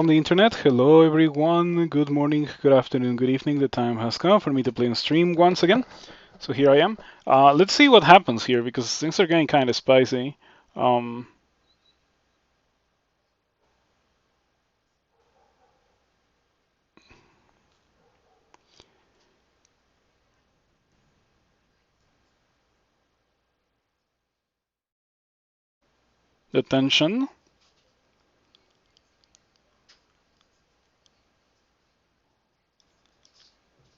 On the internet, hello everyone, good morning, good afternoon, good evening. The time has come for me to play on stream once again. So here I am. Let's see what happens here because things are getting kind of spicy. Um, the tension.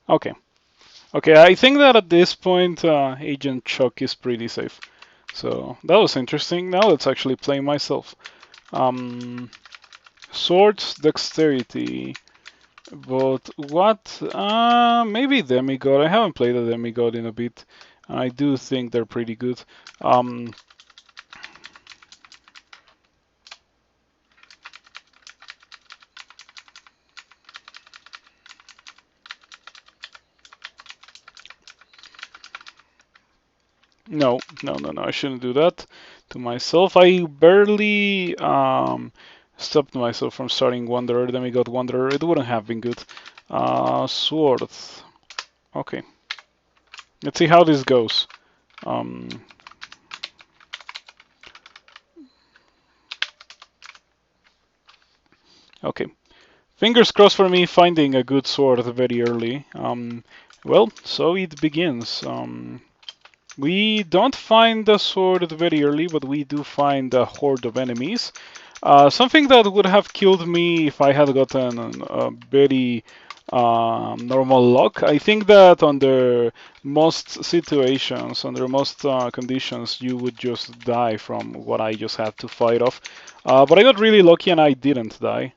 Okay. Okay, I think that at this point, Agent Chuck is pretty safe. So that was interesting. Now let's actually play myself. Um, Swords, Dexterity. But what? Maybe Demigod. I haven't played a Demigod in a bit. I do think they're pretty good. Um, no, no, no, no. I shouldn't do that to myself. I barely stopped myself from starting Wanderer, Demigod Wanderer. It wouldn't have been good. Sword. Okay. Let's see how this goes. Um, okay. Fingers crossed for me finding a good sword very early. Well, so it begins. We don't find the sword very early, but we do find a horde of enemies. Something that would have killed me if I had gotten a very normal luck. I think that under most situations, under most conditions, you would just die from what I just had to fight off. But I got really lucky and I didn't die.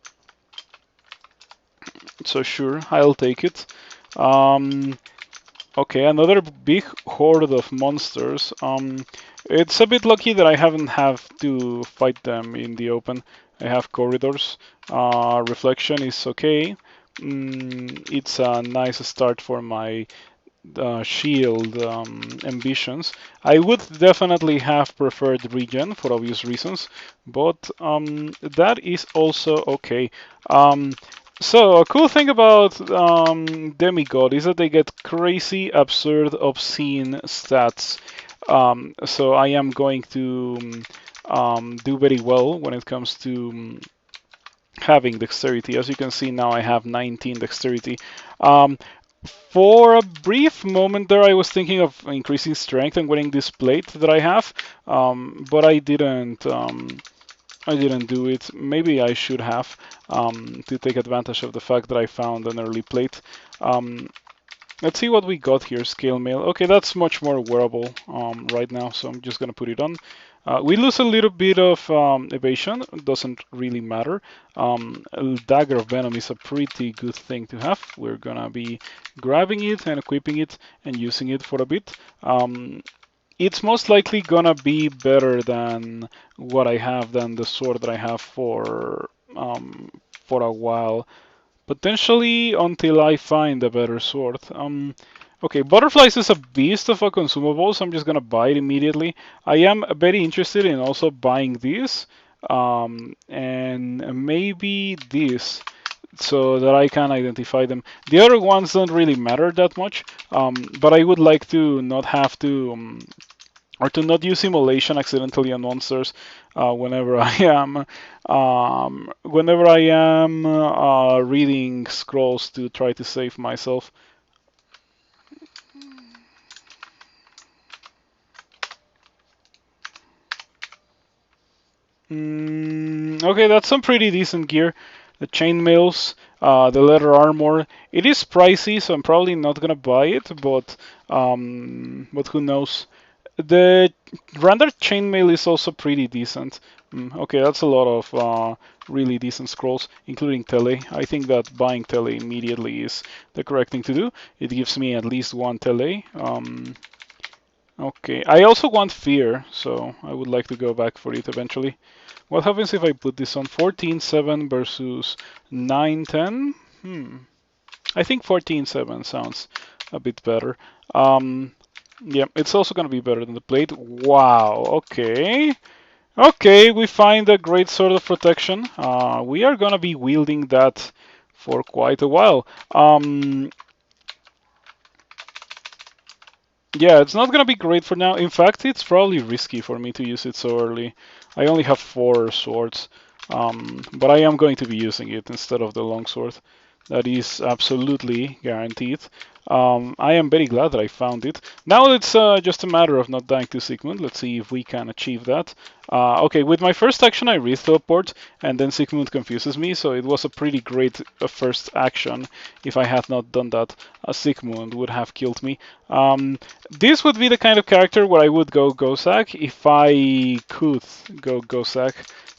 So sure, I'll take it. Um, Okay, another big horde of monsters. It's a bit lucky that I haven't have to fight them in the open. I have corridors. Reflection is okay. It's a nice start for my shield ambitions. I would definitely have preferred regen for obvious reasons, but that is also okay. Um, so a cool thing about Demigod is that they get crazy, absurd, obscene stats. So I am going to do very well when it comes to having dexterity. As you can see now, I have 19 dexterity. Um, for a brief moment there, I was thinking of increasing strength and winning this plate that I have, but I didn't. I didn't do it. Maybe I should have to take advantage of the fact that I found an early plate. Um, let's see what we got here. Scale mail. Okay, that's much more wearable right now, so I'm just gonna put it on. We lose a little bit of evasion. Doesn't really matter. A dagger of venom is a pretty good thing to have. We're gonna be grabbing it and equipping it and using it for a bit. It's most likely gonna be better than what I have, than the sword that I have for a while. Potentially until I find a better sword. Okay, Butterflies is a beast of a consumable, so I'm just gonna buy it immediately. I am very interested in also buying this, and maybe this, so that I can identify them. The other ones don't really matter that much, but I would like to not have to or to not use simulation accidentally on monsters whenever I am reading scrolls to try to save myself. Okay, that's some pretty decent gear. The chainmails, the leather armor. It is pricey, so I'm probably not gonna buy it, but who knows? The render chainmail is also pretty decent. Okay, that's a lot of really decent scrolls, including tele. I think that buying tele immediately is the correct thing to do. It gives me at least one tele. Okay, I also want fear, so I would like to go back for it eventually. What happens if I put this on 14-7 versus 9-10? I think 14-7 sounds a bit better. Yeah, it's also going to be better than the plate. Wow, okay. Okay, we find a great sword of protection. We are gonna be wielding that for quite a while. Yeah, it's not gonna be great for now. In fact, it's probably risky for me to use it so early. I only have 4 swords, but I am going to be using it instead of the longsword. That is absolutely guaranteed. I am very glad that I found it. Now it's just a matter of not dying to Sigmund. Let's see if we can achieve that. Okay, with my first action I re-teleport, and then Sigmund confuses me, so it was a pretty great first action. If I had not done that, Sigmund would have killed me. This would be the kind of character where I would go Gozak if I could go Gozak,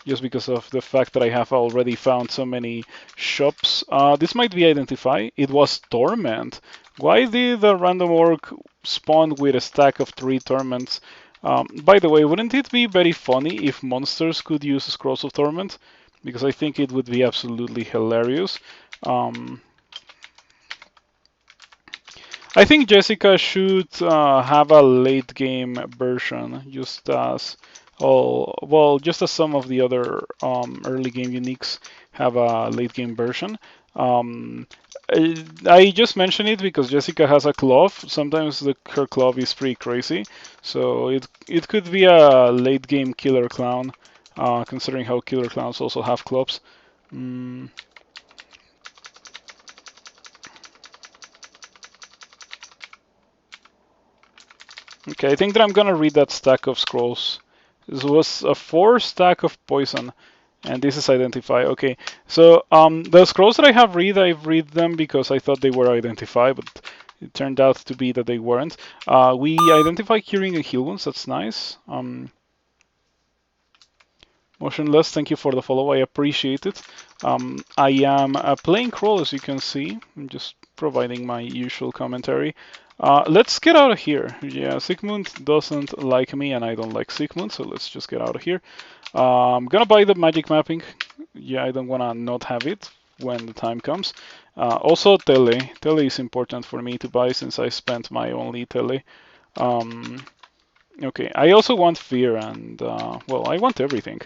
just because of the fact that I have already found so many shops. This might be Identify. It was Torment. Why did the random orc spawn with a stack of 3 Torments? By the way, wouldn't it be very funny if monsters could use Scrolls of Torment? Because I think it would be absolutely hilarious. I think Jessica should have a late game version, just as just as some of the other early game uniques have a late game version. Um, I just mention it because Jessica has a club. Sometimes her club is pretty crazy, so it could be a late game killer clown, considering how killer clowns also have clubs. Mm. Okay, I think that I'm gonna read that stack of scrolls. This was a 4 stack of poison, and this is identify. Okay, so the scrolls that I've read them because I thought they were identify, but it turned out to be that they weren't. We identify curing and heal wounds. That's nice. Motionless, thank you for the follow. I appreciate it. I am playing Crawl, as you can see. I'm just providing my usual commentary. Let's get out of here. Yeah, Sigmund doesn't like me, and I don't like Sigmund, so let's just get out of here. I'm gonna buy the magic mapping. Yeah, I don't wanna not have it when the time comes. Also, tele. Tele is important for me to buy since I spent my only tele. Um, okay, I also want fear, and well, I want everything.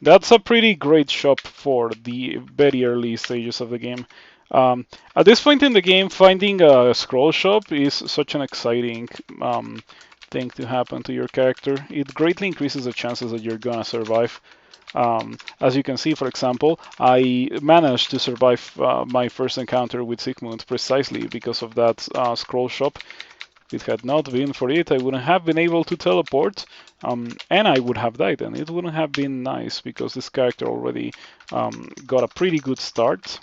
That's a pretty great shop for the very early stages of the game. At this point in the game, finding a scroll shop is such an exciting thing to happen to your character. It greatly increases the chances that you're gonna survive. As you can see, for example, I managed to survive my first encounter with Sigmund precisely because of that scroll shop. If it had not been for it, I wouldn't have been able to teleport, and I would have died, and it wouldn't have been nice because this character already got a pretty good start.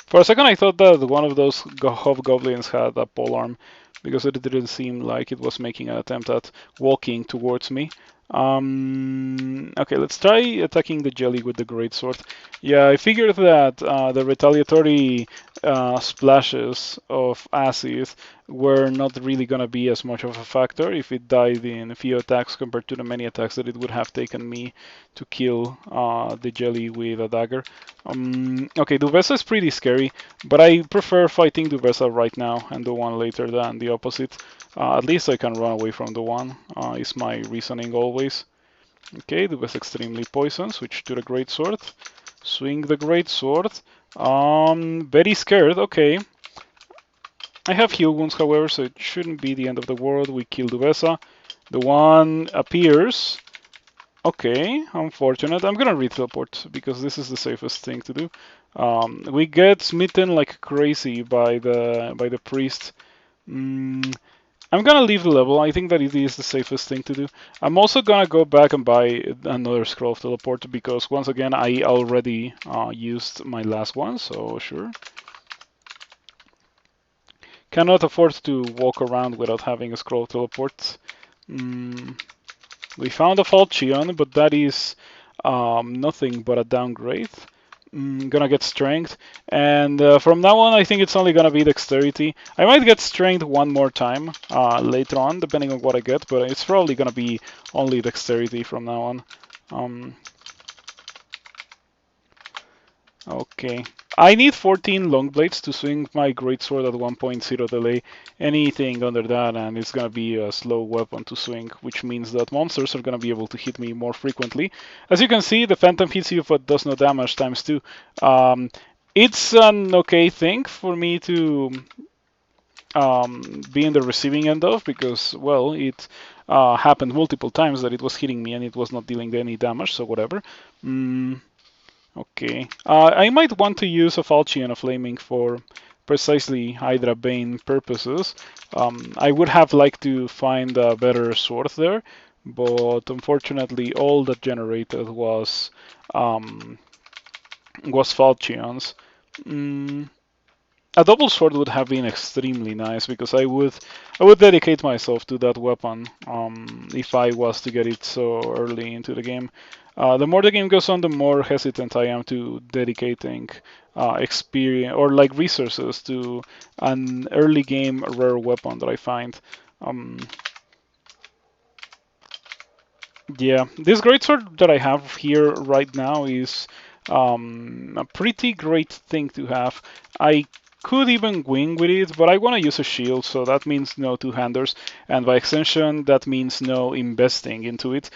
For a second, I thought that one of those hobgoblins had a polearm because it didn't seem like it was making an attempt at walking towards me. Okay, let's try attacking the jelly with the greatsword. Yeah, I figured that the retaliatory splashes of acid were not really going to be as much of a factor if it died in a few attacks compared to the many attacks that it would have taken me to kill the jelly with a dagger. Okay, Duvessa is pretty scary, but I prefer fighting Duvessa right now and the one later than the opposite. At least I can run away from the one, is my reasoning always. Okay, Duvessa extremely poison, switch to the greatsword. Swing the greatsword. Very scared, okay. I have heal wounds, however, so it shouldn't be the end of the world. We kill Duvessa. The one appears. Okay, unfortunate. I'm gonna re-teleport because this is the safest thing to do. We get smitten like crazy by the priest. I'm gonna leave the level. I think that it is the safest thing to do. I'm also gonna go back and buy another scroll of teleport because once again I already used my last one, so sure. Cannot afford to walk around without having a scroll of teleport. We found a falchion, but that is nothing but a downgrade. Gonna get strength, and from now on I think it's only gonna be dexterity. I might get strength one more time later on, depending on what I get, but it's probably gonna be only dexterity from now on. Okay. I need 14 long blades to swing my greatsword at 1.0 delay. Anything under that, and it's gonna be a slow weapon to swing, which means that monsters are gonna be able to hit me more frequently. As you can see, the phantom hits you but does no damage times 2. It's an okay thing for me to be in the receiving end of, because, well, it happened multiple times that it was hitting me and it was not dealing any damage, so whatever. Okay. I might want to use a Falchion of Flaming for precisely Hydra Bane purposes. I would have liked to find a better sword there, but unfortunately all that generated was Falchions. Mm, a double sword would have been extremely nice, because I would dedicate myself to that weapon if I was to get it so early into the game. The more the game goes on, the more hesitant I am to dedicating experience or like resources to an early game rare weapon that I find. Um, yeah, this greatsword that I have here right now is a pretty great thing to have. I could even win with it, but I want to use a shield, so that means no two-handers, and by extension, that means no investing into it.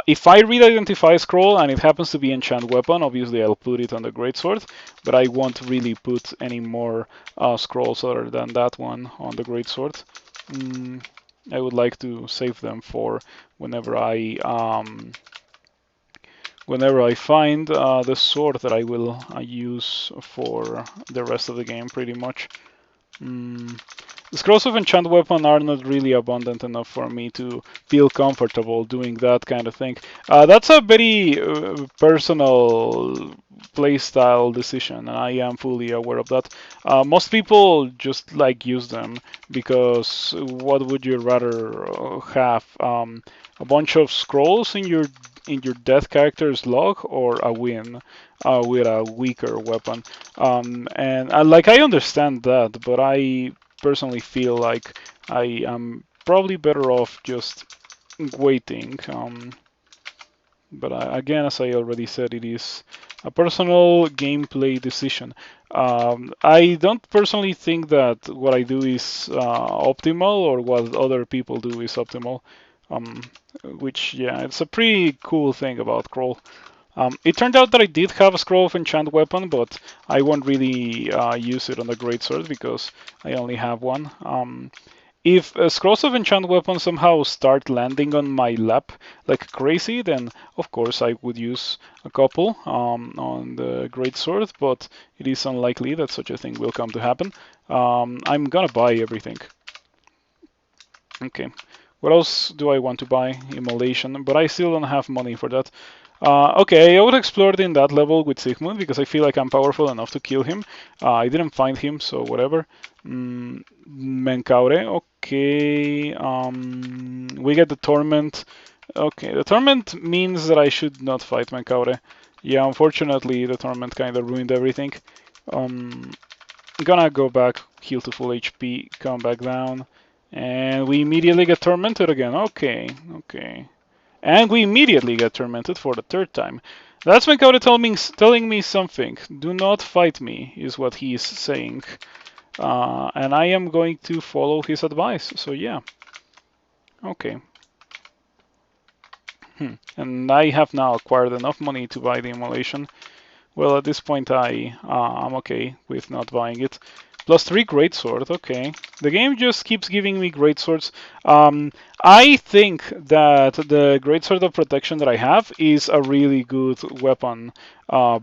If I read Identify Scroll and it happens to be enchant weapon, obviously I'll put it on the greatsword, but I won't really put any more scrolls other than that one on the greatsword. I would like to save them for whenever I find the sword that I will use for the rest of the game, pretty much. The scrolls of enchant weapon are not really abundant enough for me to feel comfortable doing that kind of thing. That's a very personal playstyle decision, and I am fully aware of that. Most people just like use them because what would you rather have? A bunch of scrolls in your death character's log, or a win with a weaker weapon? And like, I understand that, but I personally feel like I am probably better off just waiting. But again, as I already said, it is a personal gameplay decision. I don't personally think that what I do is optimal, or what other people do is optimal. Um, which, yeah, it's a pretty cool thing about Crawl. It turned out that I did have a Scroll of Enchant weapon, but I won't really use it on the Greatsword because I only have one. If Scrolls of Enchant weapon somehow start landing on my lap like crazy, then of course I would use a couple on the Greatsword, but it is unlikely that such a thing will come to happen. I'm gonna buy everything. Okay. What else do I want to buy? Immolation, but I still don't have money for that. Okay, I would explore it in that level with Sigmund because I feel like I'm powerful enough to kill him. I didn't find him, so whatever. Menkaure, okay. We get the Torment. Okay, the Torment means that I should not fight Menkaure. Yeah, unfortunately, the Torment kind of ruined everything. Um, Gonna go back, heal to full HP, come back down. And we immediately get tormented again. Okay, okay. And we immediately get tormented for the third time. That's Mikado telling me something. Do not fight me, is what he is saying. And I am going to follow his advice. So yeah. Okay. And I have now acquired enough money to buy the immolation. Well, at this point, I'm okay with not buying it. Plus 3 great swords, okay. The game just keeps giving me great swords. I think that the great sword of protection that I have is a really good weapon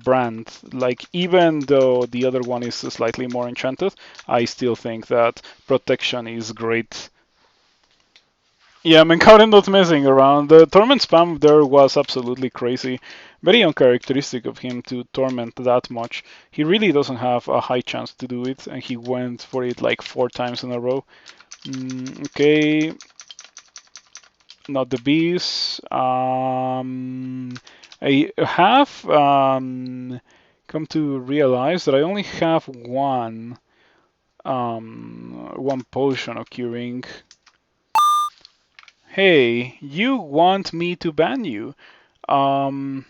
brand. Like, even though the other one is slightly more enchanted, I still think that protection is great. Yeah, Menkaure not messing around. The torment spam there was absolutely crazy. Very uncharacteristic of him to torment that much. He really doesn't have a high chance to do it, and he went for it like 4 times in a row. Okay, not the bees. I have come to realize that I only have one potion of curing. Hey, you want me to ban you? Um,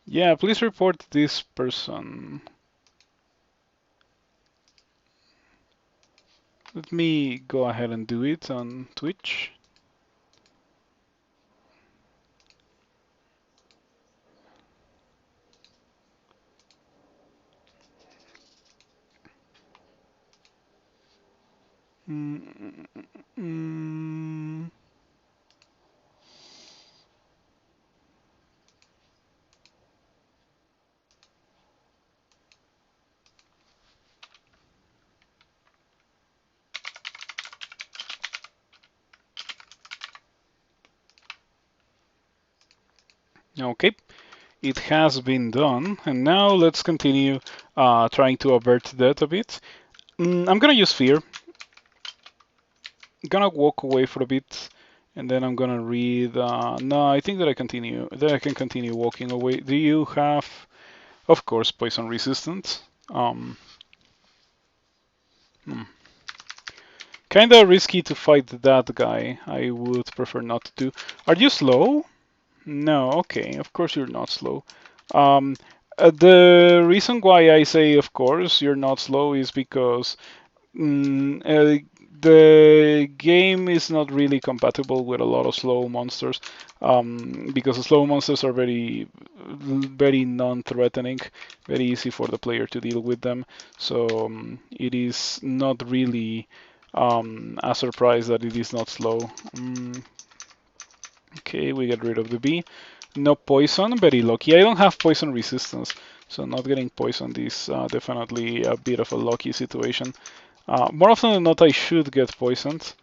Yeah, please report this person. Let me go ahead and do it on Twitch. Mm, mm, okay, it has been done, and now let's continue trying to avert that a bit. I'm gonna use fear. Gonna walk away for a bit, and then I'm gonna read. No, I think that I continue. That I can continue walking away. Do you have, of course, poison resistant? Um, hmm. Kinda risky to fight that guy. I would prefer not to. Are you slow? No. Okay. Of course you're not slow. Um, the reason why I say, of course, you're not slow is because the game is not really compatible with a lot of slow monsters because the slow monsters are very non-threatening, very easy for the player to deal with them. So it is not really a surprise that it is not slow. Okay, we get rid of the bee. No poison, very lucky. I don't have poison resistance, so not getting poisoned is definitely a bit of a lucky situation. More often than not, I should get poisoned.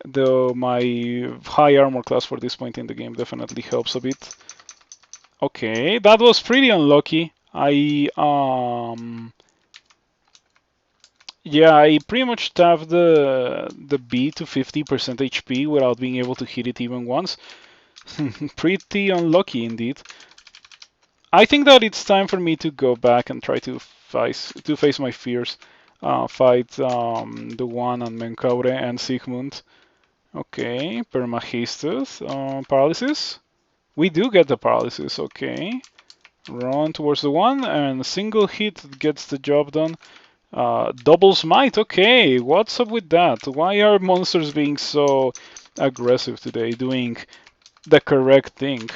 Though my high armor class for this point in the game definitely helps a bit. Okay, that was pretty unlucky. Yeah, I pretty much tapped the B to 50% HP without being able to hit it even once. Pretty unlucky indeed. I think that it's time for me to go back and try to face my fears. Fight the one on Menkaure and Sigmund. Okay, permahasted. Paralysis. We do get the paralysis. Okay, run towards the one and a single hit gets the job done. Double smite. Okay, what's up with that? Why are monsters being so aggressive today? Doing the correct thing.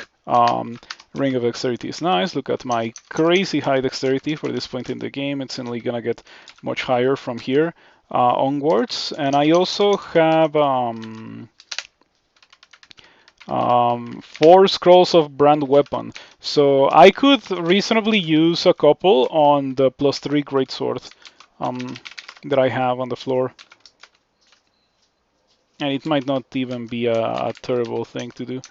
Ring of Dexterity is nice. Look at my crazy high dexterity for this point in the game. It's only gonna get much higher from here onwards. And I also have 4 scrolls of brand weapon. So I could reasonably use a couple on the +3 greatsword that I have on the floor. And it might not even be a terrible thing to do.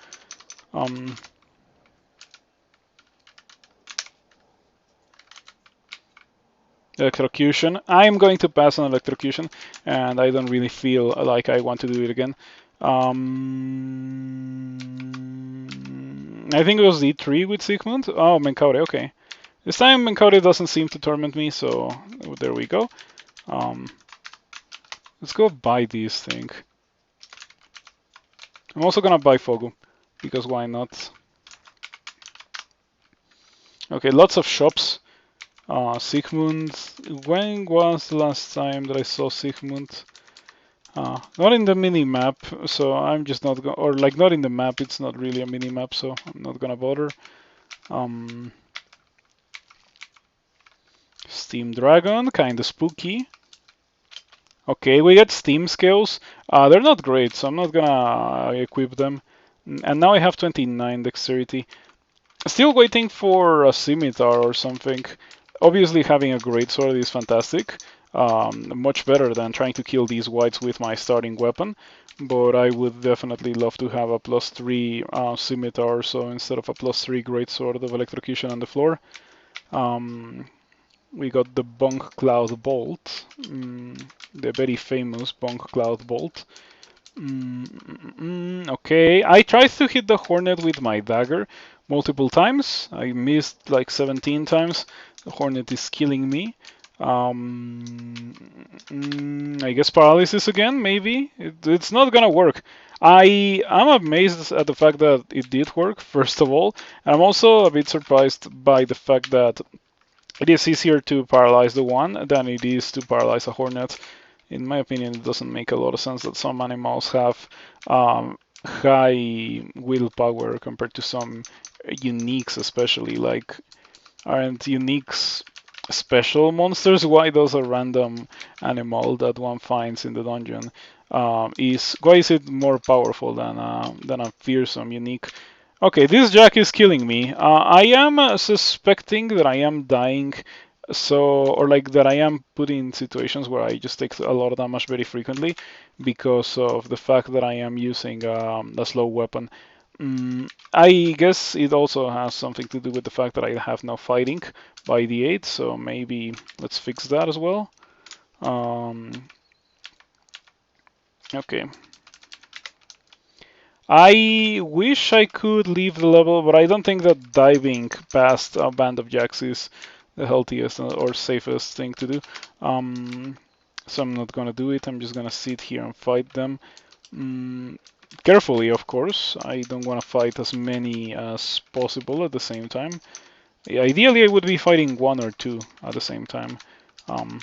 Electrocution. I'm going to pass on electrocution, and I don't really feel like I want to do it again. I think it was D3 with Sigmund. Oh, Menkaure, okay. This time Menkaure doesn't seem to torment me, so there we go. Let's go buy this thing. I'm also gonna buy Fogu, because why not? Okay, lots of shops. Sigmund. When was the last time that I saw Sigmund? Not in the mini map, so I'm just not going, or like not in the map. It's not really a mini map, so I'm not gonna bother. Steam Dragon, kind of spooky. Okay, we get Steam skills. They're not great, so I'm not gonna equip them. And now I have 29 dexterity. Still waiting for a scimitar or something. Obviously, having a greatsword is fantastic. Much better than trying to kill these whites with my starting weapon. But I would definitely love to have a +3 scimitar, so instead of a +3 greatsword of electrocution on the floor. We got the Bonk Cloud Bolt, the very famous Bonk Cloud Bolt. Okay, I tried to hit the Hornet with my dagger multiple times. I missed like 17 times. The Hornet is killing me. I guess paralysis again, maybe. It's not gonna work. I'm amazed at the fact that it did work, first of all. And I'm also a bit surprised by the fact that it is easier to paralyze the one than it is to paralyze a hornet. In my opinion, it doesn't make a lot of sense that some animals have high willpower compared to some uniques, especially. Like, aren't uniques special monsters? Why does a random animal that one finds in the dungeon is why is it more powerful than a fearsome unique? Okay, this jack is killing me. I am suspecting that I am dying, or like that I am put in situations where I just take a lot of damage very frequently because of the fact that I am using a slow weapon. I guess it also has something to do with the fact that I have no fighting by the 8, so maybe let's fix that as well. Okay. I wish I could leave the level, but I don't think that diving past a band of jacks is the healthiest or safest thing to do. So I'm not gonna do it. I'm just gonna sit here and fight them. Carefully, of course. I don't want to fight as many as possible at the same time. Yeah, ideally, I would be fighting one or two at the same time. Um,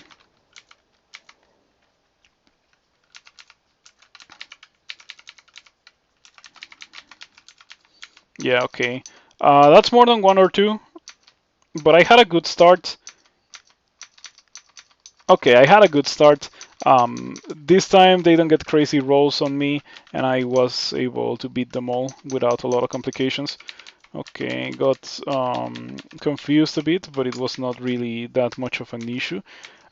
yeah, okay. That's more than one or two, but I had a good start. Okay, I had a good start. This time they don't get crazy rolls on me, and I was able to beat them all without a lot of complications. Okay, got confused a bit, but it was not really that much of an issue.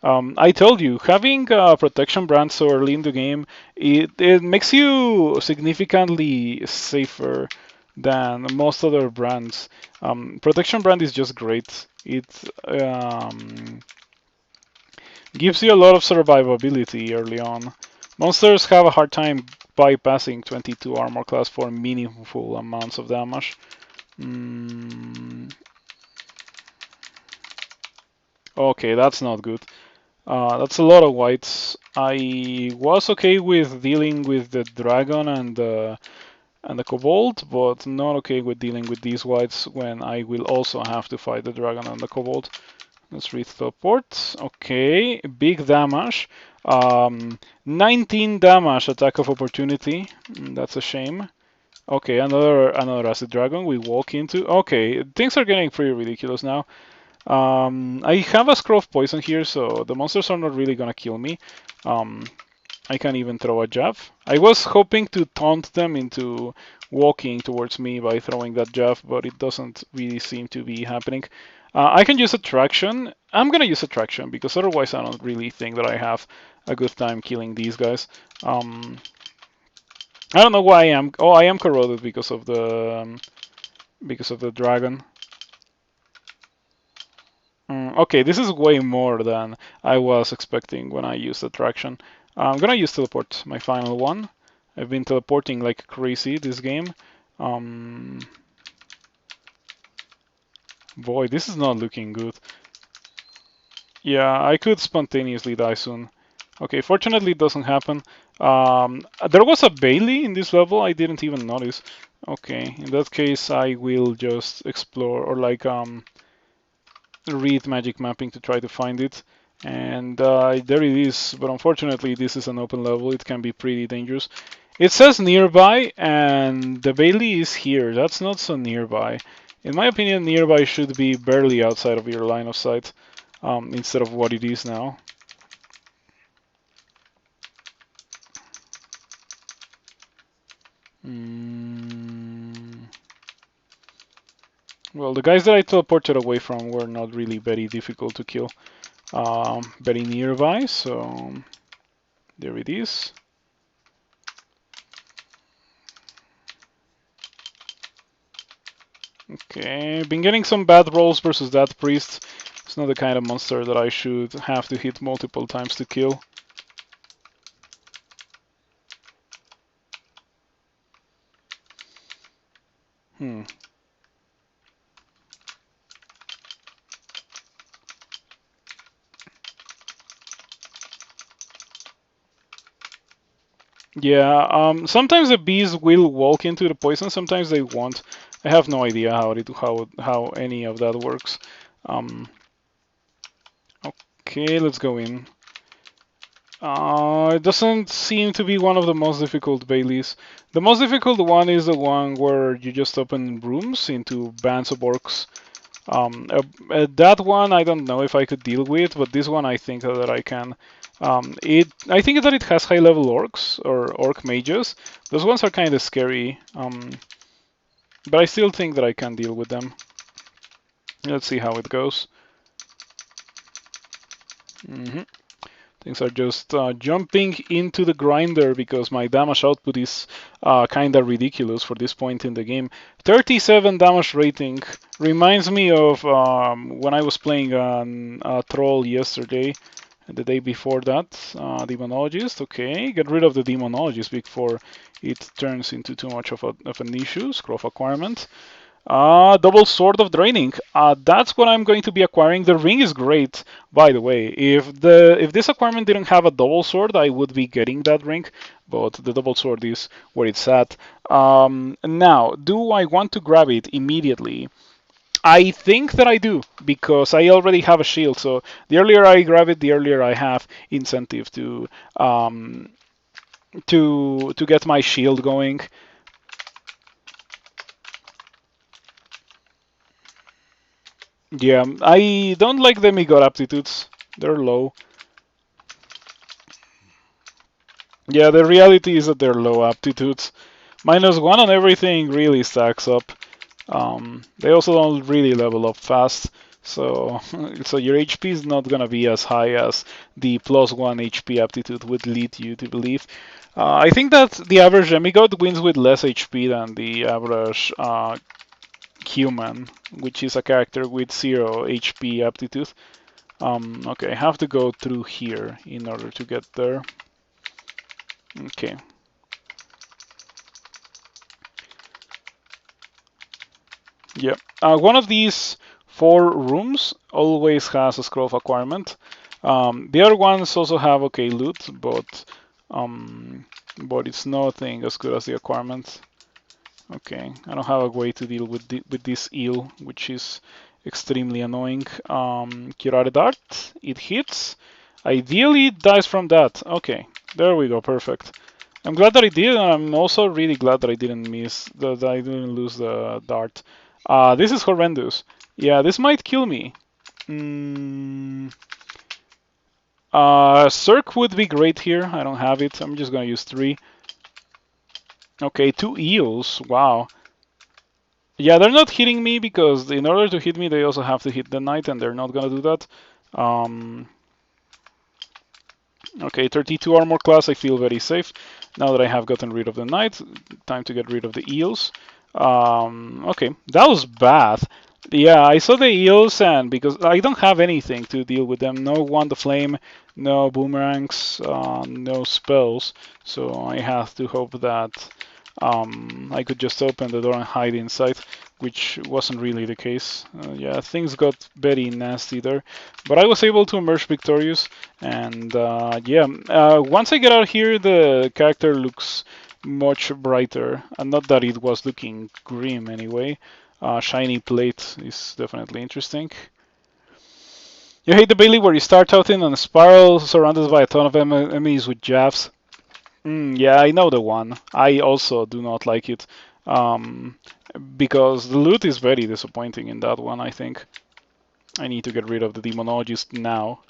I told you, having protection brand so early in the game, it makes you significantly safer than most other brands. Protection brand is just great. It gives you a lot of survivability early on. Monsters have a hard time bypassing 22 armor class for meaningful amounts of damage. Okay, that's not good. That's a lot of whites. I was okay with dealing with the dragon and the kobold, but not okay with dealing with these whites when I will also have to fight the dragon and the kobold. Let's read teleport. Okay, big damage. 19 damage, attack of opportunity. That's a shame. Okay, another acid dragon we walk into. Okay, things are getting pretty ridiculous now. I have a scroll of poison here, so the monsters are not really gonna kill me. I can even throw a jab. I was hoping to taunt them into walking towards me by throwing that jab, but it doesn't really seem to be happening. I can use attraction. I'm gonna use attraction because otherwise I don't really think that I have a good time killing these guys. I don't know why I am. Oh, I am corroded because of the dragon. Okay, this is way more than I was expecting when I used attraction. I'm gonna use teleport, my final one. I've been teleporting like crazy this game. Um, Boy, this is not looking good. Yeah, I could spontaneously die soon. Okay, fortunately it doesn't happen. There was a Bailey in this level, I didn't even notice. Okay, in that case I will just explore or like read magic mapping to try to find it. And there it is, but unfortunately this is an open level, it can be pretty dangerous. It says nearby, and the Bailey is here. That's not so nearby. In my opinion, nearby should be barely outside of your line of sight, instead of what it is now. Well, the guys that I teleported away from were not really very difficult to kill. Very nearby, so there it is. Okay, been getting some bad rolls versus that priest. It's not the kind of monster that I should have to hit multiple times to kill. Hmm. Yeah, sometimes the bees will walk into the poison, sometimes they won't. I have no idea how any of that works. Um, okay, let's go in. It doesn't seem to be one of the most difficult Baileys. The most difficult one is the one where you just open rooms into bands of orcs. That one I don't know if I could deal with, but this one I think that I can. I think that it has high level orcs or orc mages. Those ones are kind of scary, but I still think that I can deal with them. Let's see how it goes. Mm-hmm. Things are just jumping into the grinder because my damage output is kind of ridiculous for this point in the game. 37 damage rating reminds me of when I was playing a troll yesterday, and the day before that, Demonologist. Okay, get rid of the Demonologist before it turns into too much of an issue. Scroll acquirement. Double Sword of Draining. That's what I'm going to be acquiring. The ring is great, by the way. If this acquirement didn't have a double sword, I would be getting that ring, but the double sword is where it's at. Now, do I want to grab it immediately? I think that I do because I already have a shield. So the earlier I grab it, the earlier I have incentive to get my shield going. Yeah, I don't like Demigod aptitudes. They're low. Yeah, the reality is that they're low aptitudes. -1 on everything really stacks up. They also don't really level up fast, so so your HP is not gonna be as high as the +1 HP aptitude would lead you to believe. I think that the average demigod wins with less HP than the average human, which is a character with 0 HP aptitude. Okay, I have to go through here in order to get there. Okay. Yep. One of these 4 rooms always has a scroll of acquirement. The other ones also have okay loot, but it's nothing as good as the acquirement. Okay, I don't have a way to deal with with this eel, which is extremely annoying. Curare Dart, it hits. Ideally, it dies from that. Okay, there we go, perfect. I'm glad that I did, and I'm also really glad that I didn't that I didn't lose the dart. This is horrendous. Yeah, this might kill me. Circ would be great here. I don't have it. I'm just gonna use 3. Okay, 2 eels. Wow. Yeah, they're not hitting me because in order to hit me, they also have to hit the knight, and they're not gonna do that. Okay, 32 armor class. I feel very safe now that I have gotten rid of the knight. Time to get rid of the eels. Okay, that was bad. Yeah, I saw the eels, and because I don't have anything to deal with them, no Wand of Flame, no boomerangs, no spells, so I have to hope that I could just open the door and hide inside, which wasn't really the case. Yeah, things got very nasty there, but I was able to emerge victorious, and yeah, once I get out here, the character looks much brighter, and not that it was looking grim anyway. Shiny plate is definitely interesting. You hate the Bailey where you start out in a spiral surrounded by a ton of enemies with jabs. Yeah, I know the one. I also do not like it. Um, because the loot is very disappointing in that one, I think. I need to get rid of the Demonologist now.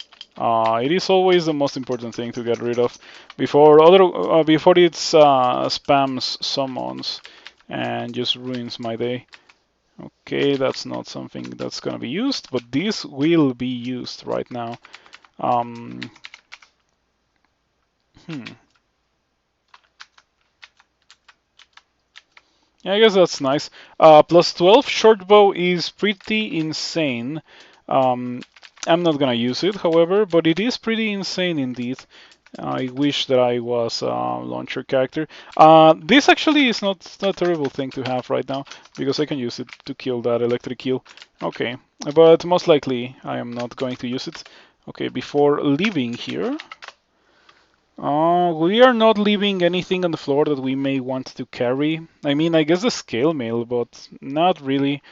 It is always the most important thing to get rid of before it spams summons and just ruins my day. Okay, that's not something that's gonna be used, but this will be used right now. Um, hmm. Yeah, I guess that's nice. Plus 12 short bow is pretty insane. Um, I'm not gonna use it, however, but it is pretty insane indeed. I wish that I was a launcher character. This actually is not a terrible thing to have right now, because I can use it to kill that electric eel. Okay, but most likely I am not going to use it. Okay, before leaving here, We are not leaving anything on the floor that we may want to carry. I mean, I guess the scale mail, but not really.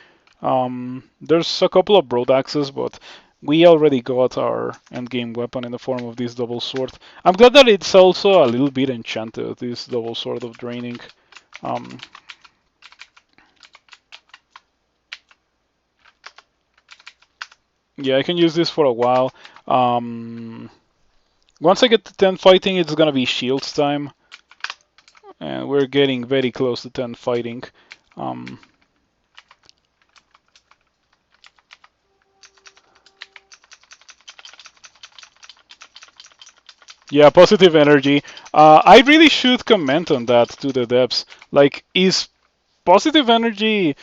There's a couple of broad axes, but we already got our endgame weapon in the form of this double sword. I'm glad that it's also a little bit enchanted, this double sword of draining. Um, yeah, I can use this for a while. Um, Once I get to 10 fighting, it's gonna be shields time. And we're getting very close to 10 fighting. Um, yeah, positive energy. I really should comment on that to the devs. Like, is positive energy,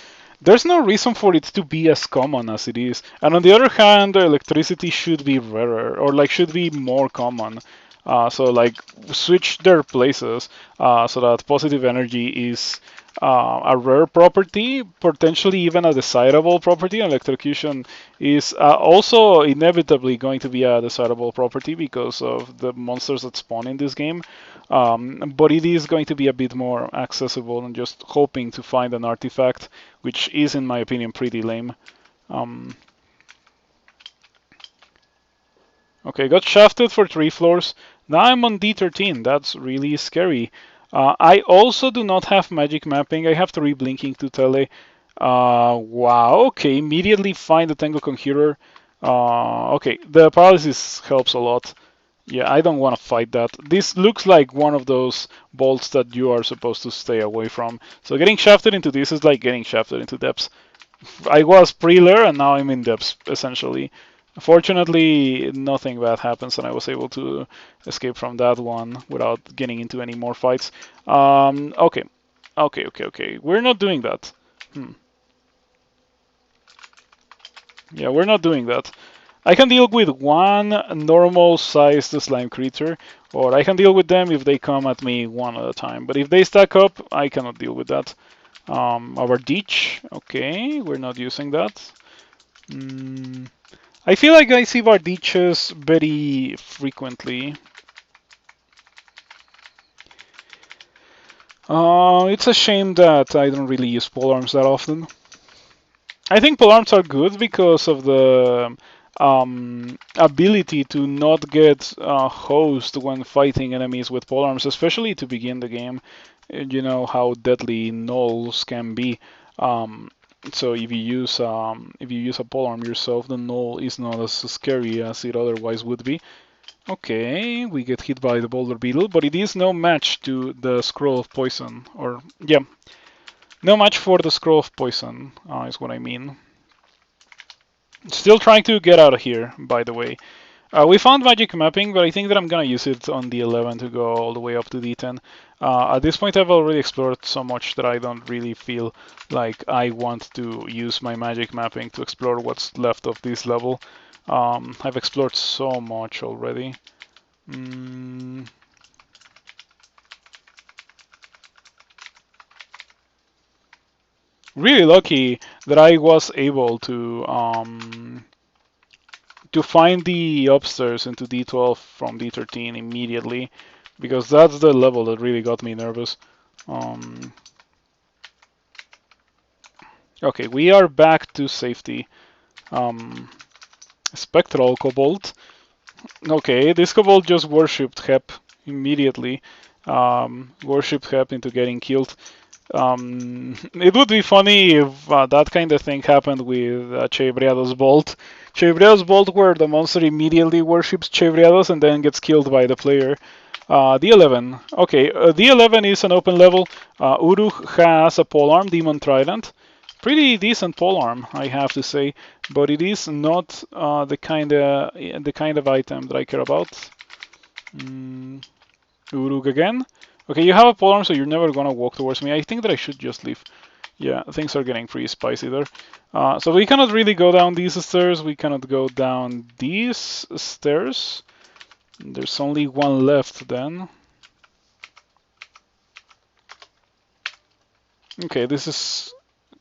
there's no reason for it to be as common as it is. And on the other hand, electricity should be rarer, or like should be more common. So like switch their places so that positive energy is a rare property, potentially even a desirable property. Electrocution is also inevitably going to be a desirable property because of the monsters that spawn in this game. But it is going to be a bit more accessible than just hoping to find an artifact, which is, in my opinion, pretty lame. Um, okay, got shafted for 3 floors. Now I'm on D13. That's really scary. I also do not have magic mapping. I have 3 blinking to tele. Wow, okay, immediately find the Tango Conjurer. Okay, the paralysis helps a lot. Yeah, I don't want to fight that. This looks like one of those bolts that you are supposed to stay away from. So getting shafted into this is like getting shafted into depths. I was pre-lair and now I'm in depths, essentially. Fortunately, nothing bad happens and I was able to escape from that one without getting into any more fights. Okay. Okay. We're not doing that. Hmm. Yeah, we're not doing that. I can deal with one normal-sized slime creature, or I can deal with them if they come at me one at a time. But if they stack up, I cannot deal with that. Our ditch, okay, we're not using that. I feel like I see our ditches very frequently. It's a shame that I don't really use polearms that often. I think polearms are good because of the ability to not get hosed when fighting enemies with polearms, especially to begin the game. You know how deadly nulls can be. Um, so if you use a polearm yourself, the null is not as scary as it otherwise would be. Okay, we get hit by the boulder beetle, but it is no match to the scroll of poison. Or yeah, no match for the scroll of poison is what I mean. Still trying to get out of here, by the way. We found magic mapping, but I think that I'm gonna use it on the 11 to go all the way up to D10. At this point, I've already explored so much that I don't really feel like I want to use my magic mapping to explore what's left of this level. I've explored so much already. Really lucky that I was able to find the upstairs into D12 from D13 immediately, because that's the level that really got me nervous. Okay, we are back to safety. Spectral Kobold. Okay, this Kobold just worshipped Hep immediately. Worshipped Hep into getting killed. It would be funny if that kind of thing happened with Chevriado's Bolt. Chevriado's Bolt, where the monster immediately worships Chevriados and then gets killed by the player. D11. Okay, D11 is an open level. Uruk has a polearm, Demon Trident. Pretty decent polearm, I have to say, but it is not the kind of item that I care about. Uruk again. Okay, you have a polearm, so you're never gonna walk towards me. I think that I should just leave. Yeah, things are getting pretty spicy there. So we cannot really go down these stairs. We cannot go down these stairs. There's only one left then. Okay, this is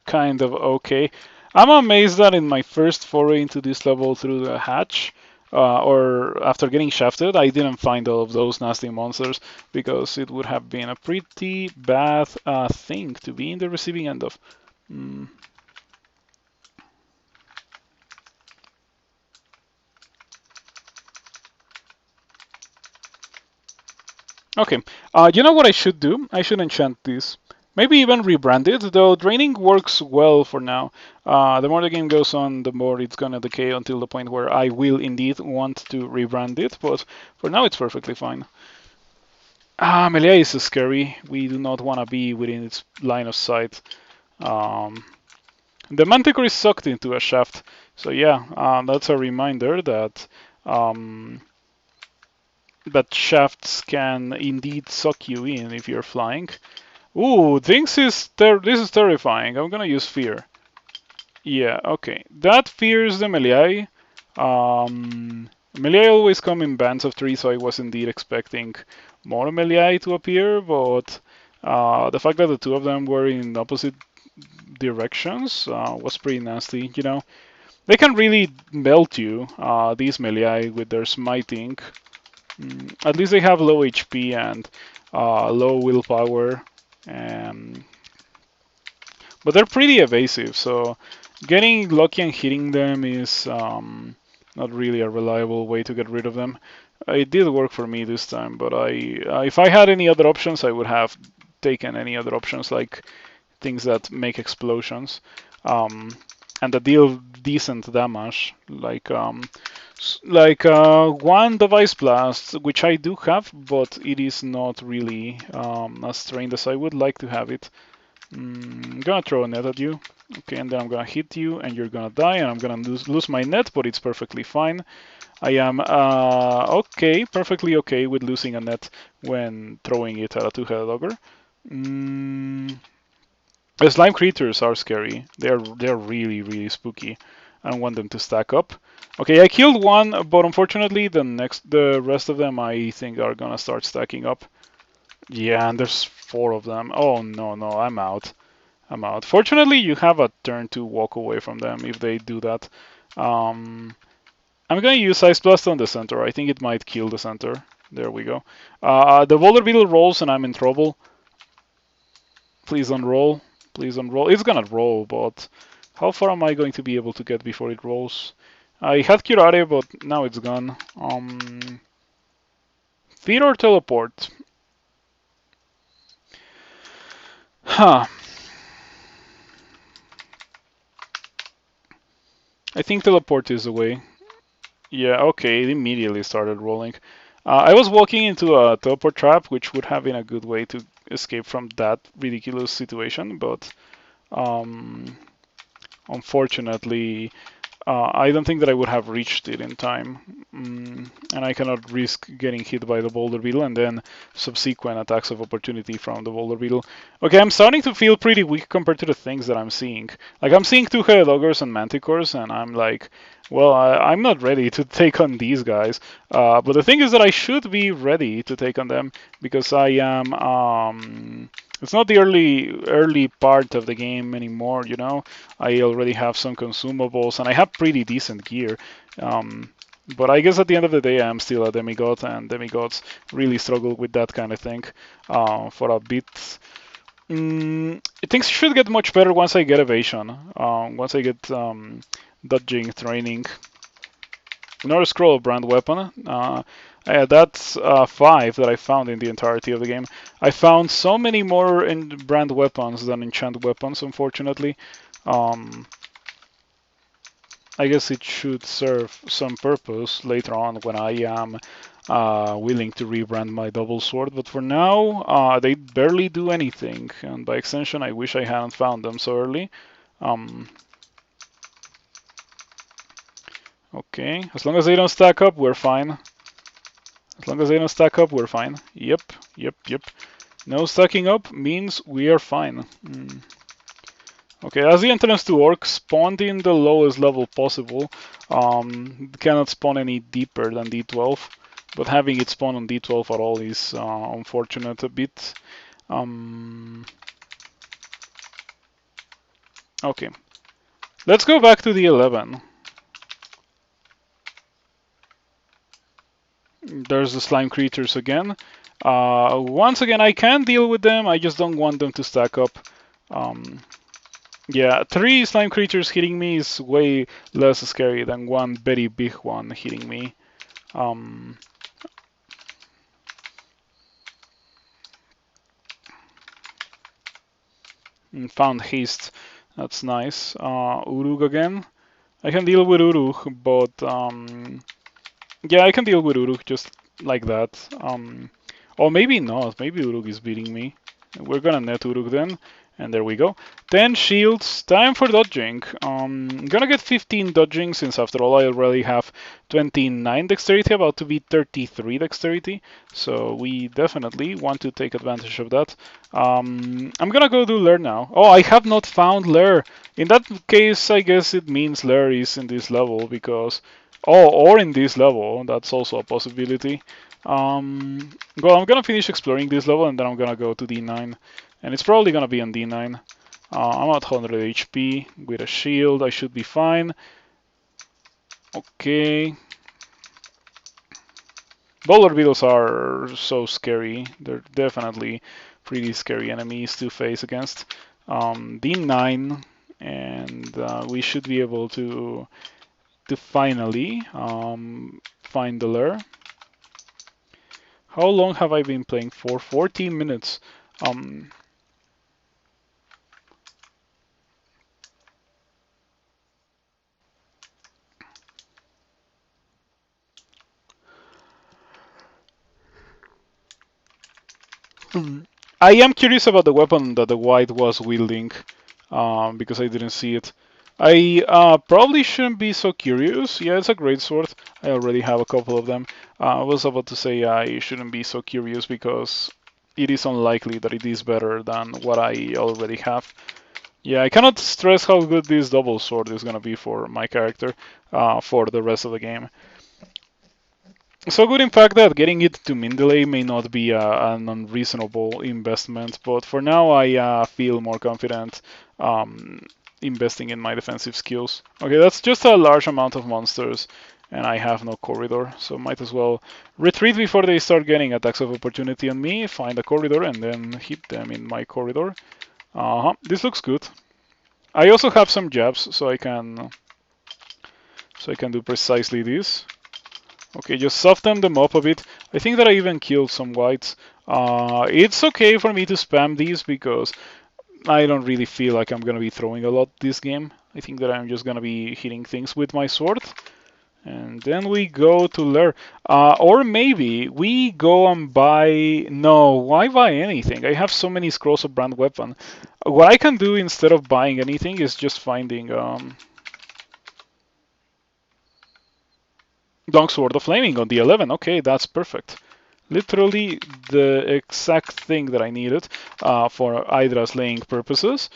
kind of okay. I'm amazed that in my first foray into this level through the hatch, or after getting shafted, I didn't find all of those nasty monsters because it would have been a pretty bad thing to be in the receiving end of. Mm. Okay, you know what I should do? I should enchant this. Maybe even rebrand it, though draining works well for now. The more the game goes on, the more it's gonna decay until the point where I will indeed want to rebrand it, but for now it's perfectly fine. Melee is scary. We do not want to be within its line of sight. Um, the Manticore is sucked into a shaft, so yeah, that's a reminder that um, that shafts can indeed suck you in if you're flying. Ooh, this is terrifying. I'm gonna use fear. Yeah, okay. That fears the melee. Melee always come in bands of three, so I was indeed expecting more melee to appear, but the fact that the two of them were in opposite directions was pretty nasty. You know, they can really melt you, these melee, with their smiting. At least they have low HP and low willpower. Um, but they're pretty evasive, so getting lucky and hitting them is not really a reliable way to get rid of them. It did work for me this time, but if I had any other options, I would have taken any other options, like things that make explosions and that deal decent damage, one device blast, which I do have, but it is not really as trained as I would like to have it. I'm gonna throw a net at you. Okay, and then I'm gonna hit you, and you're gonna die, and I'm gonna lose my net, but it's perfectly fine. I am okay, perfectly okay with losing a net when throwing it at a two-headed ogre. Mm, the slime creatures are scary. They're really spooky. I don't want them to stack up. Okay, I killed one, but unfortunately the rest of them I think are gonna start stacking up. Yeah, and there's 4 of them. Oh no, I'm out. I'm out. Fortunately, you have a turn to walk away from them if they do that. I'm going to use Ice Blast on the center. I think it might kill the center. There we go. The Boulder Beetle rolls and I'm in trouble. Please don't roll. Please don't roll. It's going to roll, but how far am I going to be able to get before it rolls? I had Curare, but now it's gone. Feed or teleport? Huh. I think teleport is the way. Yeah, okay, it immediately started rolling. I was walking into a teleport trap, which would have been a good way to escape from that ridiculous situation, but um, unfortunately, I don't think that I would have reached it in time, and I cannot risk getting hit by the Boulder Beetle and then subsequent attacks of opportunity from the Boulder Beetle. Okay, I'm starting to feel pretty weak compared to the things that I'm seeing. Like, I'm seeing two-headed ogres and manticores, and I'm like, well, I'm not ready to take on these guys. But the thing is that I should be ready to take on them because I am. It's not the early part of the game anymore, you know. I already have some consumables and I have pretty decent gear. But I guess at the end of the day, I'm still a demigod, and demigods really struggle with that kind of thing for a bit. Things should get much better once I get evasion, once I get dodging training. Another scroll of brand weapon. That's 5 that I found in the entirety of the game. I found so many more in brand weapons than enchant weapons, unfortunately. I guess it should serve some purpose later on when I am willing to rebrand my double sword, but for now, they barely do anything, and by extension, I wish I hadn't found them so early. Okay, as long as they don't stack up, we're fine. As long as they don't stack up, we're fine. Yep. No stacking up means we are fine. Okay, as the entrance to Orc spawned in the lowest level possible, cannot spawn any deeper than D12, but having it spawn on D12 at all is unfortunate a bit. Okay, let's go back to the 11. There's the slime creatures again. Once again, I can deal with them. I just don't want them to stack up. Yeah, 3 slime creatures hitting me is way less scary than one very big one hitting me. Found haste. That's nice. Uruk again. I can deal with Uruk, but yeah, I can deal with Uruk just like that. Or maybe not. Maybe Uruk is beating me. We're gonna net Uruk then. And there we go. 10 shields. Time for dodging. I'm gonna get 15 dodging since after all I already have 29 dexterity, about to be 33 dexterity. So we definitely want to take advantage of that. I'm gonna go do Lair now. Oh, I have not found Lair. In that case, I guess it means Lair is in this level because... Oh, or in this level. That's also a possibility. Well, I'm gonna finish exploring this level and then I'm gonna go to D9. And it's probably gonna be on D9. I'm at 100 HP with a shield. I should be fine. Okay. Boulder beetles are so scary. They're definitely pretty scary enemies to face against. D9, and we should be able to finally find the lair. How long have I been playing for? 14 minutes. I am curious about the weapon that the white was wielding, because I didn't see it. I probably shouldn't be so curious. Yeah, it's a great sword. I already have a couple of them. I was about to say I shouldn't be so curious because it is unlikely that it is better than what I already have. Yeah, I cannot stress how good this double sword is gonna be for my character for the rest of the game. So good, in fact, that getting it to Mendeley may not be an unreasonable investment, but for now I feel more confident investing in my defensive skills. Okay, that's just a large amount of monsters, and I have no corridor, so might as well retreat before they start getting attacks of opportunity on me, find a corridor, and then hit them in my corridor. This looks good. I also have some jabs, so I can do precisely this. Okay, just soften them up a bit. I think that I even killed some whites. It's okay for me to spam these because I don't really feel like I'm gonna be throwing a lot this game. I think that I'm just gonna be hitting things with my sword. And then we go to Lair. Or maybe we go and buy... No, why buy anything? I have so many scrolls of brand weapon. What I can do instead of buying anything is just finding... Longsword of Flaming on the 11. Okay, that's perfect. Literally the exact thing that I needed for Hydra slaying purposes.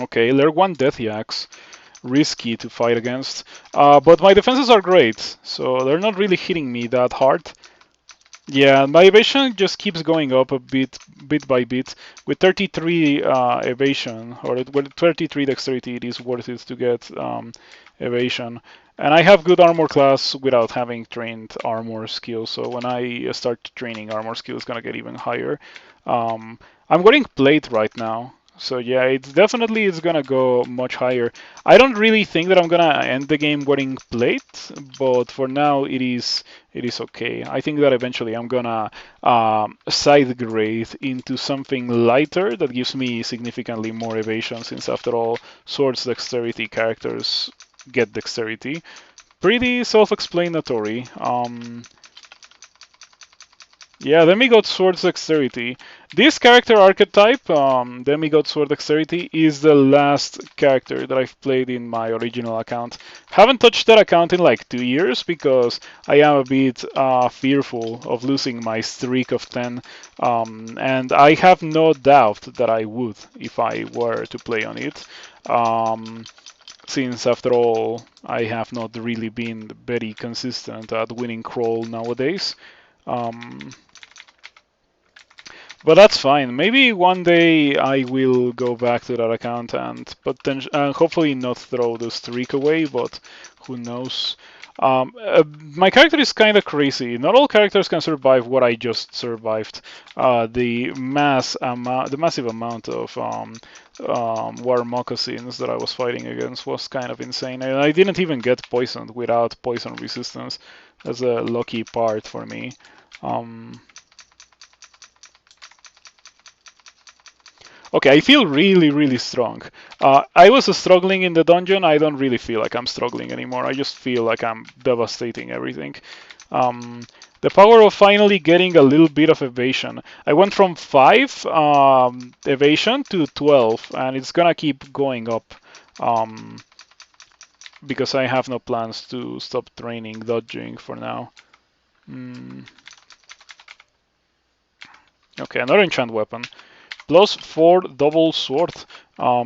Okay, Lair 1 Death Axe. Risky to fight against. But my defenses are great, so they're not really hitting me that hard. Yeah, my evasion just keeps going up a bit by bit. With 33 evasion, or with 33 dexterity, it is worth it to get evasion. And I have good armor class without having trained armor skills, so when I start training armor skills, it's gonna get even higher. I'm wearing plate right now, so yeah, it's definitely gonna go much higher. I don't really think that I'm gonna end the game wearing plate, but for now it is okay. I think that eventually I'm gonna side grade into something lighter that gives me significantly more evasion, since after all, swords dexterity characters get dexterity. Pretty self-explanatory. Yeah, Demigod Sword Dexterity. This character archetype, Demigod Sword Dexterity, is the last character that I've played in my original account. Haven't touched that account in like 2 years because I am a bit fearful of losing my streak of 10. And I have no doubt that I would if I were to play on it. Since after all, I have not really been very consistent at winning Crawl nowadays. But that's fine. Maybe one day I will go back to that account and hopefully not throw the streak away, but who knows. My character is kind of crazy. Not all characters can survive what I just survived. The massive amount of war moccasins that I was fighting against was kind of insane. And I didn't even get poisoned without poison resistance. That's a lucky part for me. Okay, I feel really, really strong. I was struggling in the dungeon. I don't really feel like I'm struggling anymore. I just feel like I'm devastating everything. The power of finally getting a little bit of evasion. I went from 5 evasion to 12, and it's gonna keep going up because I have no plans to stop training dodging for now. Okay, another enchant weapon. +4 double sword. A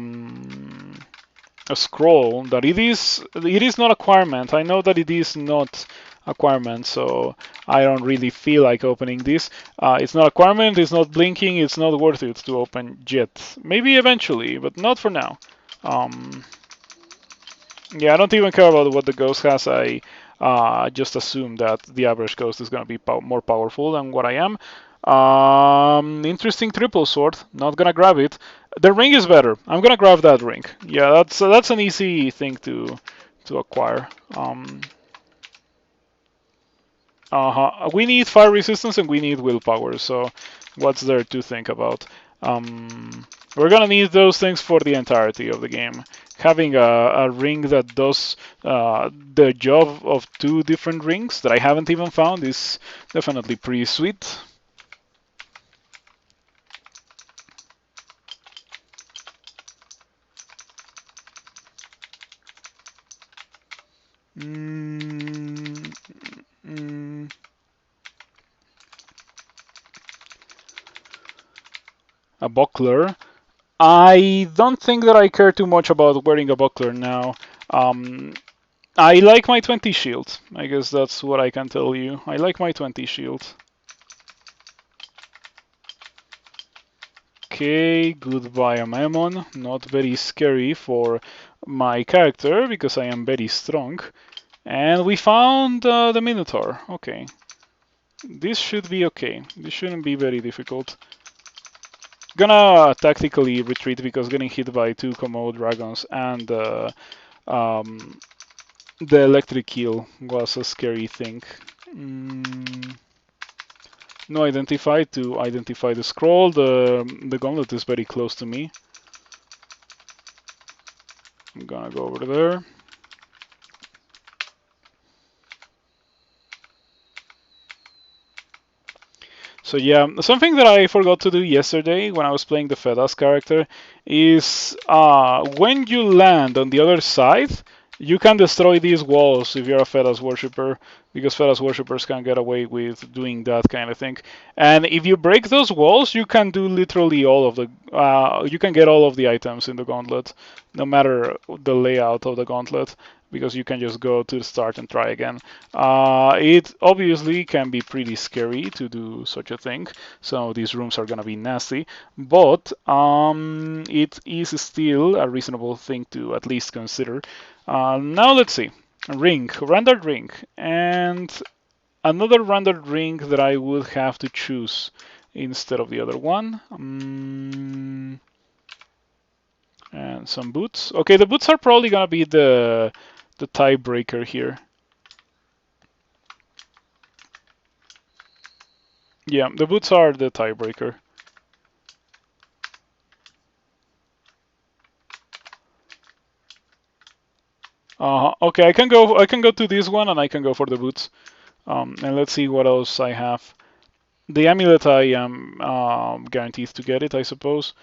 scroll that it is not acquirement. I know that it is not acquirement, so I don't really feel like opening this. It's not acquirement, it's not blinking, it's not worth it to open yet. Maybe eventually, but not for now. Yeah, I don't even care about what the ghost has. I just assume that the average ghost is going to be more powerful than what I am. Interesting triple sword. Not gonna grab it. The ring is better. I'm gonna grab that ring. Yeah, that's an easy thing to acquire. We need fire resistance and we need willpower. So what's there to think about? We're gonna need those things for the entirety of the game. Having a ring that does the job of 2 different rings that I haven't even found is definitely pretty sweet. A buckler. I don't think that I care too much about wearing a buckler now. I like my 20 shield. I guess that's what I can tell you. I like my 20 shield. Okay, goodbye Amemon. Not very scary for my character because I am very strong. And we found the Minotaur. Okay. This should be okay. This shouldn't be very difficult. Gonna tactically retreat because getting hit by 2 Komodo dragons and the electric eel was a scary thing. No identify to identify the scroll. The gauntlet is very close to me. I'm gonna go over there. So yeah, something that I forgot to do yesterday when I was playing the Fedas character is when you land on the other side, you can destroy these walls if you're a Fedas worshipper, because Fedas worshippers can get away with doing that kind of thing. And if you break those walls, you can do literally all of the, you can get all of the items in the gauntlet, no matter the layout of the gauntlet, because you can just go to the start and try again. It obviously can be pretty scary to do such a thing. So these rooms are gonna be nasty, but it is still a reasonable thing to at least consider. Now let's see. Rendered ring, and another rendered ring that I would have to choose instead of the other one. And some boots. Okay, the boots are probably gonna be the tiebreaker here. Yeah, the boots are the tiebreaker. Okay, I can go to this one and I can go for the boots. And let's see what else I have. The amulet I am guaranteed to get it, I suppose.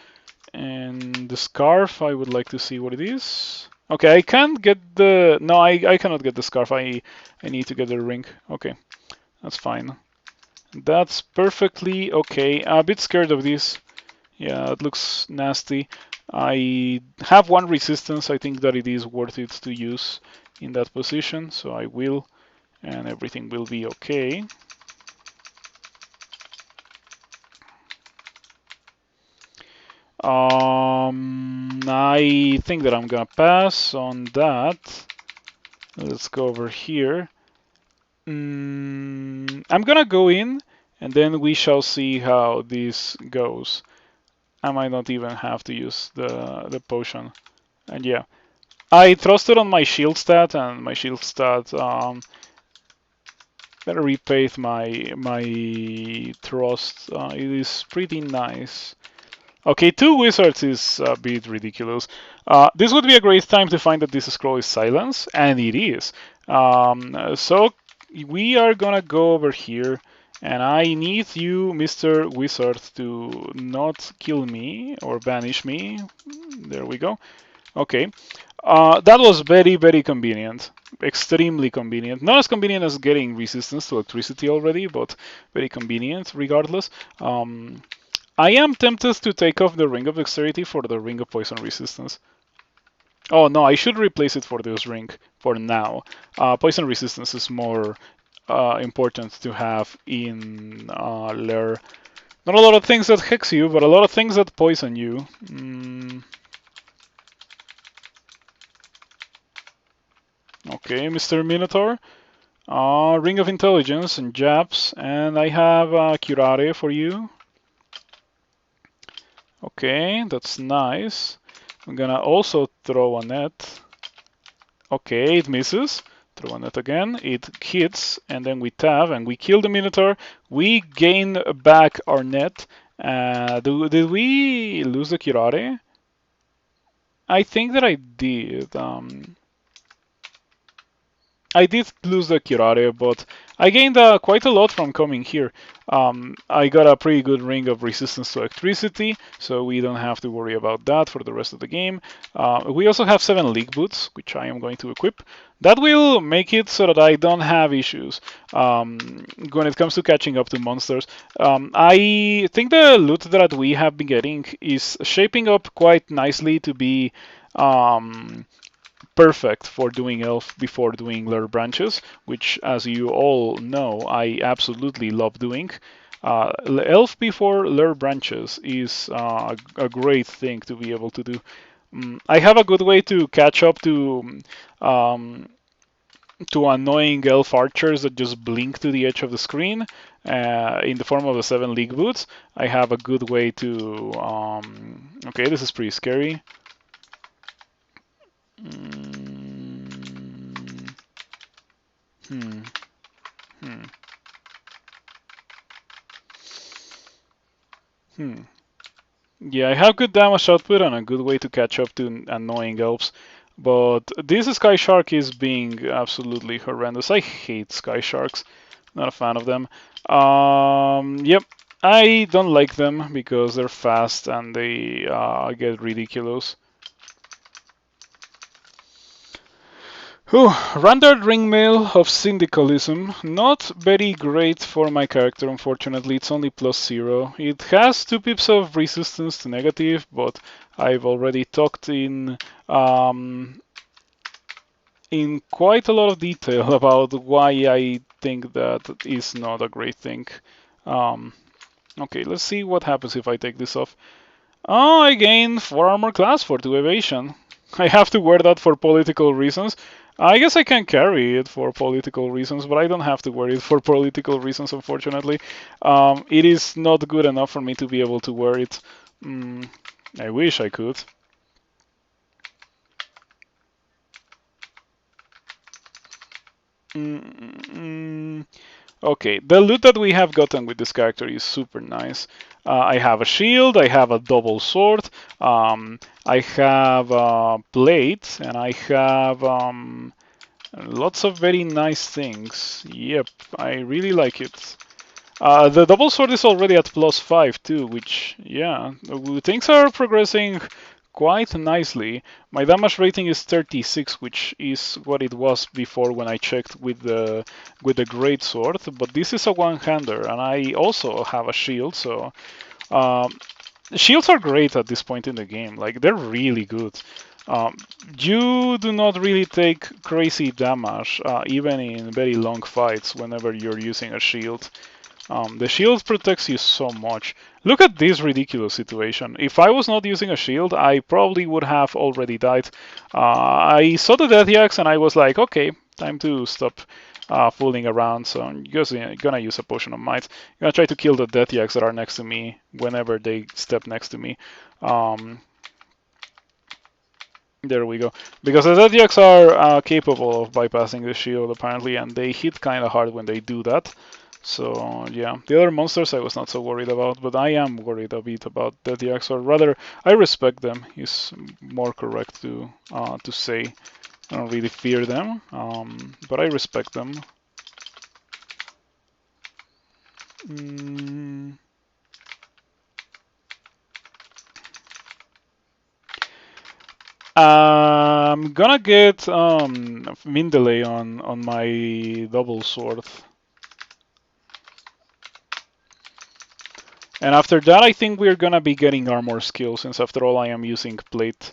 And the scarf, I would like to see what it is. Okay, I can't get the... No, I cannot get the scarf. I need to get the ring. Okay, that's fine. That's perfectly okay. I'm a bit scared of this. Yeah, it looks nasty. I have 1 resistance. I think that it is worth it to use in that position, so I will, and everything will be okay. I think that I'm gonna pass on that. Let's go over here. I'm gonna go in, and then we shall see how this goes. I might not even have to use the potion. And yeah, I trusted on my shield stat, and my shield stat repaid my trust. It is pretty nice. Okay, 2 wizards is a bit ridiculous. This would be a great time to find that this scroll is silence, and it is. So we are gonna go over here, and I need you, Mr. Wizard, to not kill me or banish me. There we go. Okay. That was very, very convenient. Extremely convenient. Not as convenient as getting resistance to electricity already, but very convenient regardless. I am tempted to take off the Ring of Dexterity for the Ring of Poison Resistance. Oh no, I should replace it for this ring for now. Poison Resistance is more important to have in Lair. Not a lot of things that hex you, but a lot of things that poison you. Okay, Mr. Minotaur. Ring of Intelligence and Jabs, and I have Curare for you. Okay, that's nice. I'm gonna also throw a net. Okay, it misses. Throw a net again. It hits, and then we tab, and we kill the Minotaur. We gain back our net. Did we lose the Curare? I think that I did. I did lose the Curare, but I gained quite a lot from coming here. I got a pretty good ring of resistance to electricity, so we don't have to worry about that for the rest of the game. We also have 7 league boots, which I am going to equip. That will make it so that I don't have issues when it comes to catching up to monsters. I think the loot that we have been getting is shaping up quite nicely to be perfect for doing elf before doing lair branches, which, as you all know, I absolutely love doing. Elf before lair branches is a great thing to be able to do. I have a good way to catch up to annoying elf archers that just blink to the edge of the screen in the form of the 7 league boots. I have a good way to... okay, this is pretty scary. Yeah, I have good damage output and a good way to catch up to annoying elves. But this Sky Shark is being absolutely horrendous. I hate Sky Sharks. Not a fan of them. Yep, I don't like them because they're fast and they get ridiculous. Rendered Ringmail of Syndicalism. Not very great for my character, unfortunately. It's only +0. It has 2 pips of resistance to negative, but I've already talked in quite a lot of detail about why I think that is not a great thing. Okay, let's see what happens if I take this off. Oh, I gain 4 armor class for 2 evasion. I have to wear that for political reasons. I guess I can carry it for political reasons, but I don't have to wear it for political reasons, unfortunately. It is not good enough for me to be able to wear it. I wish I could. Okay, the loot that we have gotten with this character is super nice. I have a shield, I have a double sword, I have a plate, and I have lots of very nice things. Yep, I really like it. The double sword is already at +5 too, which, yeah, things are progressing quite nicely. My damage rating is 36, which is what it was before when I checked with the great sword. But this is a one-hander, and I also have a shield. So shields are great at this point in the game. Like, they're really good. You do not really take crazy damage, even in very long fights, whenever you're using a shield. The shield protects you so much. Look at this ridiculous situation. If I was not using a shield, I probably would have already died. I saw the Death Axe and I was like, okay, time to stop fooling around. So I'm just gonna use a Potion of Might. I'm gonna try to kill the Death Axe that are next to me whenever they step next to me. There we go. Because the Death Axe are capable of bypassing the shield apparently, and they hit kind of hard when they do that. So yeah, the other monsters I was not so worried about, but I am worried a bit about Death Axe, or rather, I respect them. Is more correct to say. I don't really fear them, but I respect them. I'm gonna get min delay on my double sword. And after that, I think we're gonna be getting armor skill, since after all I am using plate.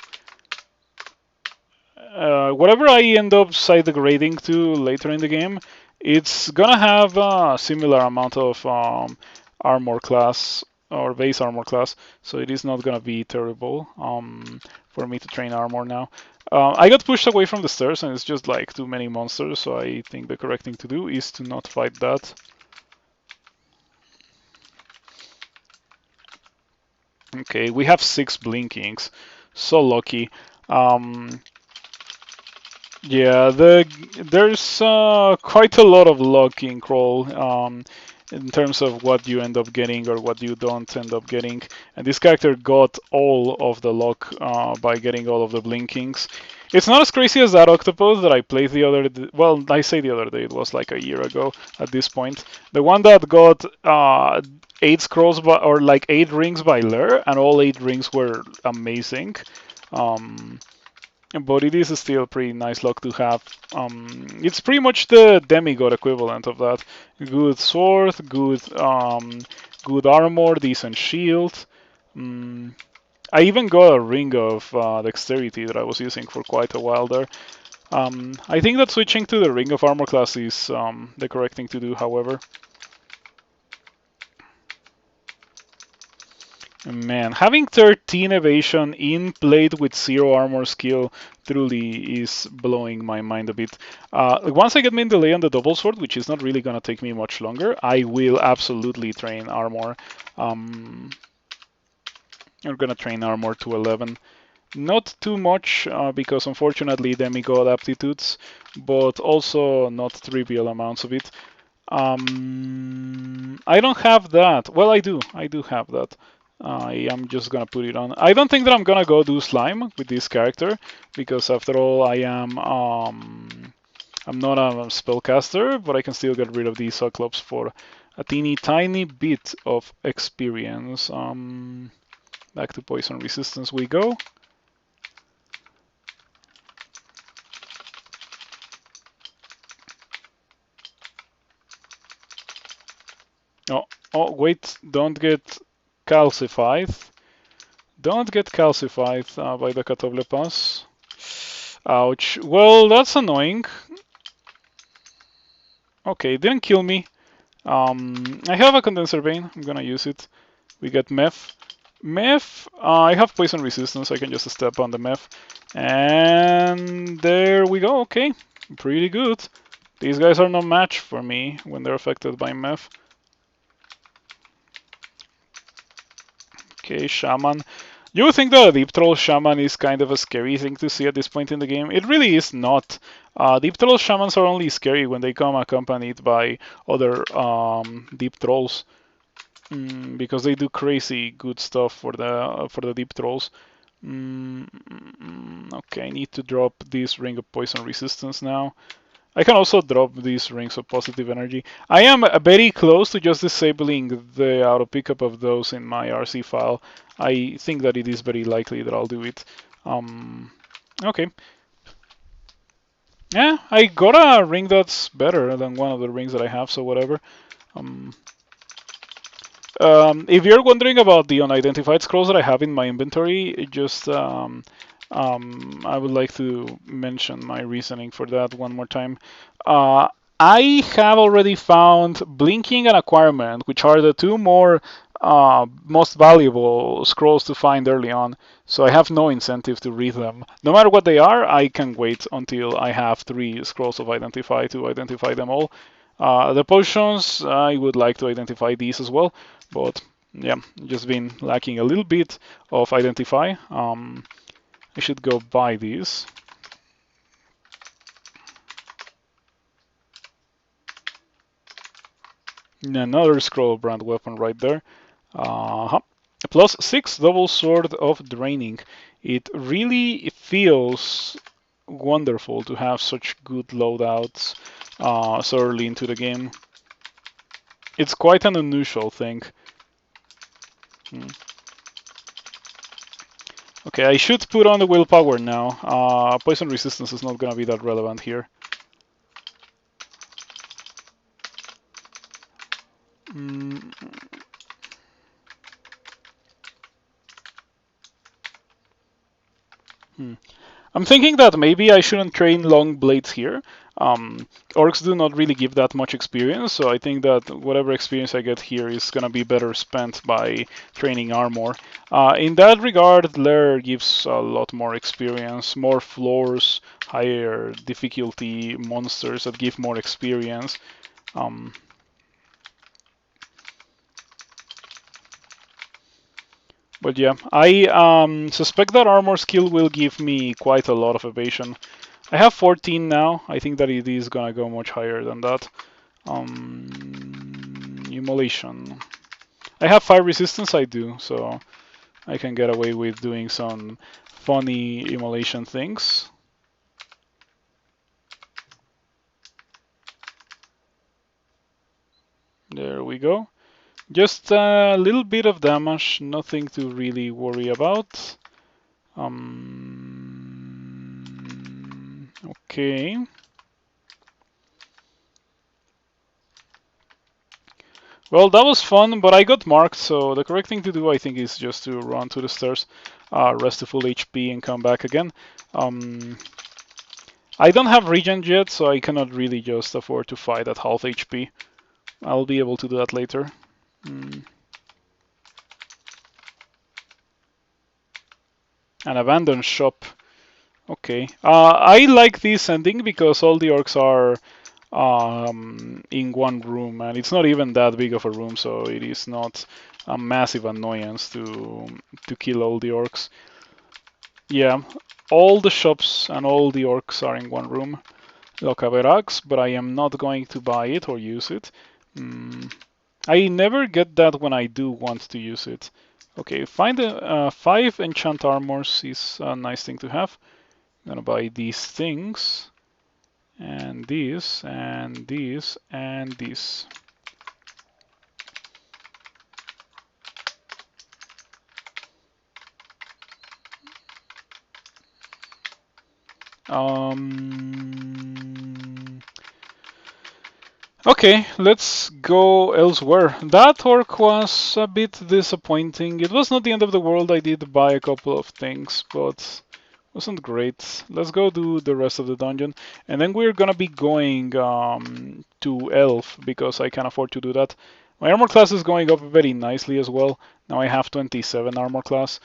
Whatever I end up side degrading to later in the game, it's gonna have a similar amount of armor class or base armor class, so it is not gonna be terrible for me to train armor now. I got pushed away from the stairs and it's just like too many monsters, so I think the correct thing to do is to not fight that. Okay, we have 6 blinkings. So lucky. Yeah, there's quite a lot of luck in Crawl in terms of what you end up getting or what you don't end up getting. And this character got all of the luck by getting all of the blinkings. It's not as crazy as that octopus that I played the other day. Well, I say the other day, it was like a year ago at this point. The one that got 8 scrolls by, or like 8 rings by Lair, and all 8 rings were amazing. But it is still pretty nice luck to have. It's pretty much the Demigod equivalent of that. Good sword, good armor, decent shield. I even got a ring of dexterity that I was using for quite a while there. I think that switching to the ring of armor class is the correct thing to do, however. Man, having 13 evasion in plate with 0 armor skill truly is blowing my mind a bit. Once I get min delay on the double sword, which is not really gonna take me much longer, I will absolutely train armor. I'm gonna train armor to 11. Not too much, because unfortunately Demigod aptitudes, but also not trivial amounts of it. I don't have that. Well, I do have that. I am just gonna put it on. I don't think that I'm gonna go do slime with this character, because after all I am I'm not a spellcaster, but I can still get rid of these Cyclops for a teeny tiny bit of experience. Back to poison resistance we go. Oh wait, don't get calcified. Don't get calcified by the Catoble Pass. Ouch. Well, that's annoying. Okay, didn't kill me. I have a Condenser Vein. I'm gonna use it. We get Meph. Meph, I have poison resistance. I can just step on the Meph. And there we go. Okay, pretty good. These guys are no match for me when they're affected by Meph. Okay, Shaman. You would think that a Deep Troll Shaman is kind of a scary thing to see at this point in the game. It really is not. Deep Troll Shamans are only scary when they come accompanied by other Deep Trolls, because they do crazy good stuff for the Deep Trolls. Okay, I need to drop this Ring of Poison Resistance now. I can also drop these Rings of Positive Energy. I am very close to just disabling the auto pickup of those in my RC file. I think that it is very likely that I'll do it. Okay. Yeah, I got a ring that's better than one of the rings that I have, so whatever. If you're wondering about the unidentified scrolls that I have in my inventory, just I would like to mention my reasoning for that one more time. I have already found Blinking and Acquirement, which are the two most valuable scrolls to find early on. So I have no incentive to read them. No matter what they are, I can wait until I have 3 scrolls of Identify to identify them all. The potions, I would like to identify these as well, but yeah, just been lacking a little bit of Identify. I should go buy these. Another scroll brand weapon right there. Uh-huh. +6 double sword of draining. It really feels wonderful to have such good loadouts so early into the game. It's quite an unusual thing. Okay, I should put on the willpower now. Poison resistance is not gonna be that relevant here. I'm thinking that maybe I shouldn't train long blades here. Orcs do not really give that much experience, so I think that whatever experience I get here is gonna be better spent by training armor. In that regard, Lair gives a lot more experience, more floors, higher difficulty monsters that give more experience. But yeah, I suspect that armor skill will give me quite a lot of evasion. I have 14 now. I think that it is gonna go much higher than that. Immolation. I have 5 resistance, I do, so I can get away with doing some funny immolation things. There we go. Just a little bit of damage, nothing to really worry about. Okay. Well, that was fun, but I got marked, so the correct thing to do, I think, is just to run to the stairs, rest to full HP, and come back again. I don't have regen yet, so I cannot really just afford to fight at half HP. I'll be able to do that later. An abandoned shop. Okay. I like this ending because all the orcs are in one room, and it's not even that big of a room, so it is not a massive annoyance to kill all the orcs. Yeah, all the shops and all the orcs are in one room. Lokaverax, but I am not going to buy it or use it. I never get that when I do want to use it. Okay, find 5 enchant armors is a nice thing to have. I'm gonna buy these things, and these, and these, and these. Okay, let's go elsewhere. That orc was a bit disappointing. It was not the end of the world. I did buy a couple of things, but wasn't great. Let's go do the rest of the dungeon, and then we're gonna be going to Elf because I can afford to do that. My armor class is going up very nicely as well. Now I have 27 armor class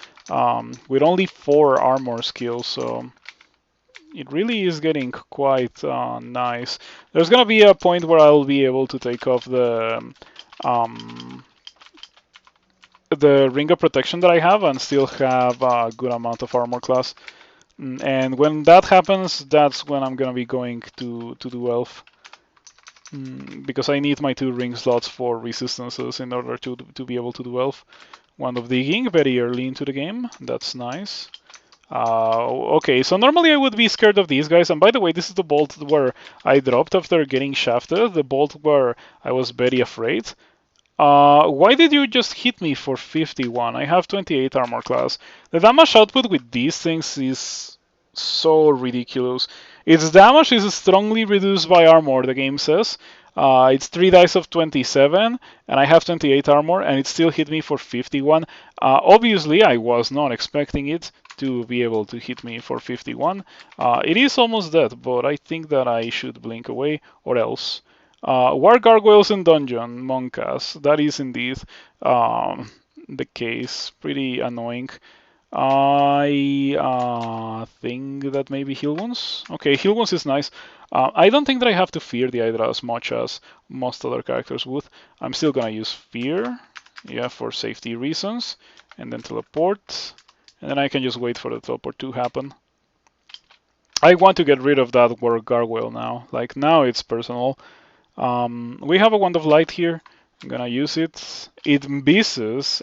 with only 4 armor skills, so it really is getting quite nice. There's gonna be a point where I'll be able to take off the ring of protection that I have and still have a good amount of armor class. And when that happens, that's when I'm gonna be going to do elf. Because I need my 2 ring slots for resistances in order to be able to do elf. One of digging very early into the game. That's nice. Okay, so normally I would be scared of these guys, and by the way, this is the bolt where I dropped after getting shafted, the bolt where I was very afraid. Why did you just hit me for 51? I have 28 armor class. The damage output with these things is so ridiculous. Its damage is strongly reduced by armor, the game says. It's 3 dice of 27, and I have 28 armor, and it still hit me for 51. Obviously, I was not expecting it to be able to hit me for 51. It is almost dead, but I think that I should blink away or else. War Gargoyles in Dungeon, Monkas. That is indeed the case. Pretty annoying. I think that maybe Heal Wounds. Okay, Heal Wounds is nice. I don't think that I have to fear the Hydra as much as most other characters would. I'm still gonna use Fear, yeah, for safety reasons, and then teleport, and then I can just wait for the teleport to happen. I want to get rid of that War Gargoyle now. Like, now it's personal. We have a Wand of Light here. I'm gonna use it. It misses.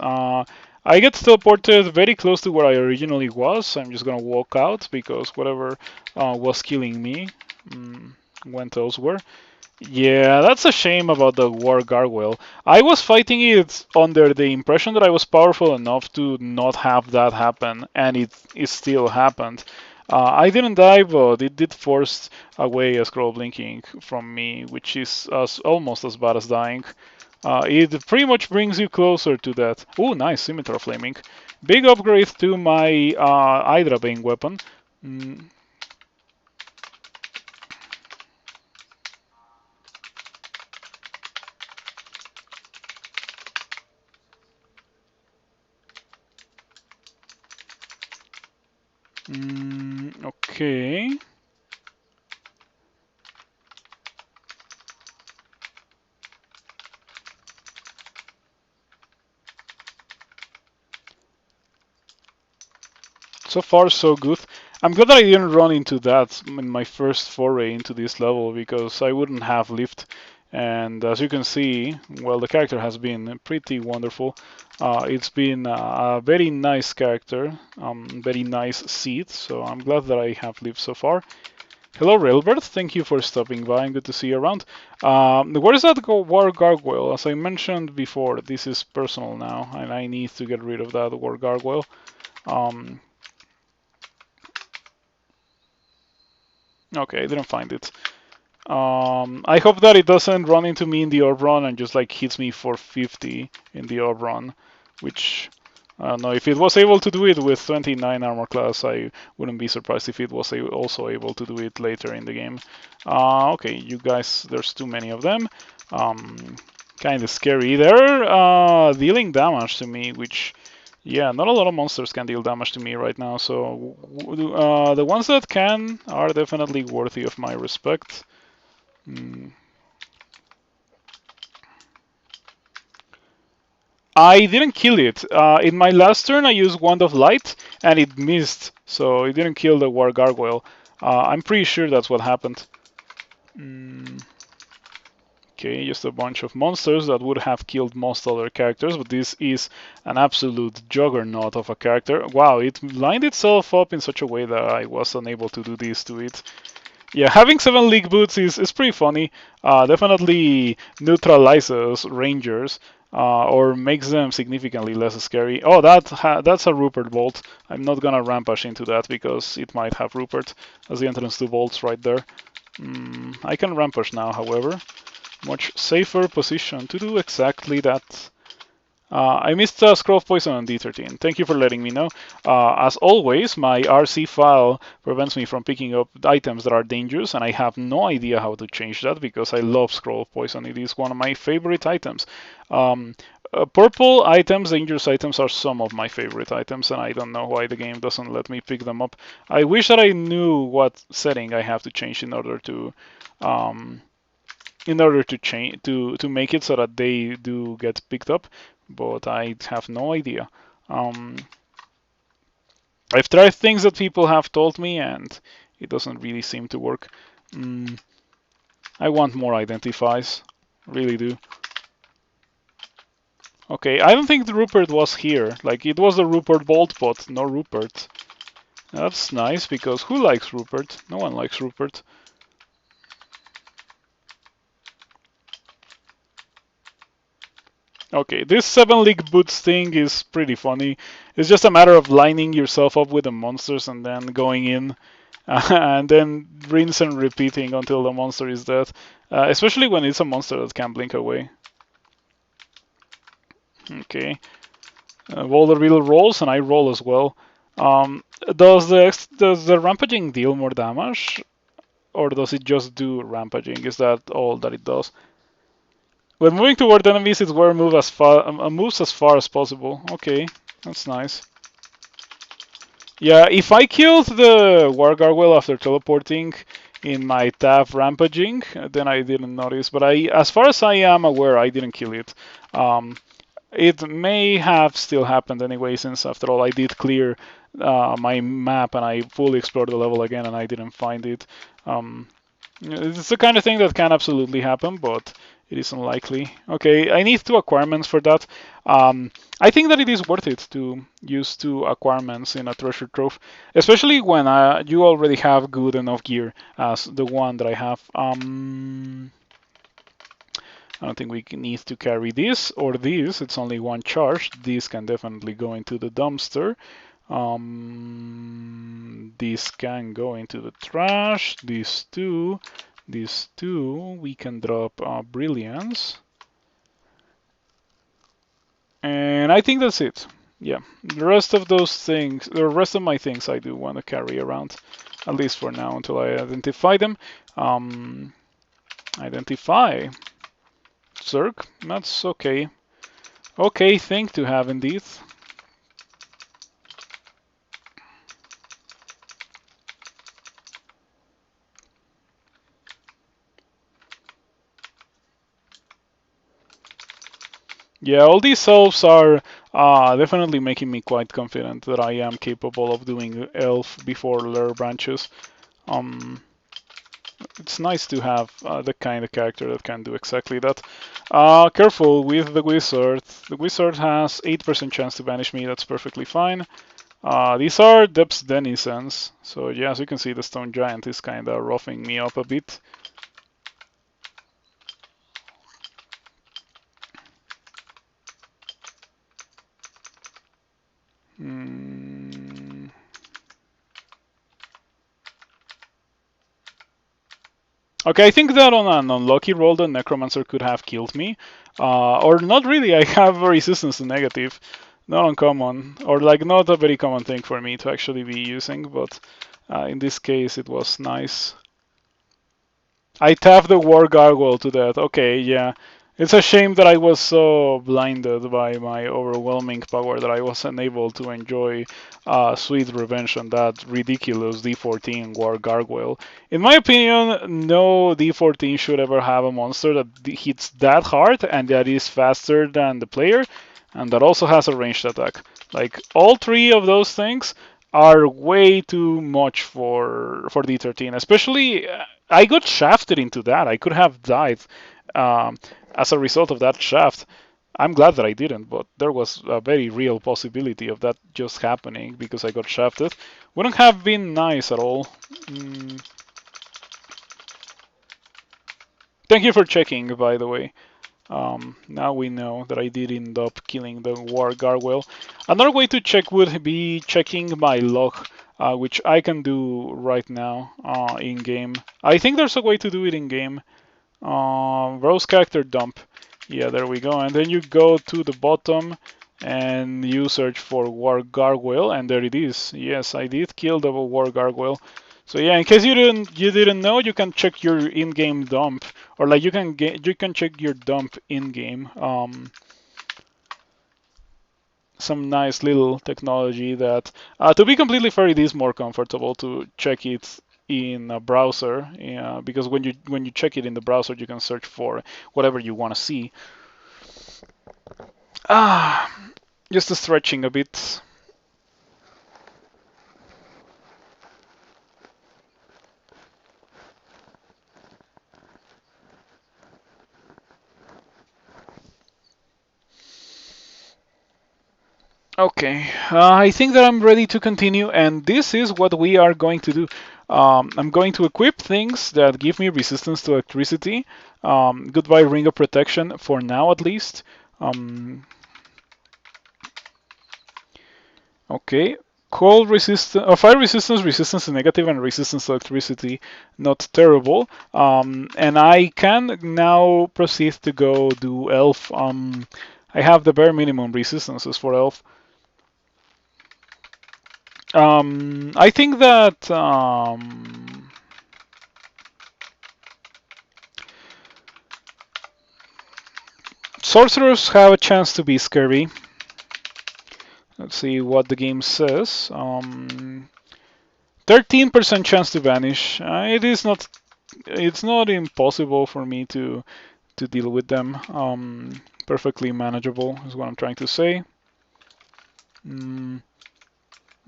I get teleported very close to where I originally was. I'm just gonna walk out because whatever was killing me went elsewhere. Yeah, that's a shame about the War Gargoyle. I was fighting it under the impression that I was powerful enough to not have that happen, and it still happened. I didn't die, but it did force away a scroll blinking from me, which is almost as bad as dying. It pretty much brings you closer to that. Oh, nice, Scimitar Flaming. Big upgrade to my Hydra Bane weapon. Okay. So far, so good. I'm glad that I didn't run into that in my first foray into this level because I wouldn't have lived. And as you can see, well, the character has been pretty wonderful. It's been a very nice character, very nice seed. So I'm glad that I have lived so far. Hello, Railbird. Thank you for stopping by and good to see you around. Where is that War Gargoyle? As I mentioned before, this is personal now, and I need to get rid of that War Gargoyle. Okay, I didn't find it. I hope that it doesn't run into me in the orb run and just like hits me for 50 in the orb run, which I don't know. If it was able to do it with 29 armor class, I wouldn't be surprised if it was also able to do it later in the game. Okay, you guys, there's too many of them. Kind of scary. They're dealing damage to me, which, yeah, not a lot of monsters can deal damage to me right now. So the ones that can are definitely worthy of my respect. I didn't kill it. In my last turn, I used Wand of Light, and it missed, so it didn't kill the War Gargoyle. I'm pretty sure that's what happened. Okay, just a bunch of monsters that would have killed most other characters, but this is an absolute juggernaut of a character. Wow, it lined itself up in such a way that I was unable to do this to it. Yeah, having 7 league boots is pretty funny. Definitely neutralizes rangers or makes them significantly less scary. Oh, that's a Rupert Bolt. I'm not gonna rampage into that because it might have Rupert as the entrance to bolts right there. I can rampage now, however. Much safer position to do exactly that. I missed Scroll of Poison on D13. Thank you for letting me know. As always, my RC file prevents me from picking up items that are dangerous, and I have no idea how to change that because I love Scroll of Poison. It is one of my favorite items. Purple items, dangerous items, are some of my favorite items, and I don't know why the game doesn't let me pick them up. I wish that I knew what setting I have to change in order to change to make it so that they do get picked up, but I have no idea. I've tried things that people have told me, and it doesn't really seem to work. I want more identifies, really do. Okay, I don't think the Rupert was here. Like, it was the Rupert Bolt, but no Rupert. That's nice, because who likes Rupert? No one likes Rupert. Okay, this 7 league boots thing is pretty funny. It's just a matter of lining yourself up with the monsters and then going in and then rinse and repeating until the monster is dead. Especially when it's a monster that can blink away. Okay. Boulder Wheel rolls and I roll as well. Does the rampaging deal more damage, or does it just do rampaging? Is that all that it does? When moving toward enemies, its wear moves as far as possible. Okay, that's nice. Yeah, if I killed the War Gargoyle after teleporting in my tab rampaging, then I didn't notice. But as far as I am aware, I didn't kill it. Um, it may have still happened anyway, since after all I did clear my map and I fully explored the level again and I didn't find it. It's the kind of thing that can absolutely happen, but it is unlikely. Okay, I need 2 acquirements for that. I think that it is worth it to use 2 acquirements in a treasure trove, especially when you already have good enough gear as the one that I have. I don't think we need to carry this or this. It's only 1 charge. This can definitely go into the dumpster. This can go into the trash. These two we can drop brilliance. And I think that's it. Yeah, the rest of those things, the rest of my things I do want to carry around, at least for now until I identify them. Identify. Zerg, that's okay. Okay thing to have indeed. Yeah, all these elves are definitely making me quite confident that I am capable of doing elf before layer branches. It's nice to have the kind of character that can do exactly that. Careful with the wizard. The wizard has 8% chance to banish me. That's perfectly fine. These are Depth's denizens. So yeah, as you can see, the stone giant is kind of roughing me up a bit. Okay, I think that on an unlucky roll, the Necromancer could have killed me. Or not really, I have resistance to negative. Not uncommon, or like not a very common thing for me to actually be using, but in this case it was nice. I tapped the War Gargoyle to death. Okay, yeah. It's a shame that I was so blinded by my overwhelming power that I was unable to enjoy sweet revenge on that ridiculous D14 War Gargoyle. In my opinion, no D14 should ever have a monster that hits that hard and that is faster than the player and that also has a ranged attack. Like, all 3 of those things are way too much for D13, especially I got shafted into that. I could have died as a result of that shaft. I'm glad that I didn't, but there was a very real possibility of that just happening because I got shafted. Wouldn't have been nice at all. Thank you for checking, by the way. Now we know that I did end up killing the War Gargoyle. Another way to check would be checking my log, which I can do right now in-game. I think there's a way to do it in-game. Rose character dump. Yeah, there we go. And then you go to the bottom and you search for War Gargoyle, and there it is. Yes, I did kill the War Gargoyle. So yeah, in case you didn't know, you can check your in-game dump, or like you can check your dump in-game. Some nice little technology that, to be completely fair, it is more comfortable to check it in a browser, because when you check it in the browser, you can search for whatever you want to see. Just stretching a bit. Okay, I think that I'm ready to continue, and this is what we are going to do. I'm going to equip things that give me resistance to electricity. Goodbye Ring of Protection, for now at least. Okay, cold resistance, fire resistance, resistance to negative, and resistance to electricity. Not terrible. And I can now proceed to go do elf. I have the bare minimum resistances for elf. I think that sorcerers have a chance to be scary. Let's see what the game says. 13% chance to vanish. It's not impossible for me to deal with them. Perfectly manageable is what I'm trying to say.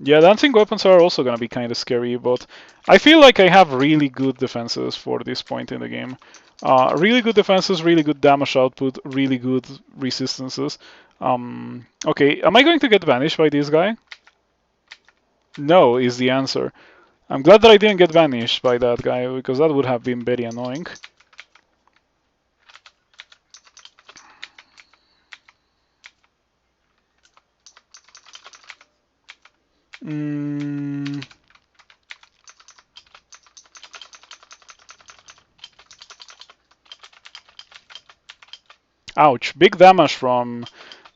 Yeah, dancing weapons are also gonna be kind of scary, but I feel like I have really good defenses for this point in the game. Really good defenses, really good damage output, really good resistances. Okay, am I going to get vanished by this guy? No, is the answer. I'm glad that I didn't get vanished by that guy, because that would have been very annoying. Ouch, big damage from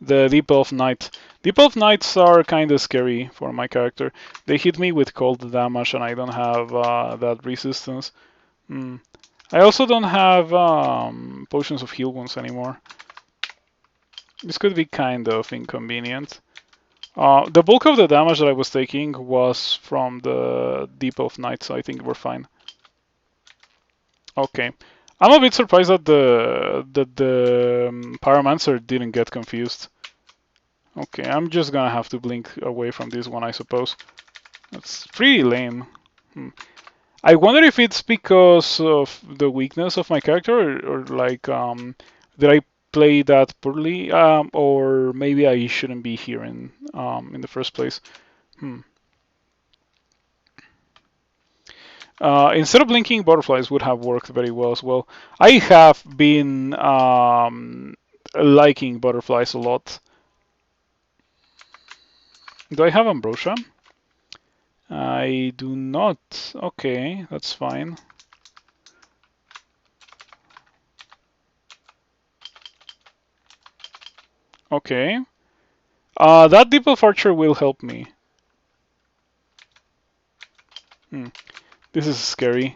the Deep Elf Knight. Deep Elf Knights are kinda scary for my character. They hit me with cold damage and I don't have that resistance. I also don't have potions of heal wounds anymore. This could be kind of inconvenient. The bulk of the damage that I was taking was from the Deep Elf Knight, so I think we're fine. Okay. I'm a bit surprised that the Pyromancer didn't get confused. Okay, I'm just gonna have to blink away from this one, I suppose. That's pretty lame. I wonder if it's because of the weakness of my character, or like, did I play that poorly, or maybe I shouldn't be here in the first place. Instead of blinking, butterflies would have worked very well as well. I have been liking butterflies a lot. Do I have ambrosia? I do not. Okay, that's fine. Okay. That Deep Elf Archer will help me. This is scary.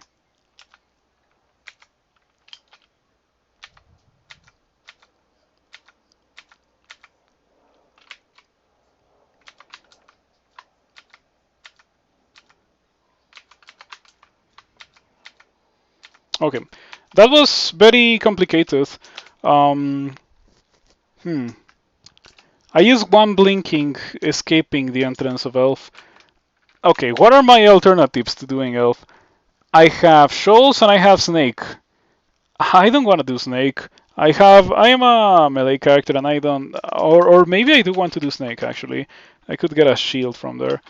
Okay, that was very complicated. I used one blinking, escaping the entrance of Elf. Okay, what are my alternatives to doing Elf? I have Shoals and I have Snake. I don't want to do Snake. I am a melee character and I don't, or maybe I do want to do Snake actually. I could get a shield from there.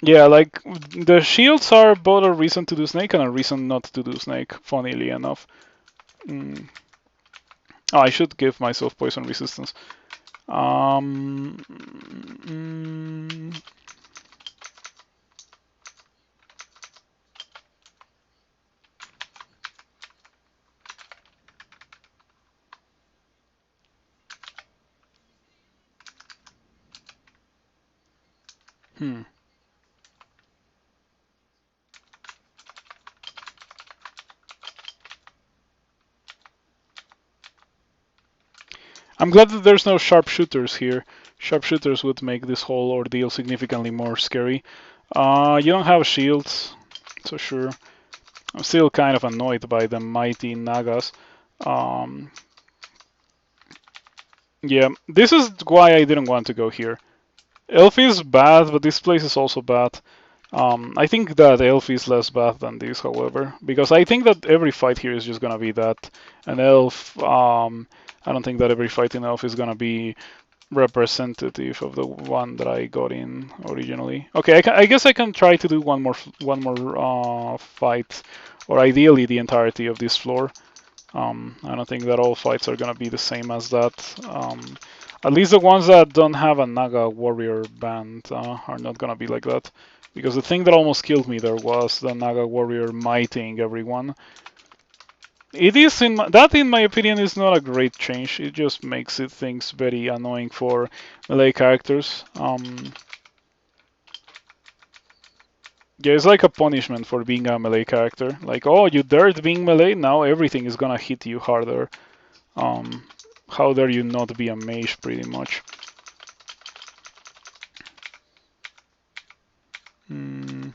Yeah, like the shields are both a reason to do Snake and a reason not to do Snake, funnily enough. Oh, I should give myself poison resistance. I'm glad that there's no sharpshooters here. Sharpshooters would make this whole ordeal significantly more scary. You don't have shields, so sure. I'm still kind of annoyed by the mighty Nagas. Yeah, this is why I didn't want to go here. Elf is bad, but this place is also bad. I think that Elf is less bad than this, however, because I think that every fight here is just gonna be that. An Elf, I don't think that every fight in Elf is gonna be representative of the one that I got in originally. Okay, I guess I can try to do one more fight, or ideally the entirety of this floor. I don't think that all fights are gonna be the same as that. At least the ones that don't have a Naga warrior band are not gonna be like that. Because the thing that almost killed me there was the Naga warrior mighting everyone. It is that, in my opinion, is not a great change. It just makes things very annoying for melee characters. Yeah, it's like a punishment for being a melee character. Like, oh, you dared being melee, now everything is gonna hit you harder. Um, how dare you not be a mage, pretty much. Hmm.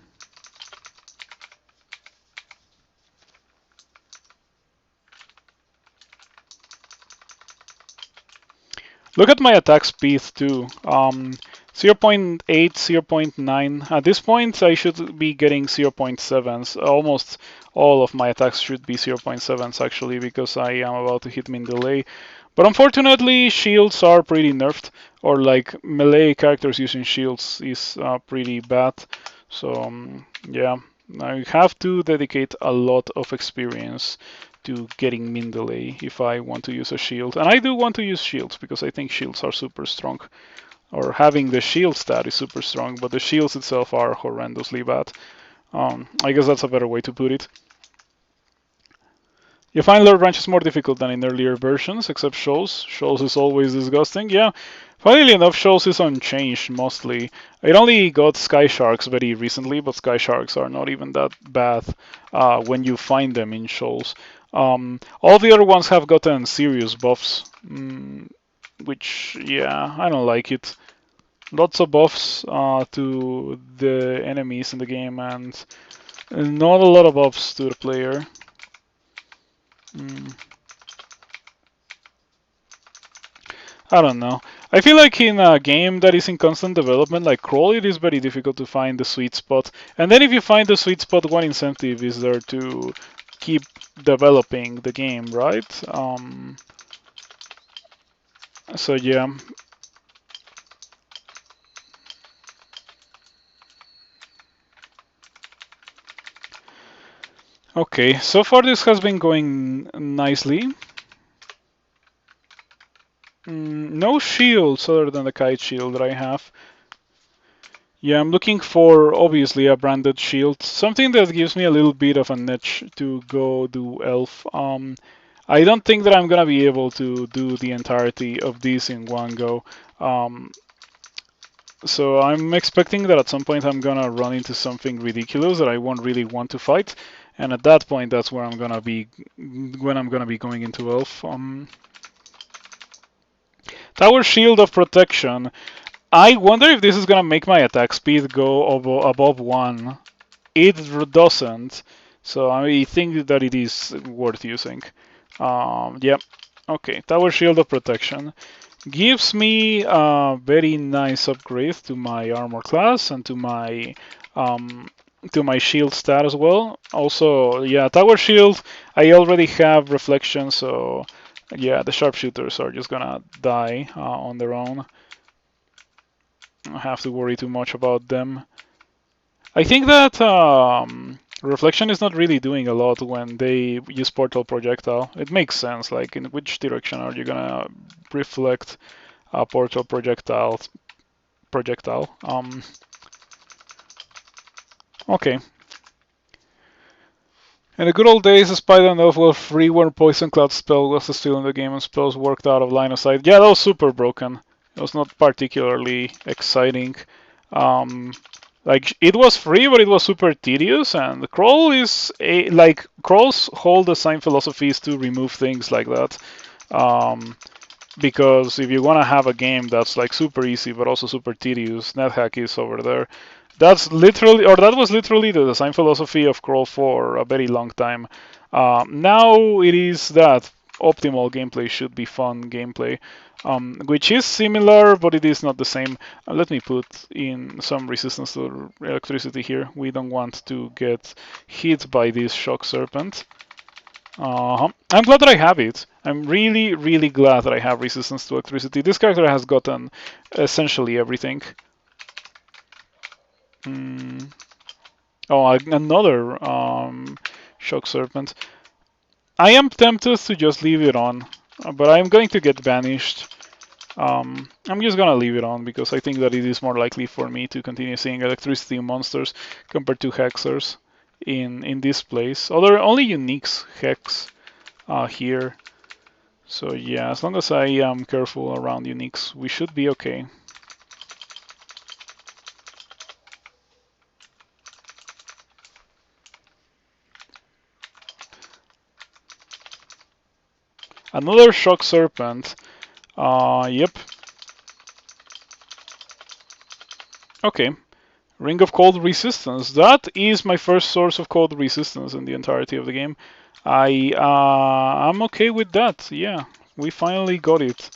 Look at my attack speed too. 0 0.8, 0 0.9. At this point, I should be getting 0 0.7s. Almost all of my attacks should be 0 0.7s actually, because I am about to hit min delay. But unfortunately, shields are pretty nerfed, or like melee characters using shields is pretty bad. So yeah, I have to dedicate a lot of experience to getting min delay if I want to use a shield. And I do want to use shields because I think shields are super strong. Or having the shield stat is super strong, but the shields itself are horrendously bad. I guess that's a better way to put it. You find lower branches more difficult than in earlier versions, except shoals. Shoals is always disgusting. Yeah, funnily enough, shoals is unchanged mostly. It only got sky sharks very recently, but sky sharks are not even that bad when you find them in shoals. All the other ones have gotten serious buffs, which, yeah, I don't like it. Lots of buffs to the enemies in the game, and not a lot of buffs to the player. I don't know. I feel like in a game that is in constant development, like Crawl, it is very difficult to find the sweet spot. And then if you find the sweet spot, one incentive is there to keep developing the game, right? So yeah. Okay, so far this has been going nicely. No shields other than the kite shield that I have. Yeah, I'm looking for obviously a branded shield, something that gives me a little bit of a niche to go do elf. I don't think that I'm gonna be able to do the entirety of this in one go. So I'm expecting that at some point I'm gonna run into something ridiculous that I won't really want to fight, and at that point that's where I'm gonna be when I'm gonna be going into elf. Tower Shield of Protection. I wonder if this is gonna make my attack speed go above 1. It doesn't, so I think that it is worth using. Yep. Okay, Tower Shield of Protection gives me a very nice upgrade to my armor class and to my shield stat as well. Also, yeah, Tower Shield. I already have Reflection, so yeah, the sharpshooters are just gonna die on their own. I don't have to worry too much about them. I think that Reflection is not really doing a lot when they use Portal Projectile. It makes sense, like in which direction are you gonna reflect a Portal Projectile? Okay. In the good old days, Spider and Elf were free when Poison Cloud spell was still in the game and spells worked out of line of sight. Yeah, that was super broken. It was not particularly exciting. Like it was free, but it was super tedious. And Crawl is like Crawls hold the same philosophies to remove things like that. Because if you want to have a game that's like super easy but also super tedious, NetHack is over there. That's literally, or that was literally the design philosophy of Crawl for a very long time. Now it is that optimal gameplay should be fun gameplay, which is similar, but it is not the same. Let me put in some resistance to electricity here. We don't want to get hit by this shock serpent. I'm glad that I have it. I'm really, really glad that I have resistance to electricity. This character has gotten essentially everything. Oh, another shock serpent. I am tempted to just leave it on, but I'm going to get banished. I'm just gonna leave it on because I think that it is more likely for me to continue seeing electricity monsters compared to hexers in this place. Although only uniques hex here. So yeah, as long as I am careful around uniques, we should be okay. Another Shock Serpent. Yep. Okay. Ring of Cold Resistance. That is my first source of cold resistance in the entirety of the game. I'm okay with that. Yeah, we finally got it.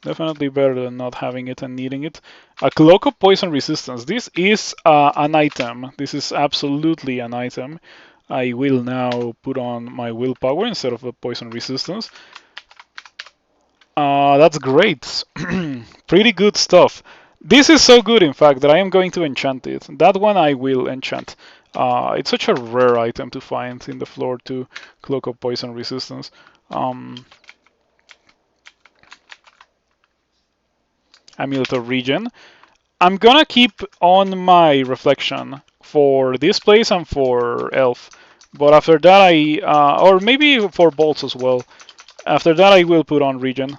Definitely better than not having it and needing it. A Cloak of Poison Resistance. This is an item. This is absolutely an item. I will now put on my Willpower instead of a Poison Resistance. That's great. Pretty good stuff. This is so good, in fact, that I am going to enchant it. That one I will enchant. It's such a rare item to find in the floor too. Cloak of Poison Resistance. Amulet of Regen. I'm gonna keep on my reflection for this place and for Elf. But after that or maybe for bolts as well. After that I will put on Regen.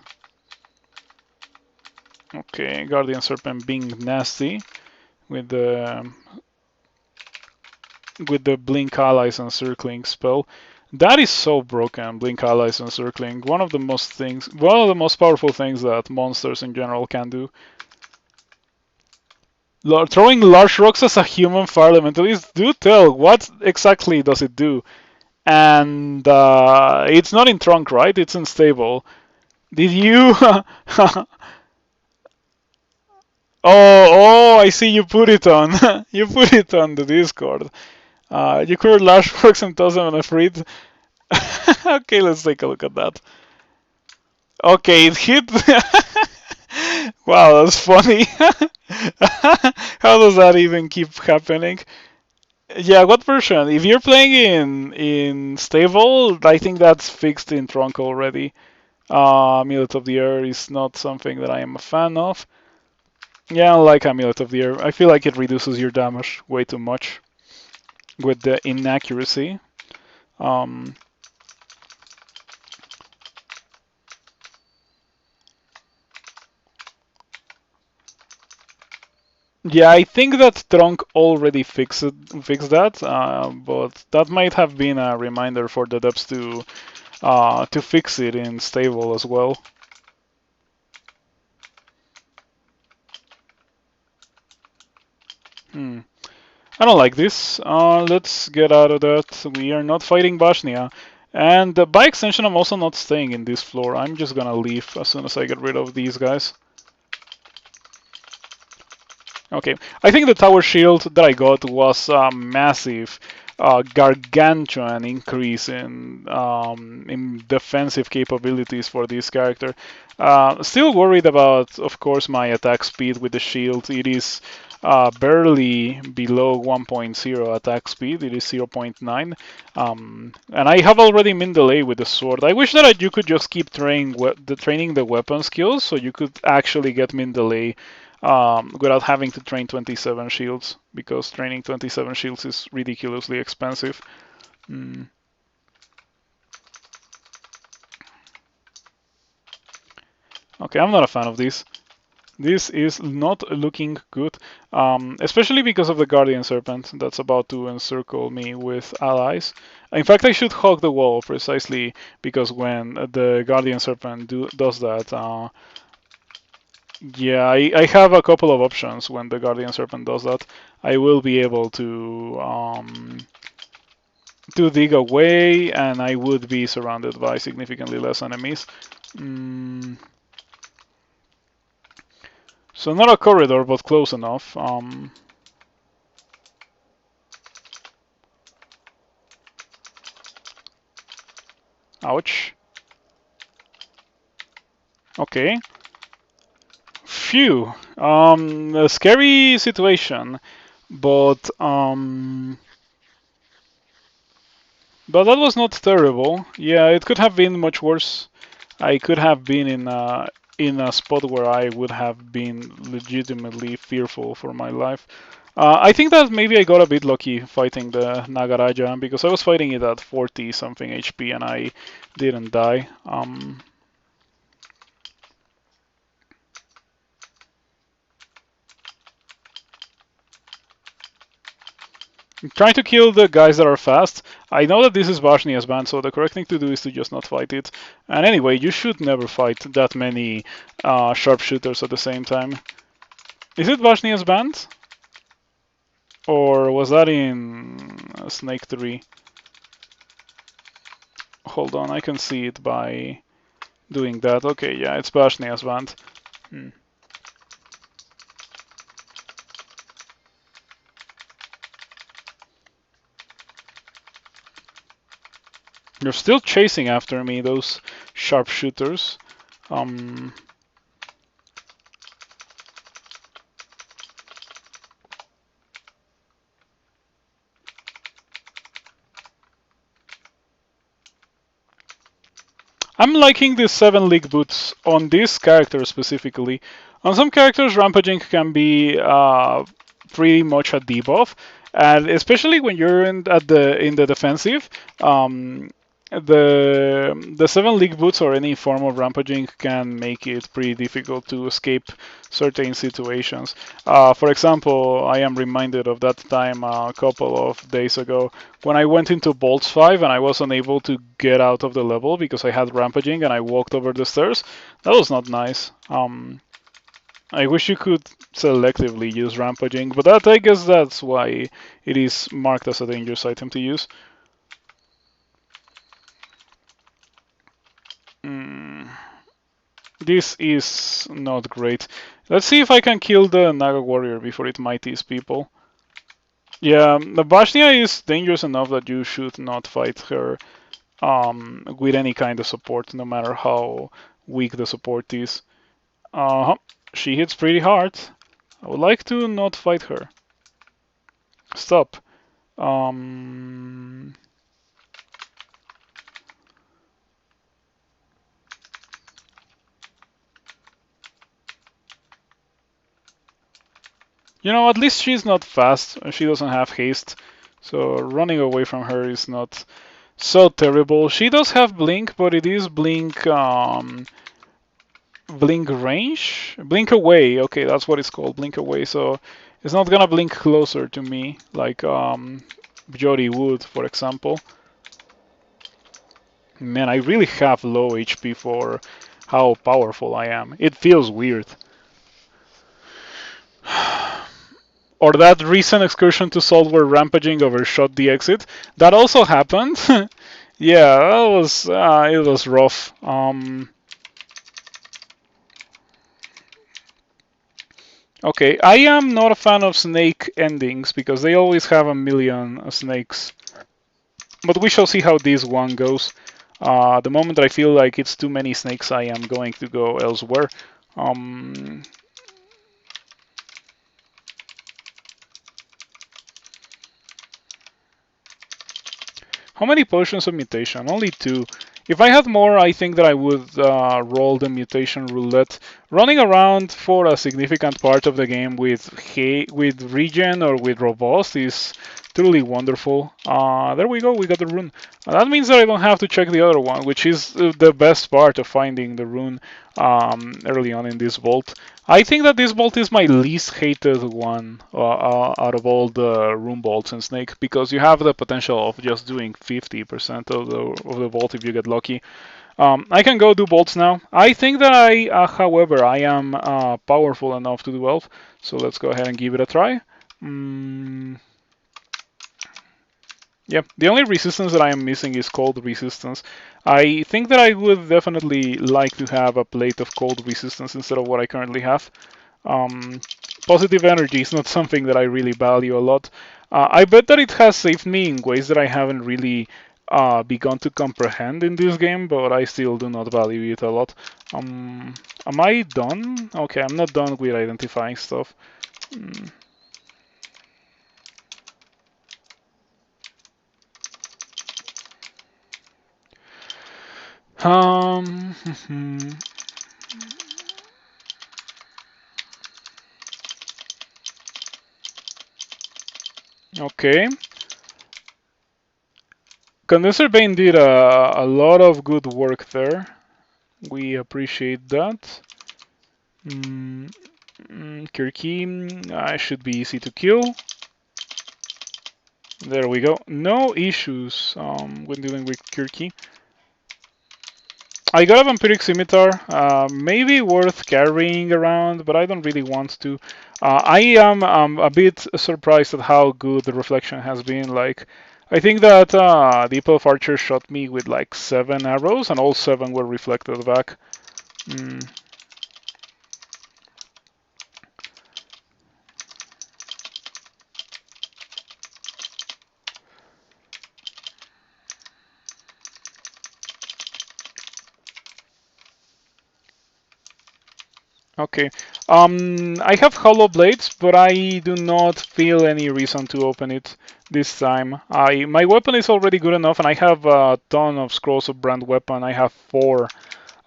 Okay, Guardian Serpent being nasty with the Blink Allies Encircling spell. That is so broken, Blink Allies Encircling. One of the most powerful things that monsters in general can do. Throwing large rocks as a human fire elementalist, do tell, what exactly does it do? And it's not in trunk, right? It's in stable. Did you? Oh, I see you put it on. You put it on the Discord. You could large rocks and toss them on a frit. Okay, let's take a look at that. Okay, it hit. Wow, that's funny. How does that even keep happening? Yeah, what version? If you're playing in stable, I think that's fixed in trunk already. Amulet of the Air is not something that I am a fan of. Yeah, I like Amulet of the Air. I feel like it reduces your damage way too much with the inaccuracy. Um, Yeah, I think that Trunk already fixed that, but that might have been a reminder for the devs to fix it in stable as well. I don't like this. Let's get out of that. We are not fighting Bosnia. And by extension, I'm also not staying in this floor. I'm just gonna leave as soon as I get rid of these guys. Okay, I think the tower shield that I got was a massive, gargantuan increase in defensive capabilities for this character. Still worried about, of course, my attack speed with the shield. It is barely below 1.0 attack speed. It is 0.9. And I have already min delay with the sword. I wish that you could just keep training the weapon skills so you could actually get min delay without having to train 27 shields, because training 27 shields is ridiculously expensive. Okay, I'm not a fan of this. This is not looking good, especially because of the Guardian Serpent that's about to encircle me with allies. In fact, I should hug the wall precisely because when the Guardian Serpent does that, yeah, I have a couple of options when the Guardian Serpent does that. I will be able to dig away, and I would be surrounded by significantly less enemies. So not a corridor, but close enough. Ouch. Okay. Phew. A scary situation, but that was not terrible. Yeah, it could have been much worse. I could have been in a spot where I would have been legitimately fearful for my life. I think that maybe I got a bit lucky fighting the Nagaraja because I was fighting it at 40 something HP and I didn't die. Trying to kill the guys that are fast. I know that this is Vashnia's band, so the correct thing to do is to just not fight it. And anyway, you should never fight that many sharpshooters at the same time. Is it Vashnia's band? Or was that in Snake 3? Hold on, I can see it by doing that. Okay, yeah, it's Vashnia's band. Hmm. They're still chasing after me, those sharpshooters. Um, I'm liking the 7 league boots on this character specifically. On some characters, rampaging can be pretty much a debuff, and especially when you're in the defensive, the 7 league boots or any form of rampaging can make it pretty difficult to escape certain situations. For example, I am reminded of that time a couple of days ago when I went into Bolts 5 and I was unable to get out of the level because I had rampaging and I walked over the stairs. That was not nice. I wish you could selectively use rampaging, but that I guess that's why it is marked as a dangerous item to use. This is not great. Let's see if I can kill the Naga warrior before it mighties people. Yeah, the Vashnia is dangerous enough that you should not fight her with any kind of support, no matter how weak the support is. She hits pretty hard. I would like to not fight her. Stop. You know, at least she's not fast. She doesn't have haste. So running away from her is not so terrible. She does have blink, but it is blink blink range? Blink away. Okay, that's what it's called. Blink away. So it's not gonna blink closer to me like Jody would, for example. Man, I really have low HP for how powerful I am. It feels weird. Or that recent excursion to Salt where rampaging overshot the exit. That also happened. Yeah, that was it was rough. Okay, I am not a fan of snake endings because they always have a million snakes. But we shall see how this one goes. The moment I feel like it's too many snakes, I am going to go elsewhere. How many potions of mutation? Only 2. If I had more, I think that I would roll the mutation roulette. Running around for a significant part of the game with regen or with robust is truly wonderful. There we go, we got the rune. That means that I don't have to check the other one, which is the best part of finding the rune early on in this vault. I think that this vault is my least hated one out of all the room vaults in Snake because you have the potential of just doing 50% of the vault if you get lucky. I can go do bolts now. I think that however, I am powerful enough to do elf, so let's go ahead and give it a try. Yeah, the only resistance that I am missing is cold resistance. I think that I would definitely like to have a plate of cold resistance instead of what I currently have. Positive energy is not something that I really value a lot. I bet that it has saved me in ways that I haven't really begun to comprehend in this game, but I still do not value it a lot. Am I done? Okay, I'm not done with identifying stuff. Okay. Condenser Bane did a lot of good work there. We appreciate that. Kirky should be easy to kill. There we go. No issues when dealing with Kirky. I got a Vampiric Scimitar, maybe worth carrying around, but I don't really want to. I am a bit surprised at how good the reflection has been. Like, I think that the Elf Archer shot me with like 7 arrows, and all 7 were reflected back. Mm. Okay. I have hollow blades, but I do not feel any reason to open it this time. My weapon is already good enough, and I have a ton of scrolls of brand weapon. I have 4,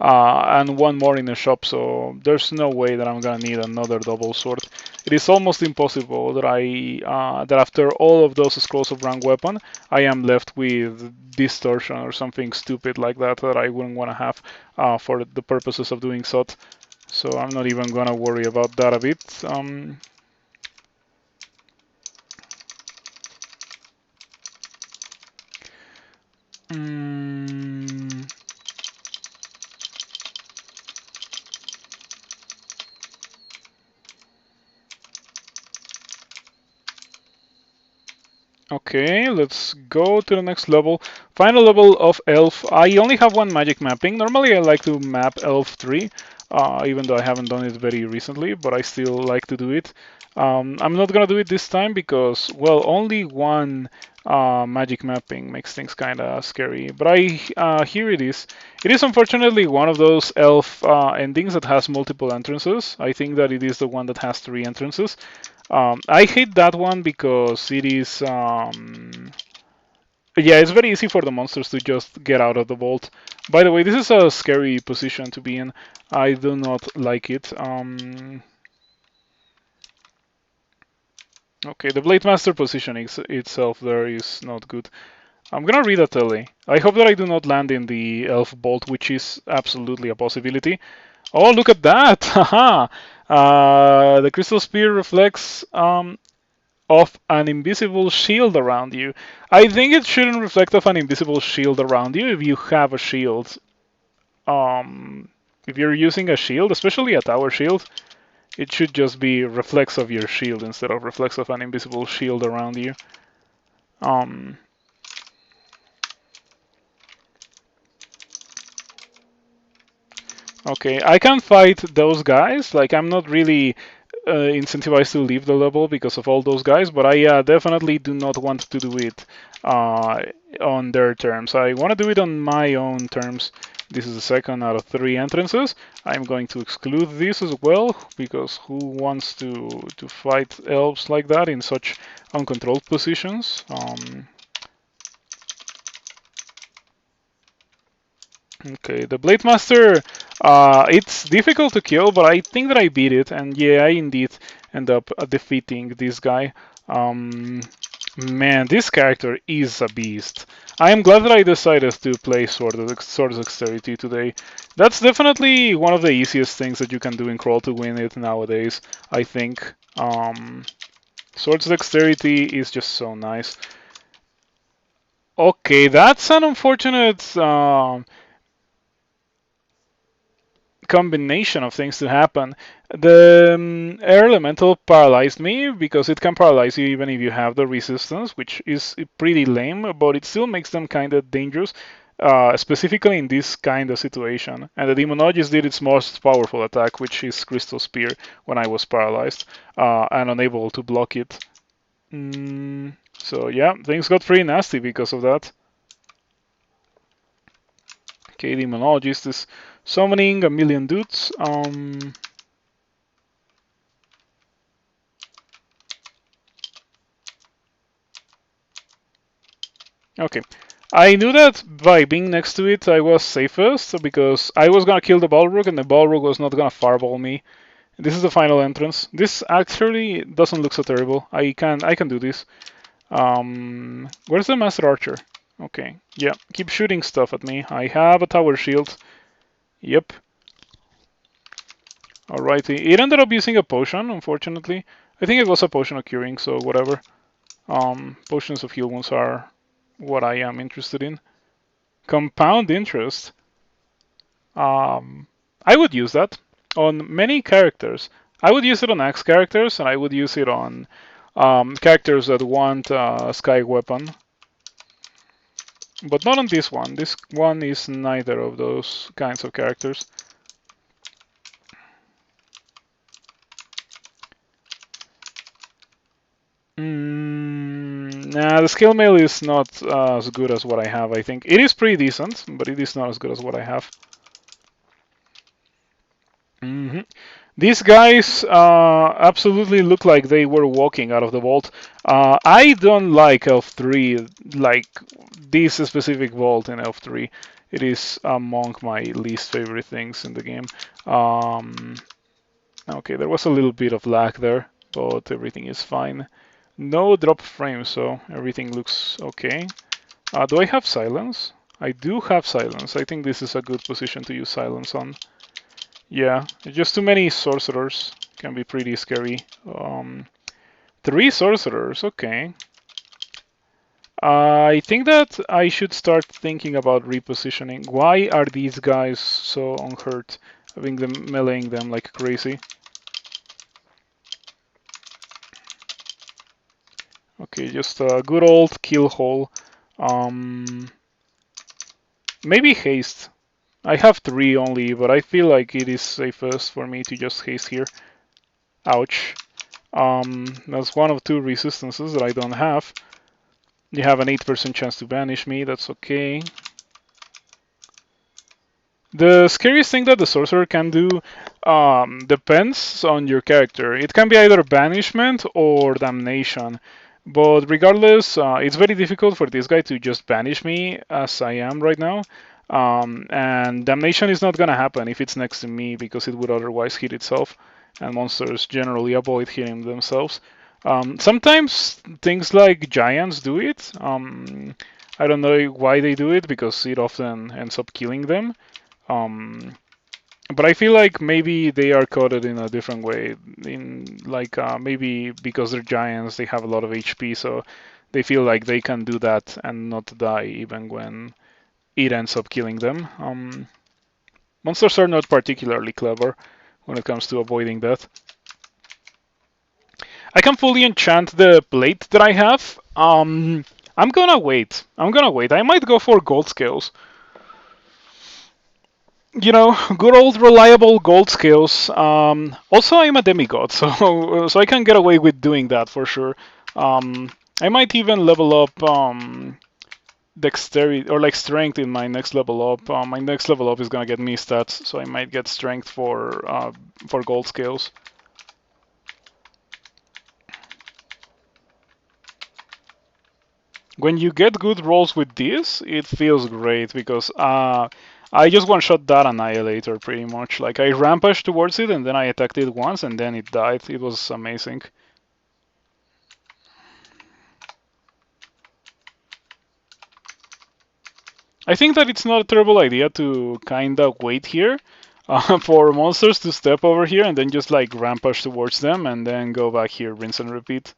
and 1 more in the shop, so there's no way that I'm gonna need another double sword. It is almost impossible that that after all of those scrolls of brand weapon, I am left with distortion or something stupid like that that I wouldn't want to have for the purposes of doing so. So I'm not even gonna worry about that a bit. Mm, okay, let's go to the next level. Final level of Elf. I only have 1 magic mapping. Normally I like to map Elf 3, even though I haven't done it very recently, but I still like to do it. I'm not gonna do it this time because, well, only 1 magic mapping makes things kind of scary. But here it is. It is unfortunately one of those Elf endings that has multiple entrances. I think that it is the one that has 3 entrances. I hate that one because it is, yeah, it's very easy for the monsters to just get out of the vault. By the way, this is a scary position to be in. I do not like it. Okay, the Blade Master positioning itself there is not good. I'm gonna read a tele. I hope that I do not land in the Elf Bolt, which is absolutely a possibility. Oh, look at that! Haha! The Crystal Spear reflects of an invisible shield around you. I think it shouldn't reflect of an invisible shield around you if you have a shield. If you're using a shield, especially a tower shield, it should just be reflex of your shield instead of reflex of an invisible shield around you. Um, okay, I can fight those guys. Like, I'm not really incentivized to leave the level because of all those guys, but I definitely do not want to do it uh, on their terms. I want to do it on my own terms. This is the 2nd out of 3 entrances. I'm going to exclude this as well because who wants to fight elves like that in such uncontrolled positions? Okay, the Blade Master, it's difficult to kill, but I think that I beat it, and yeah, I indeed end up defeating this guy. Man, this character is a beast. I am glad that I decided to play Sword Dexterity today. That's definitely one of the easiest things that you can do in Crawl to win it nowadays, I think. Sword Dexterity is just so nice. Okay, that's an unfortunate combination of things to happen. The air elemental paralyzed me because it can paralyze you even if you have the resistance, which is pretty lame, but it still makes them kind of dangerous, specifically in this kind of situation. And the Demigod just did its most powerful attack, which is Crystal Spear, when I was paralyzed and unable to block it. So yeah, things got pretty nasty because of that. Okay, Demonologist is summoning a million dudes. Okay. I knew that by being next to it, I was safest because I was gonna kill the Balrog and the Balrog was not gonna fireball me. This is the final entrance. This actually doesn't look so terrible. I can do this. Where's the Master Archer? Okay, yeah, keep shooting stuff at me. I have a tower shield. Yep. Alrighty. It ended up using a potion, unfortunately. I think it was a potion of curing, so whatever. Potions of heal wounds are what I am interested in. Compound interest. I would use that on many characters. I would use it on Axe characters, and I would use it on characters that want Sky Weapon. But not on this one. This one is neither of those kinds of characters. Nah, the skill mail is not as good as what I have, I think. It is pretty decent, but it is not as good as what I have. These guys absolutely look like they were walking out of the vault. I don't like Elf 3, like this specific vault in Elf 3. It is among my least favorite things in the game. Okay, there was a little bit of lag there, but everything is fine. No drop frame, so everything looks okay. Do I have silence? I do have silence. I think this is a good position to use silence on. Yeah, just too many sorcerers can be pretty scary. 3 sorcerers, okay. I think that I should start thinking about repositioning. Why are these guys so unhurt? Having them meleeing them like crazy. Okay, just a good old kill hole. Maybe haste. I have 3 only, but I feel like it is safest for me to just haste here. Ouch. That's one of 2 resistances that I don't have. You have an 8% chance to banish me, that's okay. The scariest thing that the sorcerer can do depends on your character. It can be either banishment or damnation. But regardless, it's very difficult for this guy to just banish me as I am right now. And damnation is not gonna happen if it's next to me because it would otherwise hit itself. And monsters generally avoid hitting themselves. Sometimes things like giants do it. I don't know why they do it because it often ends up killing them. But I feel like maybe they are coded in a different way. In like maybe because they're giants, they have a lot of HP, so they feel like they can do that and not die even when it ends up killing them. Monsters are not particularly clever when it comes to avoiding that. I can fully enchant the plate that I have. I'm gonna wait. I might go for gold scales. You know, good old reliable gold scales. Also, I'm a demigod, so I can get away with doing that for sure. I might even level up dexterity or like strength in my next level up. My next level up is gonna get me stats, so I might get strength for gold scales. When you get good rolls with this, it feels great because I just one-shot that Annihilator pretty much. Like I rampaged towards it and then I attacked it once and then it died. It was amazing. I think that it's not a terrible idea to kinda wait here for monsters to step over here and then just like rampage towards them and then go back here, rinse and repeat.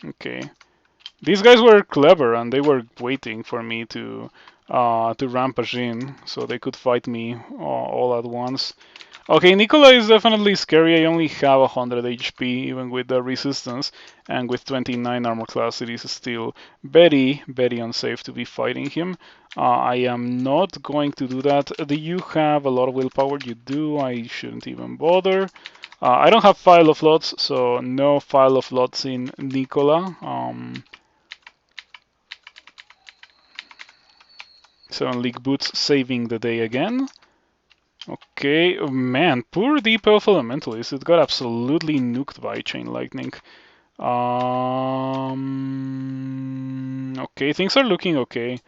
Okay. These guys were clever and they were waiting for me to rampage in so they could fight me all at once. Okay, Nicola is definitely scary. I only have 100 HP even with the resistance, and with 29 armor class it is still very, very unsafe to be fighting him. I am not going to do that. Do you have a lot of willpower? You do. I shouldn't even bother. I don't have File of Lots, so no File of Lots in Nicola. 7 League Boots saving the day again. Okay, oh, man, poor Deep Elf Elementalist. It got absolutely nuked by Chain Lightning. Okay, things are looking okay.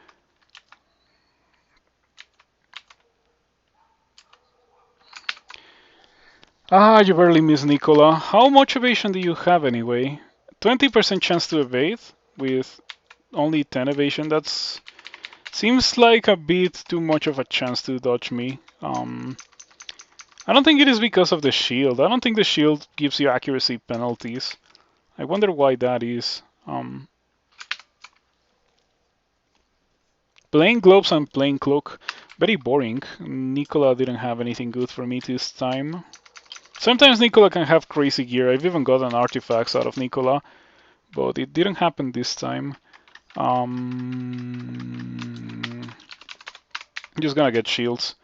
You barely missed Nicola. How much evasion do you have anyway? 20% chance to evade with only 10 evasion. That's seems like a bit too much of a chance to dodge me. I don't think it is because of the shield. I don't think the shield gives you accuracy penalties. I wonder why that is. Playing gloves and playing cloak, very boring. Nicola didn't have anything good for me this time. Sometimes Nicola can have crazy gear. I've even gotten artifacts out of Nicola, but it didn't happen this time. Just gonna get shields.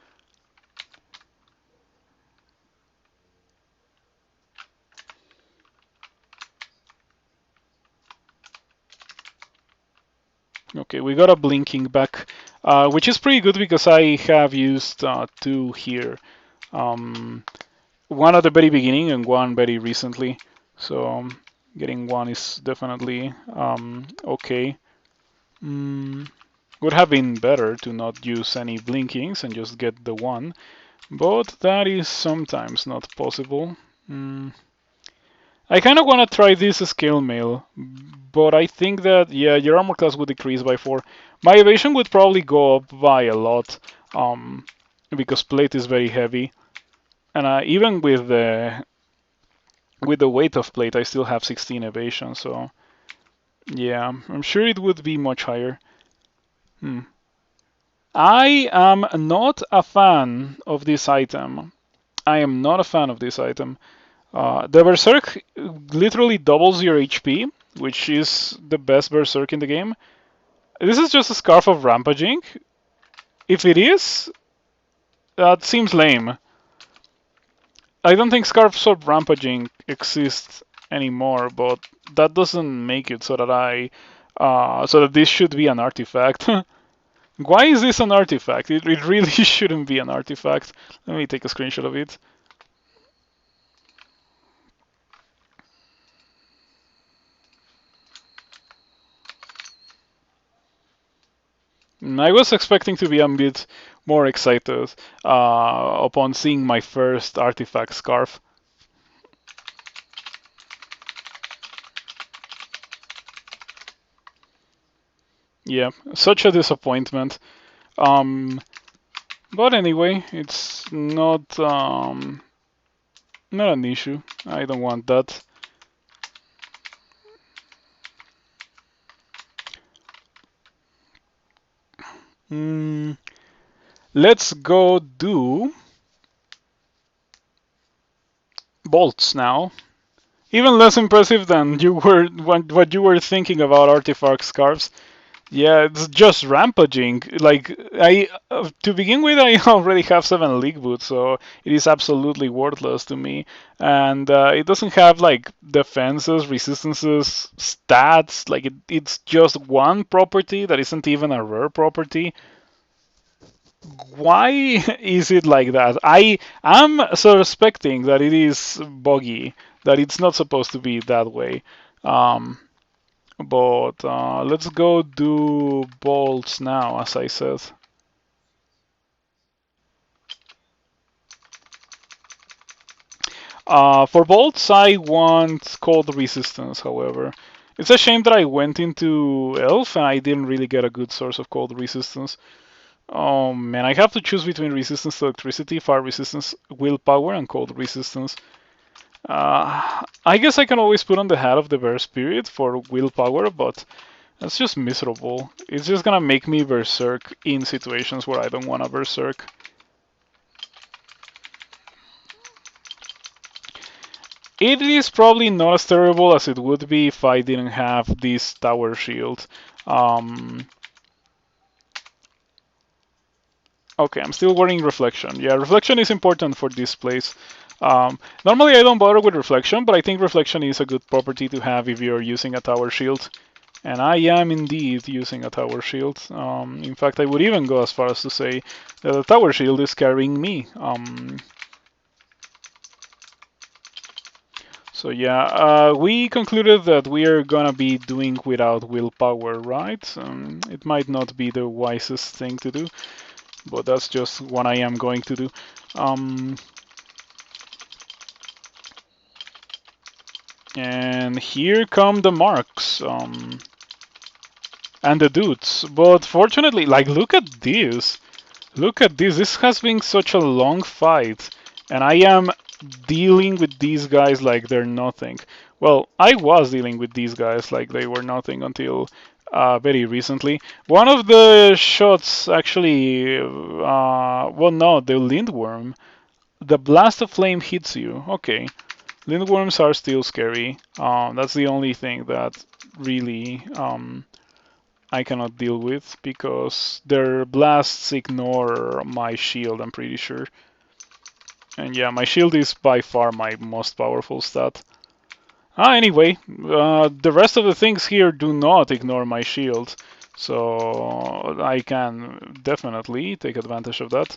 Okay, we got a blinking back, which is pretty good because I have used 2 here. One at the very beginning and one very recently. So getting one is definitely okay. Would have been better to not use any blinkings and just get the one, but that is sometimes not possible. I kind of want to try this scale mail, but I think that, yeah, your armor class would decrease by 4. My evasion would probably go up by a lot, because plate is very heavy. And even with the weight of plate, I still have 16 evasion, so yeah, I'm sure it would be much higher. I am not a fan of this item. I am not a fan of this item. The Berserk literally doubles your HP, which is the best Berserk in the game. This is just a Scarf of Rampaging. If it is, that seems lame. I don't think Scarves of Rampaging exist anymore, but that doesn't make it so that this should be an artifact. Why is this an artifact? It really shouldn't be an artifact. Let me take a screenshot of it. I was expecting to be a bit more excited upon seeing my first artifact scarf. Yeah, such a disappointment. But anyway, it's not an issue. I don't want that. Let's go do bolts now. Even less impressive than what you were thinking about artifact scarves. Yeah, it's just rampaging. Like to begin with, I already have 7 league boots, so it is absolutely worthless to me. And it doesn't have like defenses, resistances, stats. Like it's just one property that isn't even a rare property. Why is it like that? I am suspecting that it is buggy, that it's not supposed to be that way. But let's go do bolts now, as I said. For bolts, I want cold resistance, however. It's a shame that I went into elf and I didn't really get a good source of cold resistance. Oh man, I have to choose between resistance to electricity, fire resistance, willpower, and cold resistance. I guess I can always put on the hat of the Bear Spirit for willpower, but that's just miserable. It's just gonna make me berserk in situations where I don't wanna berserk. It is probably not as terrible as it would be if I didn't have this tower shield. Okay, I'm still wearing reflection. Yeah, reflection is important for this place. Normally I don't bother with reflection, but I think reflection is a good property to have if you're using a tower shield. And I am indeed using a tower shield. In fact, I would even go as far as to say that the tower shield is carrying me. So yeah, we concluded that we are gonna be doing without willpower, right? It might not be the wisest thing to do, but that's just what I am going to do. And here come the marks. And and the dudes. But fortunately, like, look at this. Look at this. This has been such a long fight, and I am dealing with these guys like they're nothing. Well, I was dealing with these guys like they were nothing until very recently. One of the shots actually, well, no, the lindworm. The blast of flame hits you. Okay, lindworms are still scary. That's the only thing that really I cannot deal with because their blasts ignore my shield, I'm pretty sure. And yeah, my shield is by far my most powerful stat. Anyway, the rest of the things here do not ignore my shield, so I can definitely take advantage of that.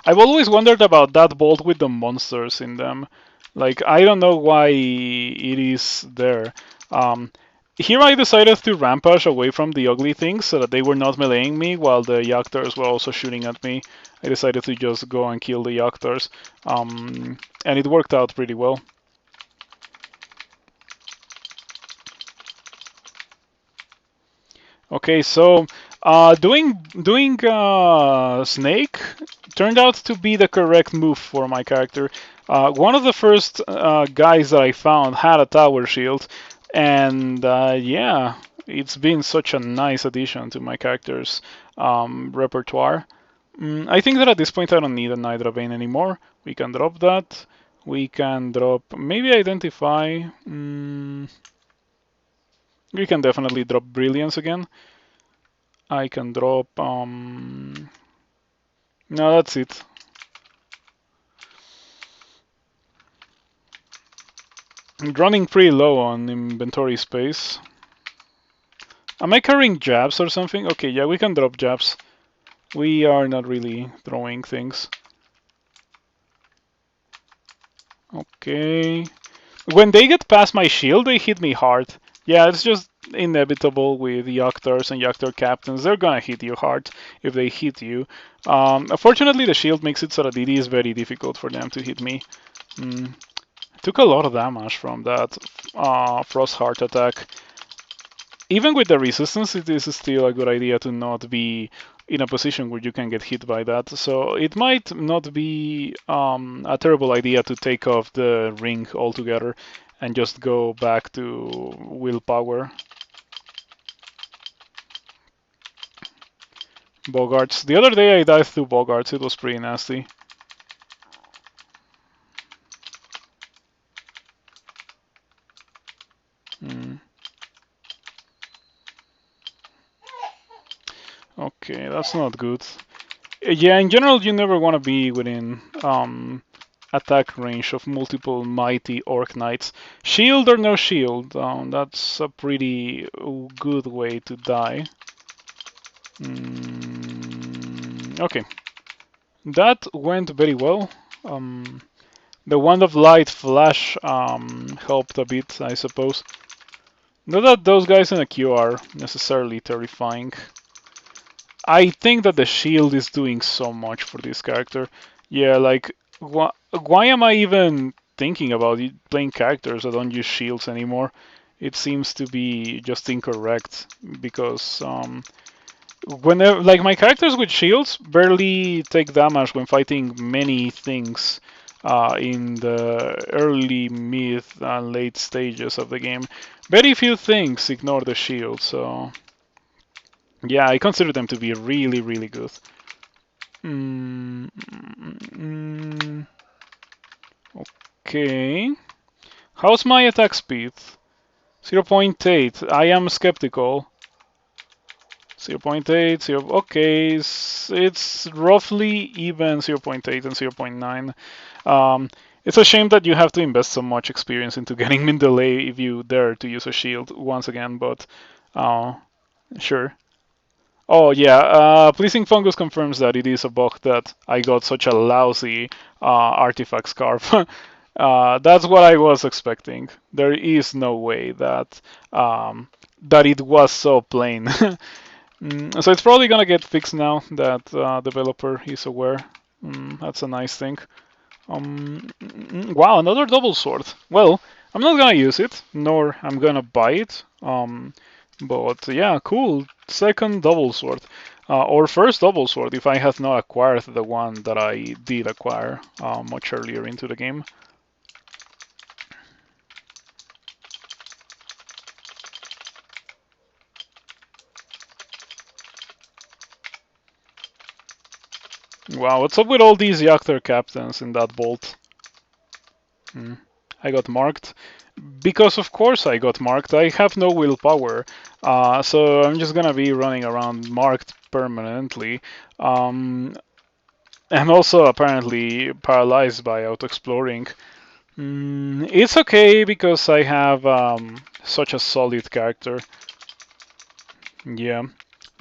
I've always wondered about that bolt with the monsters in them. Like, I don't know why it is there. Um, Here I decided to rampage away from the ugly things so that they were not meleeing me while the Yactors were also shooting at me. I decided to just go and kill the Yactors, and it worked out pretty well. Okay, so doing Snake turned out to be the correct move for my character. One of the first guys that I found had a tower shield, and yeah, it's been such a nice addition to my character's repertoire. I think that at this point I don't need a Nidra Vein anymore. We can drop that. We can drop maybe Identify. We can definitely drop Brilliance again. I can drop. No, that's it. I'm running pretty low on inventory space. Am I carrying jabs or something? Okay, yeah, we can drop jabs. We are not really throwing things. Okay. When they get past my shield, they hit me hard. Yeah, it's just inevitable with Yactors and Yactor captains. They're gonna hit you hard if they hit you. Unfortunately, the shield makes it so that it is very difficult for them to hit me. Took a lot of damage from that Frost Heart attack. Even with the resistance, it is still a good idea to not be in a position where you can get hit by that. So it might not be a terrible idea to take off the ring altogether and just go back to willpower. Bogarts. The other day I died through Bogarts. It was pretty nasty. Okay, that's not good. Yeah, in general, you never want to be within attack range of multiple mighty orc knights. Shield or no shield, that's a pretty good way to die. Okay, that went very well. The Wand of Light flash helped a bit, I suppose. Not that those guys in a queue are necessarily terrifying. I think that the shield is doing so much for this character. Yeah, like, why am I even thinking about playing characters that don't use shields anymore? It seems to be just incorrect because whenever, like, my characters with shields barely take damage when fighting many things in the early, mid, and late stages of the game. Very few things ignore the shield, so yeah, I consider them to be really, really good. Okay. How's my attack speed? 0.8. I am skeptical. 0.8, 0. Okay, it's roughly even 0.8 and 0.9. It's a shame that you have to invest so much experience into getting min delay if you dare to use a shield once again, but sure. Oh yeah, Pleasing Fungus confirms that it is a bug that I got such a lousy artifact scarf. That's what I was expecting. There is no way that that it was so plain. So it's probably gonna get fixed now that developer is aware. That's a nice thing. Wow, another double sword. Well, I'm not gonna use it, nor I'm gonna buy it. But yeah, cool. Second double sword. Or first double sword if I have not acquired the one that I did acquire much earlier into the game. Wow, what's up with all these Yachter captains in that vault? I got marked. Because of course I got marked. I have no willpower. So I'm just gonna be running around marked permanently. And also apparently paralyzed by out-exploring. It's okay because I have such a solid character. Yeah.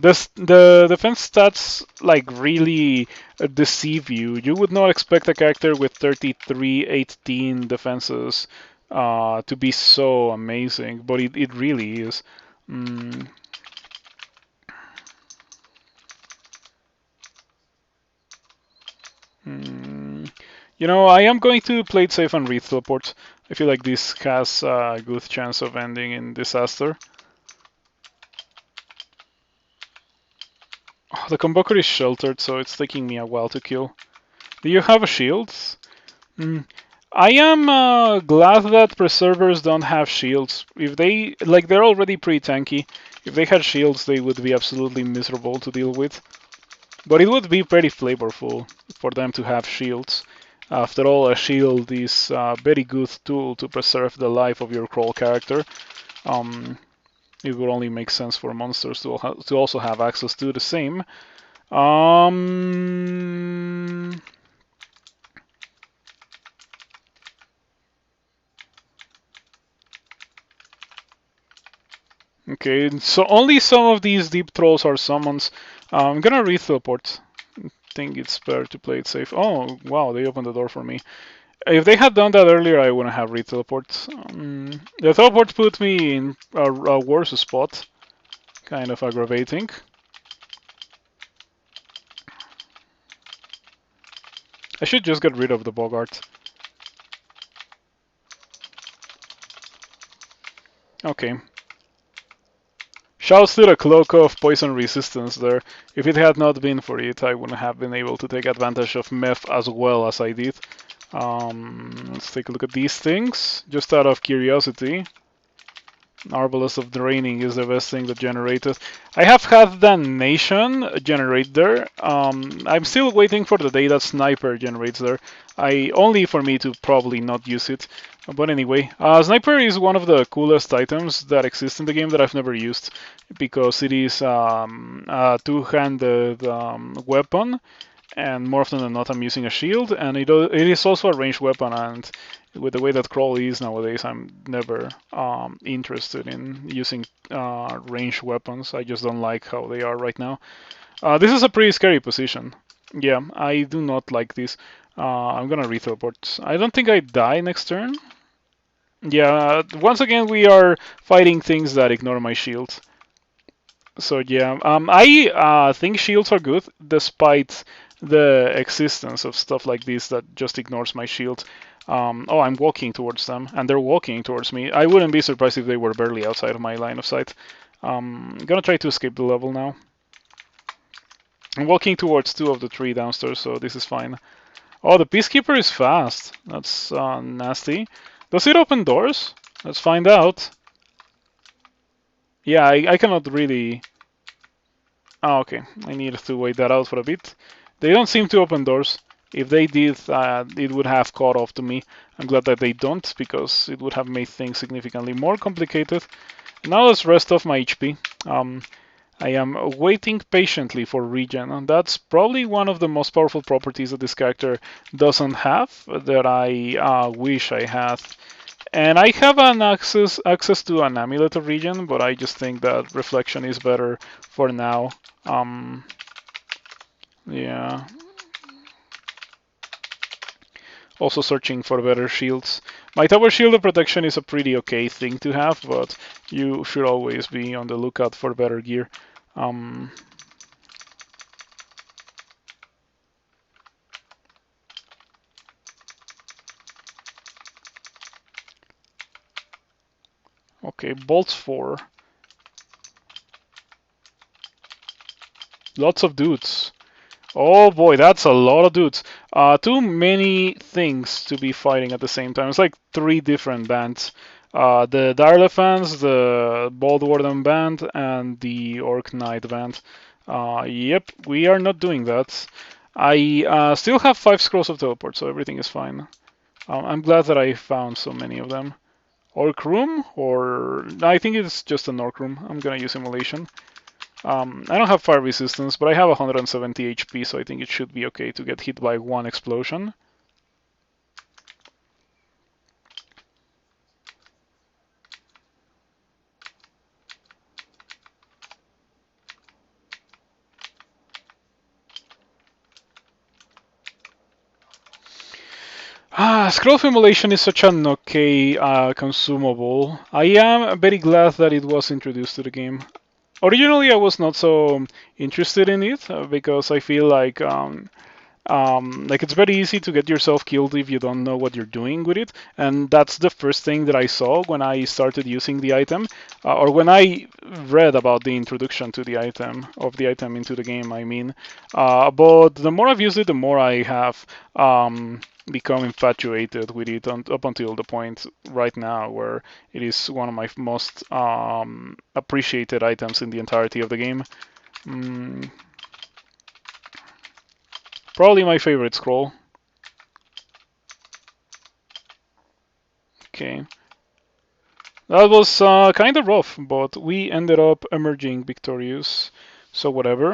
The defense stats like really deceive you. You would not expect a character with 33-18 defenses to be so amazing, but it really is. Mm, mm. You know, I am going to play it safe and read teleport. I feel like this has a good chance of ending in disaster. Oh, the Convoker is sheltered, so it's taking me a while to kill. Do you have a shield? Mm. I am glad that preservers don't have shields. If they like, they're already pretty tanky. If they had shields, they would be absolutely miserable to deal with. But it would be pretty flavorful for them to have shields. After all, a shield is a very good tool to preserve the life of your crawl character. Um, it would only make sense for monsters to also have access to the same. Um, Okay, so only some of these deep trolls are summons. I'm gonna re-teleport. Think it's better to play it safe. Oh, wow, they opened the door for me. If they had done that earlier, I wouldn't have re-teleport. The teleport put me in a worse spot. Kind of aggravating. I should just get rid of the Bogart. Okay. Shouts to the cloak of poison resistance there. If it had not been for it, I wouldn't have been able to take advantage of meth as well as I did. Let's take a look at these things, just out of curiosity. Arbalest of Draining is the best thing that generated. I have had Damnation generate there. I'm still waiting for the day that Sniper generates there. Only for me to probably not use it. But anyway, Sniper is one of the coolest items that exist in the game that I've never used because it is a two-handed weapon, and more often than not I'm using a shield, and it is also a ranged weapon, and with the way that crawl is nowadays, I'm never interested in using ranged weapons. I just don't like how they are right now. This is a pretty scary position. Yeah, I do not like this. I'm gonna re-teleport. I don't think I die next turn. Yeah, once again we are fighting things that ignore my shield. So yeah, I think shields are good despite the existence of stuff like this that just ignores my shield. Oh, I'm walking towards them, and they're walking towards me. I wouldn't be surprised if they were barely outside of my line of sight. I'm gonna try to escape the level now. I'm walking towards two of the three downstairs, so this is fine. Oh, the Peacekeeper is fast. That's nasty. Does it open doors? Let's find out. Yeah, I cannot really... Oh, okay. I need to wait that out for a bit. They don't seem to open doors. If they did, it would have caught off to me. I'm glad that they don't, because it would have made things significantly more complicated. Now let's rest off my HP. I am waiting patiently for regen, and that's probably one of the most powerful properties that this character doesn't have, that I wish I had. And I have an access to an amulet of regen, but I just think that reflection is better for now. Yeah. Also searching for better shields. My tower shield of protection is a pretty okay thing to have, but you should always be on the lookout for better gear. Okay, bolts 4. Lots of dudes. Oh boy, that's a lot of dudes. Too many things to be fighting at the same time. It's like 3 different bands. The Darelephants, the Bold Warden band, and the Orc Knight band. Yep, we are not doing that. I still have 5 scrolls of teleport, so everything is fine. I'm glad that I found so many of them. Orc room, or I think it's just an orc room. I'm gonna use immolation. I don't have fire resistance, but I have 170 HP, so I think it should be okay to get hit by 1 explosion. Scroll of Immolation is such an okay consumable. I am very glad that it was introduced to the game. Originally, I was not so interested in it because I feel like it's very easy to get yourself killed if you don't know what you're doing with it, and that's the first thing that I saw when I started using the item, or when I read about the introduction to the item into the game. I mean, but the more I've used it, the more I have become infatuated with it up until the point right now where it is one of my most appreciated items in the entirety of the game. Mm, Probably my favorite scroll. Okay. That was kind of rough, but we ended up emerging victorious. So whatever.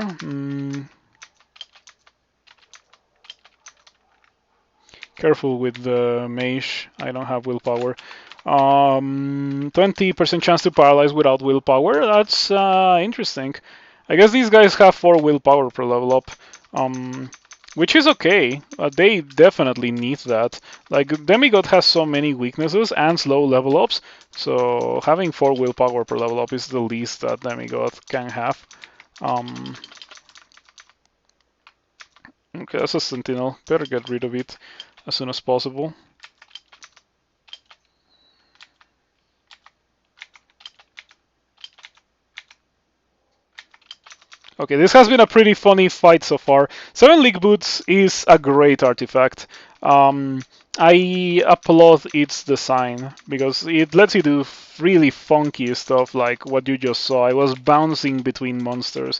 Careful with the mage. I don't have willpower. 20% chance to paralyze without willpower. That's interesting. I guess these guys have 4 willpower per level up. Which is okay. They definitely need that. Like, Demigod has so many weaknesses and slow level ups, so having 4 willpower per level up is the least that Demigod can have. Okay, that's a Sentinel. Better get rid of it as soon as possible. Okay, this has been a pretty funny fight so far. 7 League Boots is a great artifact. I applaud its design because it lets you do really funky stuff like what you just saw. I was bouncing between monsters.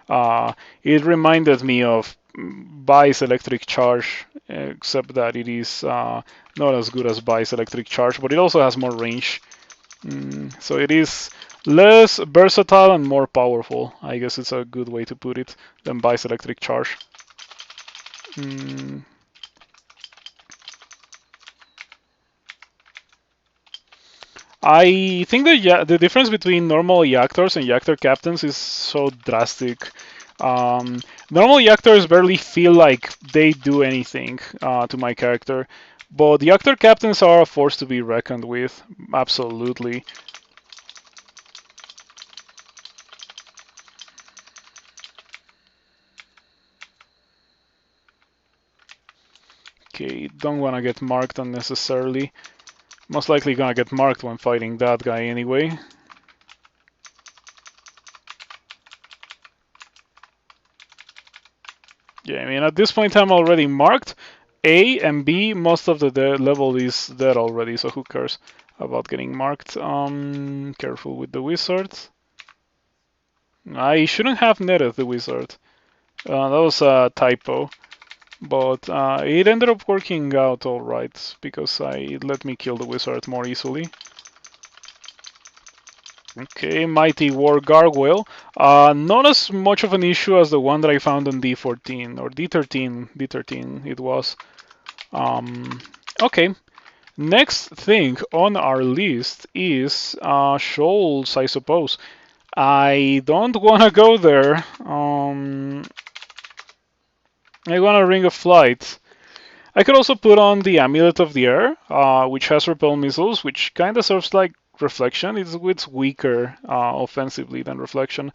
It reminded me of Vice Electric Charge, except that it is not as good as Vice Electric Charge, but it also has more range. So it is less versatile and more powerful. I guess it's a good way to put it than Vice Electric Charge. I think the difference between normal Yactors and Yactor Captains is so drastic. Normal Yactors barely feel like they do anything to my character, but Yactor Captains are a force to be reckoned with, absolutely. Okay, don't want to get marked unnecessarily. Most likely gonna get marked when fighting that guy anyway. Yeah, I mean, at this point I'm already marked. A and B, most of the level is dead already, so who cares about getting marked? Careful with the wizard. I shouldn't have netted the wizard. That was a typo. But it ended up working out alright, because it let me kill the wizard more easily. Okay, Mighty War Gargoyle. Not as much of an issue as the one that I found on D14, or D13 it was. Okay, next thing on our list is Shoals, I suppose. I don't want to go there. I want a Ring of Flight. I could also put on the Amulet of the Air, which has repel missiles, which kind of serves like reflection. It's weaker offensively than reflection,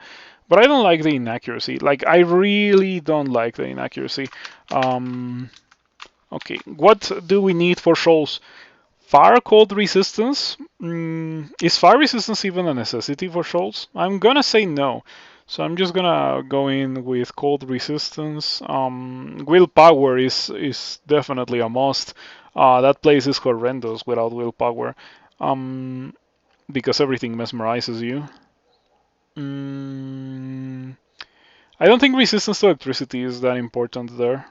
but I don't like the inaccuracy. Like, I really don't like the inaccuracy. Okay, what do we need for Shoals? Fire cold resistance. Is fire resistance even a necessity for Shoals? I'm gonna say no. So I'm just gonna go in with cold resistance. Willpower is definitely a must. That place is horrendous without willpower, because everything mesmerizes you. I don't think resistance to electricity is that important there.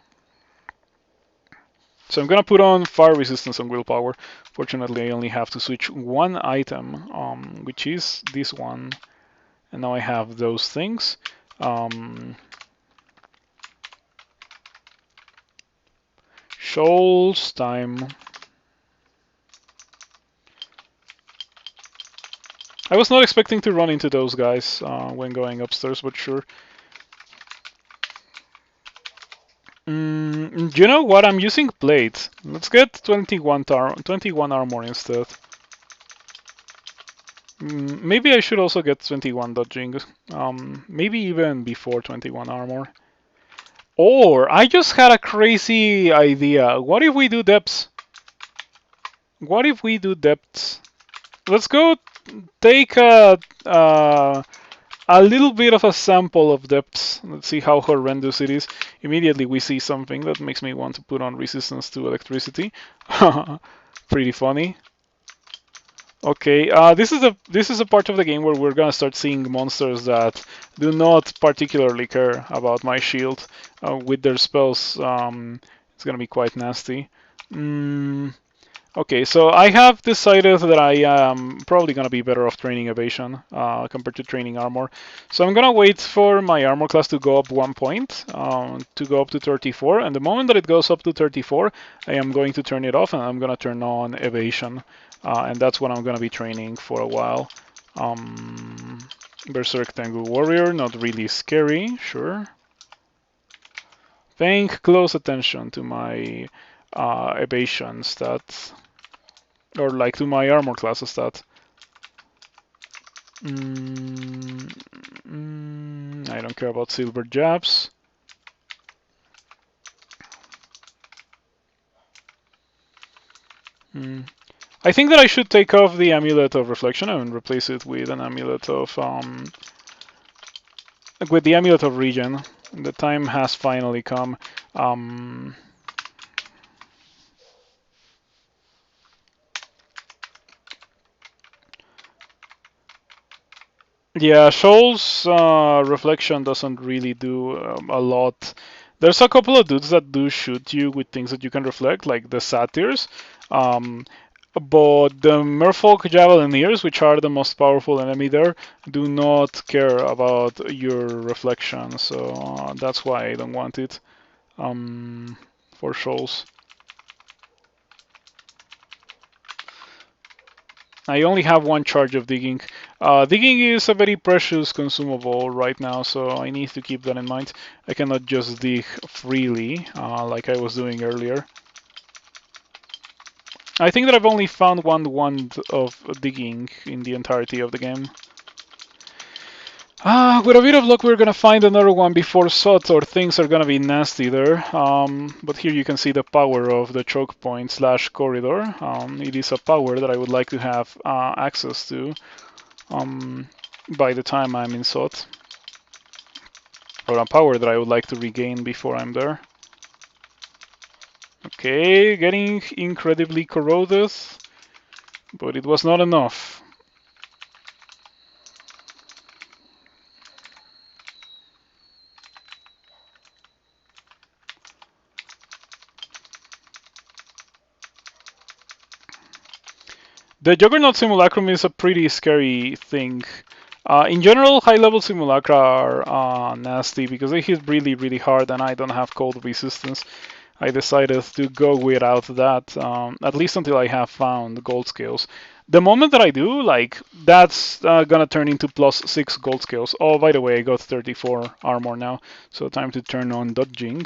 So I'm gonna put on fire resistance and willpower. Fortunately, I only have to switch one item, which is this one, and now I have those things. Shoals time. I was not expecting to run into those guys when going upstairs, but sure. You know what? I'm using plate. Let's get 21 armor instead. Maybe I should also get 21 dodging. Maybe even before 21 armor. Or I just had a crazy idea. What if we do depths? What if we do depths? Let's go take a little bit of a sample of depths. Let's see how horrendous it is. Immediately we see something that makes me want to put on resistance to electricity. Pretty funny. Okay, this is a part of the game where we're gonna start seeing monsters that do not particularly care about my shield with their spells. It's gonna be quite nasty. Okay, so I have decided that I am probably gonna be better off training evasion compared to training armor. So I'm gonna wait for my armor class to go up 1 point, to go up to 34, and the moment that it goes up to 34, I am going to turn it off and I'm gonna turn on evasion. And that's what I'm gonna be training for a while. Berserk Tengu Warrior, not really scary, sure. Paying close attention to my evasion stats, or like to my armor class stat. I don't care about silver jabs. I think that I should take off the Amulet of Reflection and replace it with an Amulet of with the Amulet of Regen. The time has finally come. Yeah, Shoal's reflection doesn't really do a lot. There's a couple of dudes that do shoot you with things that you can reflect, like the satyrs. But the merfolk javelineers, which are the most powerful enemy there, do not care about your reflection. So that's why I don't want it for Shoals. I only have one charge of digging. Digging is a very precious consumable right now, so I need to keep that in mind. I cannot just dig freely like I was doing earlier. I think that I've only found one wand of digging in the entirety of the game. With a bit of luck, we're gonna find another one before SOT, or things are gonna be nasty there. But here you can see the power of the choke point slash corridor. It is a power that I would like to have access to by the time I'm in SOT, or a power that I would like to regain before I'm there. Okay, getting incredibly corroded, but it was not enough. The Juggernaut Simulacrum is a pretty scary thing. In general, high-level Simulacra are nasty because they hit really, really hard, and I don't have cold resistance. I decided to go without that, at least until I have found gold scales. The moment that I do, like, that's gonna turn into +6 gold scales. Oh, by the way, I got 34 armor now, so time to turn on dodging.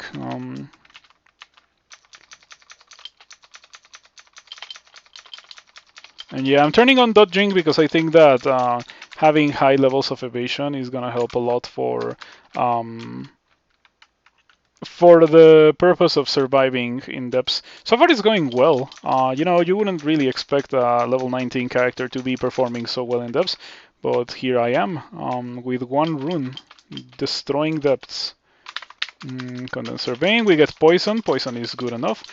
And yeah, I'm turning on dodging because I think that having high levels of evasion is gonna help a lot for for the purpose of surviving in depths. So far it's going well. You know, you wouldn't really expect a level 19 character to be performing so well in depths, but here I am with one rune, destroying depths. Condenser Vein, we get Poison. Poison is good enough.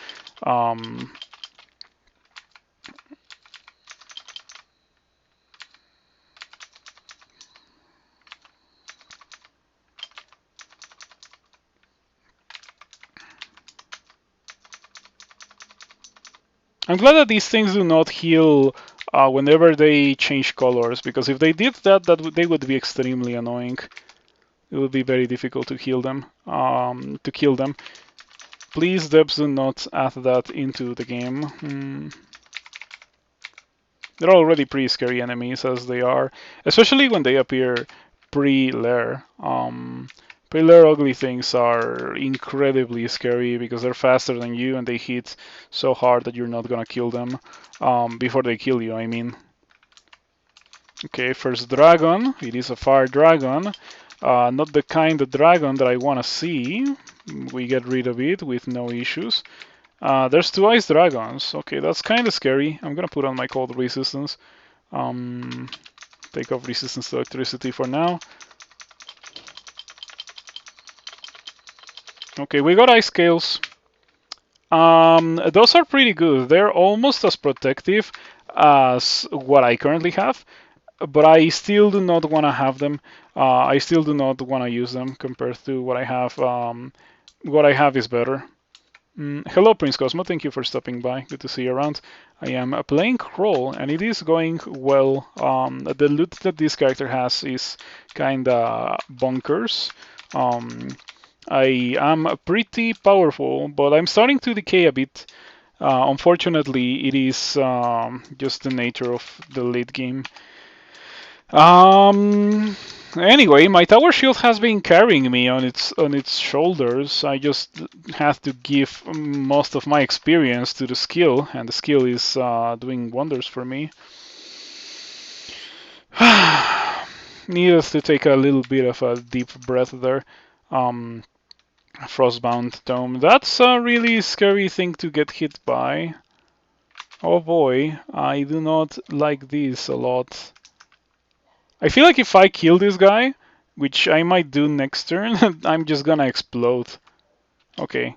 I'm glad that these things do not heal whenever they change colors, because if they did that, they would be extremely annoying. It would be very difficult to heal them, to kill them. Please, devs, do not add that into the game. They're already pretty scary enemies as they are, especially when they appear pre-lair. Pre-lair ugly things are incredibly scary because they're faster than you and they hit so hard that you're not gonna kill them before they kill you, I mean. Okay, first dragon. It is a fire dragon. Not the kind of dragon that I want to see. We get rid of it with no issues. There's two ice dragons. Okay, that's kind of scary. I'm gonna put on my cold resistance. Take off resistance to electricity for now. Okay, we got ice scales. Those are pretty good. They're almost as protective as what I currently have, but I still do not want to have them. I still do not want to use them compared to what I have. What I have is better. Hello, Prince Cosmo. Thank you for stopping by. Good to see you around. I am playing Crawl, and it is going well. The loot that this character has is kinda bonkers. I am pretty powerful, but I'm starting to decay a bit. Unfortunately, it is just the nature of the late game. Anyway, my tower shield has been carrying me on its shoulders. I just have to give most of my experience to the skill, and the skill is doing wonders for me. Needless to take a little bit of a deep breath there. Frostbound Tome. That's a really scary thing to get hit by. Oh boy, I do not like this a lot. I feel like if I kill this guy, which I might do next turn, I'm just gonna explode. Okay.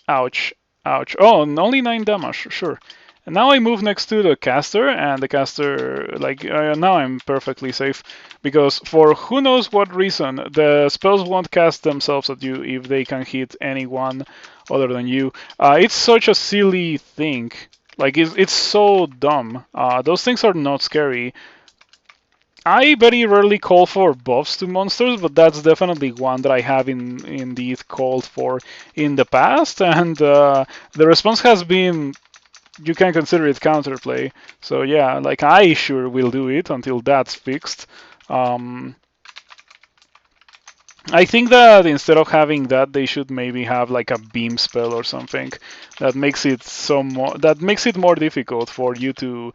Ouch. Ouch. Oh, only 9 damage, sure. And now I move next to the caster, and the caster, like, now I'm perfectly safe. Because for who knows what reason, the spells won't cast themselves at you if they can hit anyone other than you. It's such a silly thing. Like, it's so dumb. Those things are not scary. I very rarely call for buffs to monsters, but that's definitely one that I have indeed called for in the past, and the response has been, you can consider it counterplay. So yeah, like I sure will do it until that's fixed. I think that instead of having that, they should maybe have like a beam spell or something that makes it more difficult for you to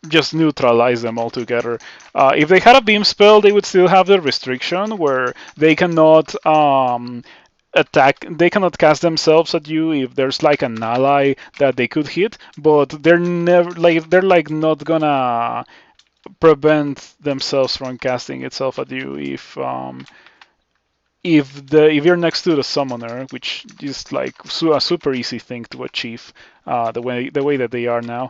just neutralize them altogether. If they had a beam spell, they would still have the restriction where they cannot they cannot cast themselves at you if there's like an ally that they could hit, but they're not gonna prevent themselves from casting itself at you if you're next to the summoner, which is like a super easy thing to achieve the way that they are now.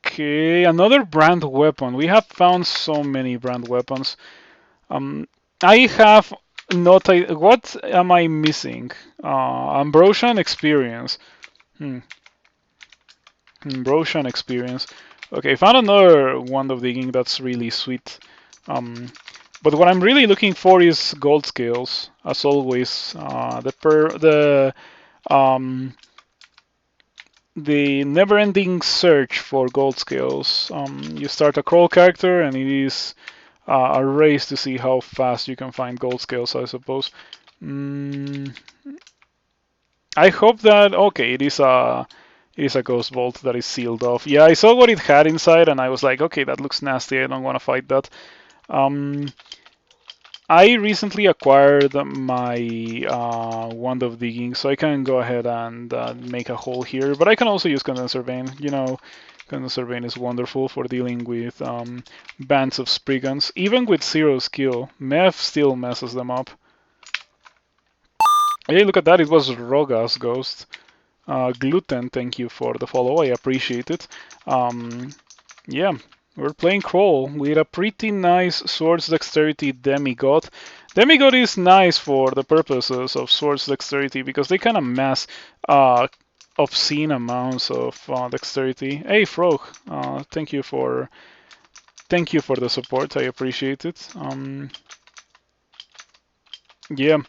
Okay, another brand weapon. We have found so many brand weapons. I have not. What am I missing? Ambrosian experience. Ambrosian experience. Okay, found another wand of digging. That's really sweet. But what I'm really looking for is gold scales, as always. The never-ending search for gold scales. You start a crawl character, and it is a race to see how fast you can find gold scales, I suppose. I hope that, okay, it is a It is a ghost vault that is sealed off. Yeah, I saw what it had inside, and I was like, okay, that looks nasty. I don't want to fight that. I recently acquired my wand of digging, so I can go ahead and make a hole here. But I can also use condenser vein. You know, condenser vein is wonderful for dealing with bands of spriggans. Even with 0 skill, Mev still messes them up. Hey, look at that! It was Roga's ghost. Gluten, thank you for the follow. I appreciate it. Yeah, we're playing Crawl with a pretty nice Swords Dexterity Demigod. Demigod is nice for the purposes of Swords Dexterity because they can amass obscene amounts of dexterity. Hey, Frog, thank you for the support. I appreciate it. Yeah.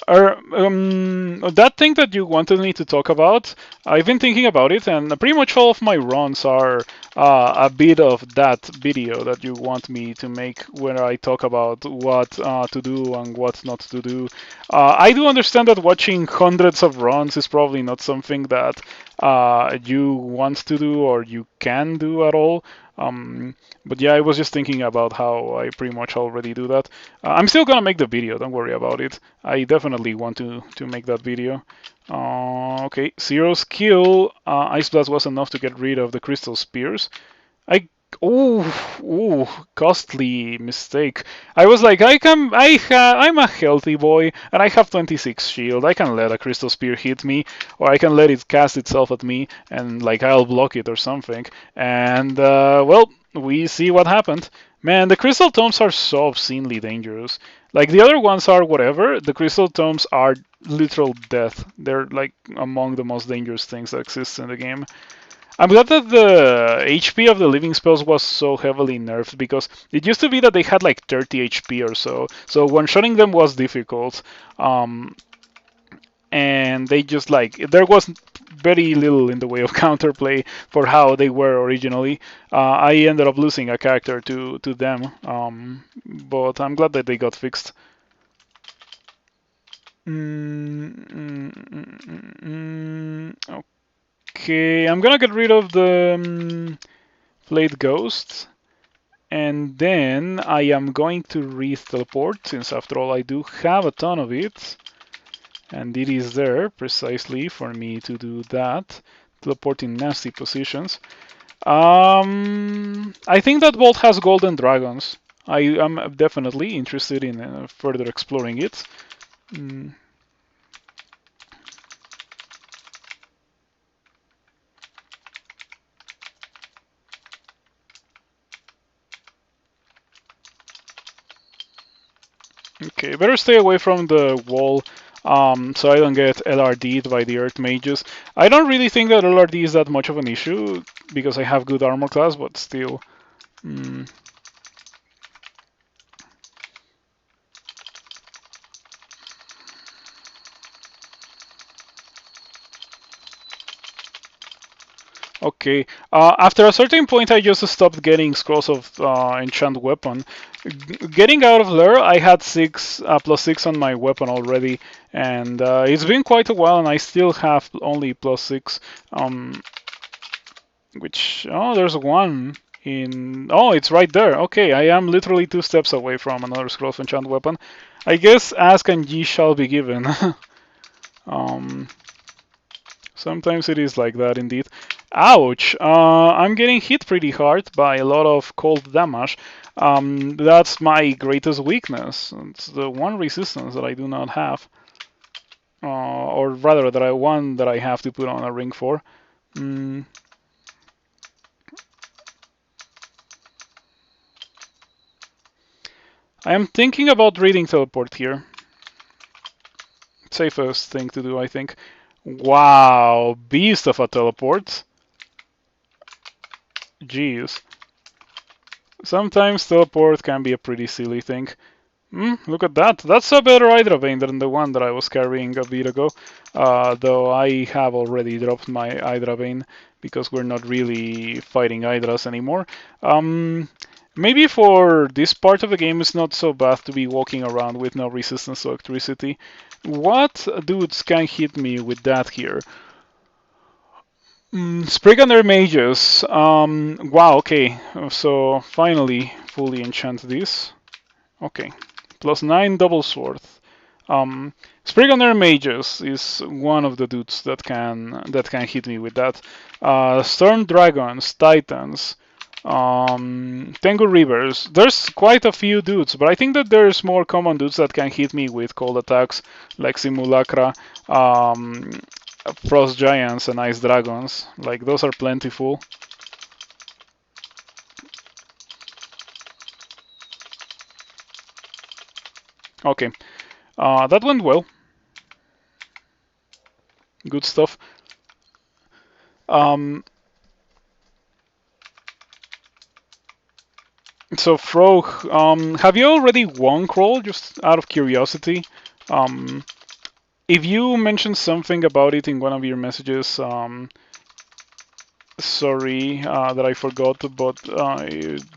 That thing that you wanted me to talk about, I've been thinking about it, and pretty much all of my runs are a bit of that video that you want me to make where I talk about what to do and what not to do. I do understand that watching hundreds of runs is probably not something that you want to do or you can do at all. But yeah, I was just thinking about how I pretty much already do that. I'm still gonna make the video, don't worry about it. I definitely want to make that video. Okay, 0 skill. Ice Blast was enough to get rid of the crystal spears. Ooh, costly mistake. I was like, I'm a healthy boy, and I have 26 shield. I can let a crystal spear hit me, or I can let it cast itself at me, and like I'll block it or something. And well, we see what happened. Man, the crystal tomes are so obscenely dangerous. Like the other ones are whatever. The crystal tomes are literal death. They're like among the most dangerous things that exist in the game. I'm glad that the HP of the living spells was so heavily nerfed because it used to be that they had like 30 HP or so. So one-shotting them was difficult. And they just like, there was very little in the way of counterplay for how they were originally. I ended up losing a character to them, but I'm glad that they got fixed. Okay, I'm gonna get rid of the Flayed Ghost, and then I am going to re-teleport, since after all I do have a ton of it, and it is there precisely for me to do that, teleport in nasty positions. I think that vault has golden dragons. I am definitely interested in further exploring it. Okay, better stay away from the wall so I don't get LRD'd by the Earth Mages. I don't really think that LRD is that much of an issue because I have good armor class, but still. Okay, after a certain point I just stopped getting scrolls of enchant weapon. Getting out of there, I had +6 on my weapon already, and it's been quite a while and I still have only +6. There's one it's right there. Okay, I am literally 2 steps away from another scroll of enchant weapon. I guess ask and ye shall be given. Sometimes it is like that indeed. Ouch! I'm getting hit pretty hard by a lot of cold damage. That's my greatest weakness. It's the one resistance that I do not have. Or rather, that I have to put on a ring for. I am thinking about reading teleport here. Safest thing to do, I think. Wow, beast of a teleport. Jeez. Sometimes teleport can be a pretty silly thing. Look at that. That's a better Hydra Vein than the one that I was carrying a bit ago. Though I have already dropped my Hydra Vein because we're not really fighting Hydras anymore. Maybe for this part of the game it's not so bad to be walking around with no resistance to electricity. What dudes can hit me with that here? Sprig on their mages. Wow, okay. So finally fully enchant this. Okay. +9 double sword. Sprig on their mages is one of the dudes that can hit me with that. Storm dragons, titans, Tengu Rivers. There's quite a few dudes, but I think that there's more common dudes that can hit me with cold attacks, like Simulacra, um, Frost Giants, and Ice Dragons. Like, those are plentiful. Okay, that went well. Good stuff. Um, so, Frog, have you already won Crawl? Just out of curiosity. Um, if you mentioned something about it in one of your messages, sorry that I forgot, but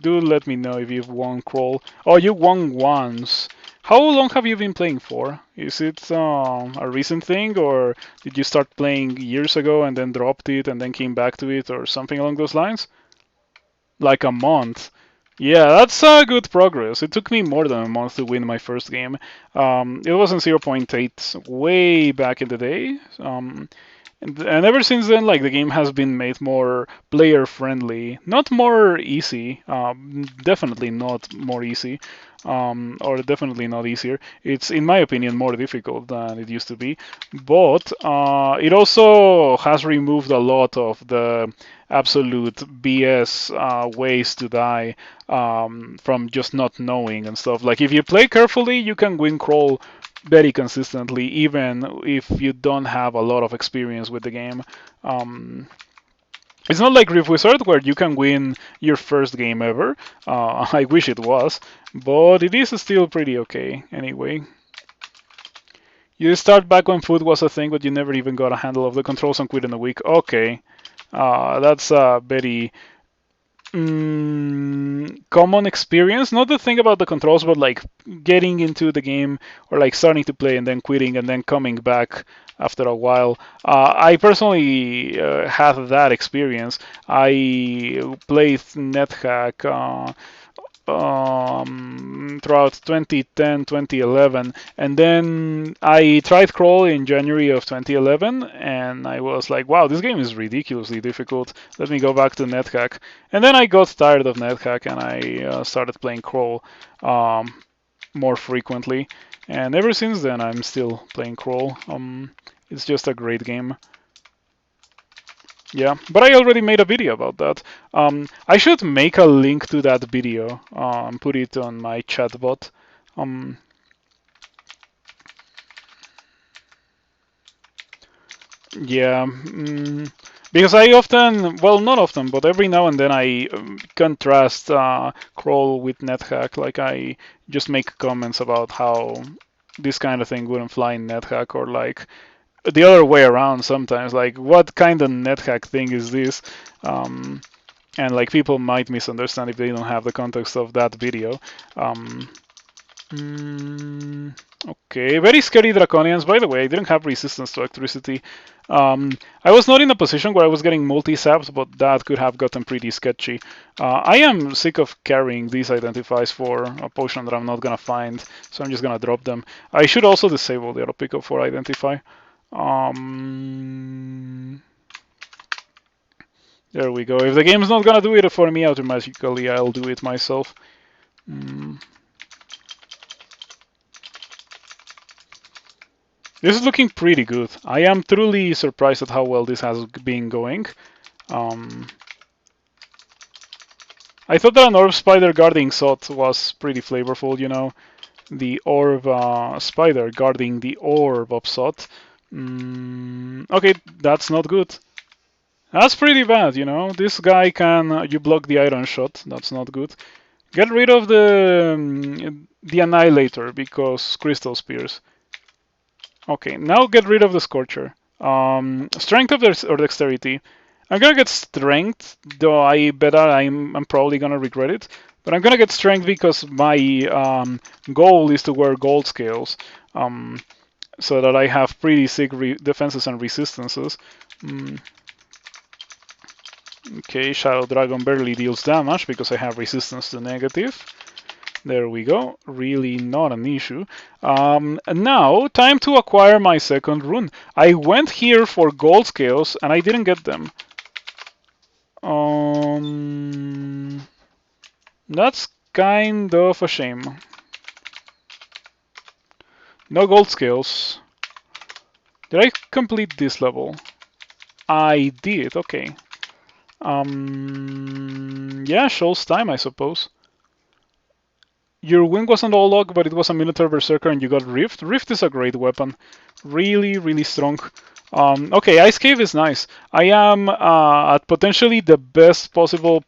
do let me know if you've won Crawl. Oh, you won once. How long have you been playing for? Is it a recent thing, or did you start playing years ago and then dropped it and then came back to it, or something along those lines? Like a month. Yeah, that's good progress. It took me more than a month to win my first game. It wasn't zero point 0.8 way back in the day. And ever since then, like, the game has been made more player friendly, not more easy. Definitely not more easy, or definitely not easier. It's, in my opinion, more difficult than it used to be. But it also has removed a lot of the absolute BS ways to die, from just not knowing and stuff. Like, if you play carefully, you can win crawl very consistently, even if you don't have a lot of experience with the game. Um, it's not like Rift Wizard where you can win your first game ever. I wish it was, but it is still pretty okay anyway. You start back when food was a thing, but you never even got a handle of the controls and quit in a week. Okay, that's a very common experience. Not the thing about the controls, but like getting into the game or like starting to play and then quitting and then coming back after a while. I personally had that experience. I played NetHack throughout 2010, 2011, and then I tried Crawl in January of 2011, and I was like, wow, this game is ridiculously difficult. Let me go back to NetHack. And then I got tired of NetHack and I started playing Crawl more frequently. And ever since then, I'm still playing Crawl. It's just a great game. Yeah, but I already made a video about that. I should make a link to that video, put it on my chat bot. Yeah, because I often, well, not often, but every now and then I contrast crawl with NetHack. Like, I just make comments about how this kind of thing wouldn't fly in NetHack, or like the other way around sometimes. Like, what kind of NetHack thing is this? And like, people might misunderstand if they don't have the context of that video. Okay, very scary draconians. By the way, I didn't have resistance to electricity. I was not in a position where I was getting multi-saps, but that could have gotten pretty sketchy. I am sick of carrying these identifies for a potion that I'm not gonna find, so I'm just gonna drop them. I should also disable the auto pickup for identify. There we go. If the game's not gonna do it for me automatically, I'll do it myself. This is looking pretty good. I am truly surprised at how well this has been going. I thought that an orb spider guarding Sot was pretty flavorful, you know. The orb spider guarding the orb of Sot. Okay, that's not good. That's pretty bad, you know. This guy can... you block the iron shot. That's not good. Get rid of the Annihilator, because Crystal Spears. Okay, now get rid of the Scorcher. Strength or Dexterity. I'm gonna get Strength, though I bet I'm probably gonna regret it. But I'm gonna get Strength because my goal is to wear gold scales, so that I have pretty sick defenses and resistances. Okay, Shadow Dragon barely deals damage because I have resistance to negative. There we go. Really not an issue. Now, time to acquire my second rune. I went here for gold scales and I didn't get them. That's kind of a shame. No gold scales. Did I complete this level? I did, okay. Yeah, shows time, I suppose. Your wing wasn't all locked, but it was a Minotaur Berserker and you got Rift. Rift is a great weapon. Really, really strong. Okay, Ice Cave is nice. I am at potentially the best possible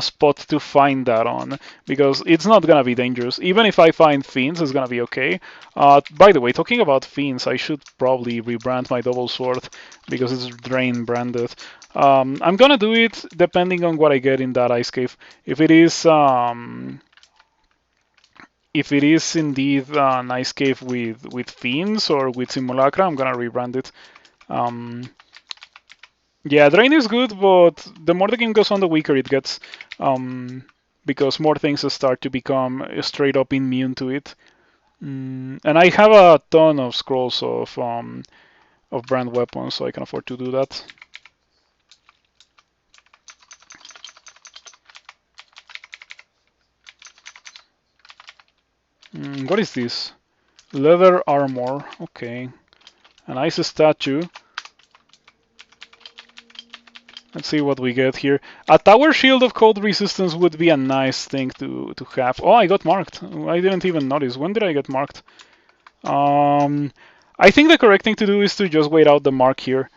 spot to find that on, because it's not gonna be dangerous. Even if I find Fiends, it's gonna be okay. By the way, talking about Fiends, I should probably rebrand my double sword because it's Drain branded. I'm gonna do it depending on what I get in that Ice Cave. If it is indeed an Ice Cave with Fiends or with Simulacra, I'm gonna rebrand it. Yeah, Drain is good, but the more the game goes on, the weaker it gets, because more things start to become straight up immune to it. And I have a ton of scrolls of brand weapons, so I can afford to do that. What is this? Leather armor. Okay. A nice statue. Let's see what we get here. A tower shield of cold resistance would be a nice thing to have. Oh, I got marked. I didn't even notice. When did I get marked? I think the correct thing to do is to just wait out the mark here.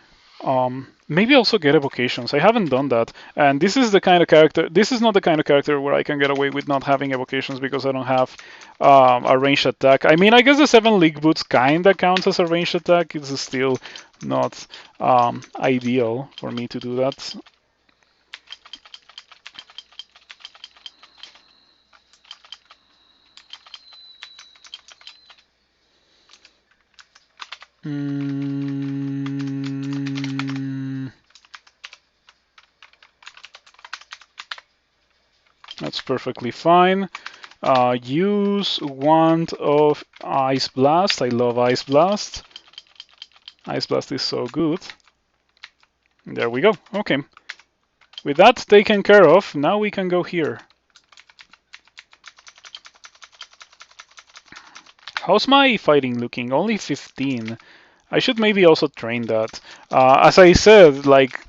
Maybe also get evocations. I haven't done that. And this is the kind of character, this is not the kind of character where I can get away with not having evocations because I don't have a ranged attack. I mean, I guess the 7 League Boots kinda counts as a ranged attack. It's still not ideal for me to do that. That's perfectly fine. Use Wand of Ice Blast. I love Ice Blast. Ice Blast is so good. There we go. Okay. With that taken care of, now we can go here. How's my fighting looking? Only 15. I should maybe also train that. As I said, like,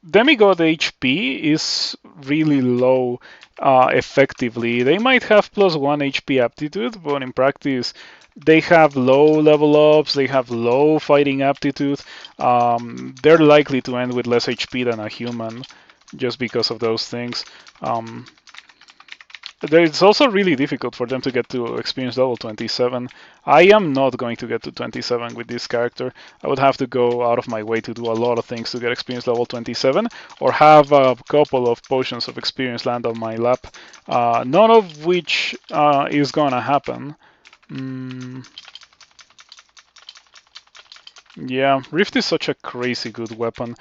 Demigod HP is really low effectively. They might have +1 HP aptitude, but in practice, they have low level ups, they have low fighting aptitude. They're likely to end with less HP than a human just because of those things. It's also really difficult for them to get to experience level 27. I am not going to get to 27 with this character. I would have to go out of my way to do a lot of things to get experience level 27, or have a couple of potions of experience land on my lap, none of which is gonna happen. Yeah, Rift is such a crazy good weapon.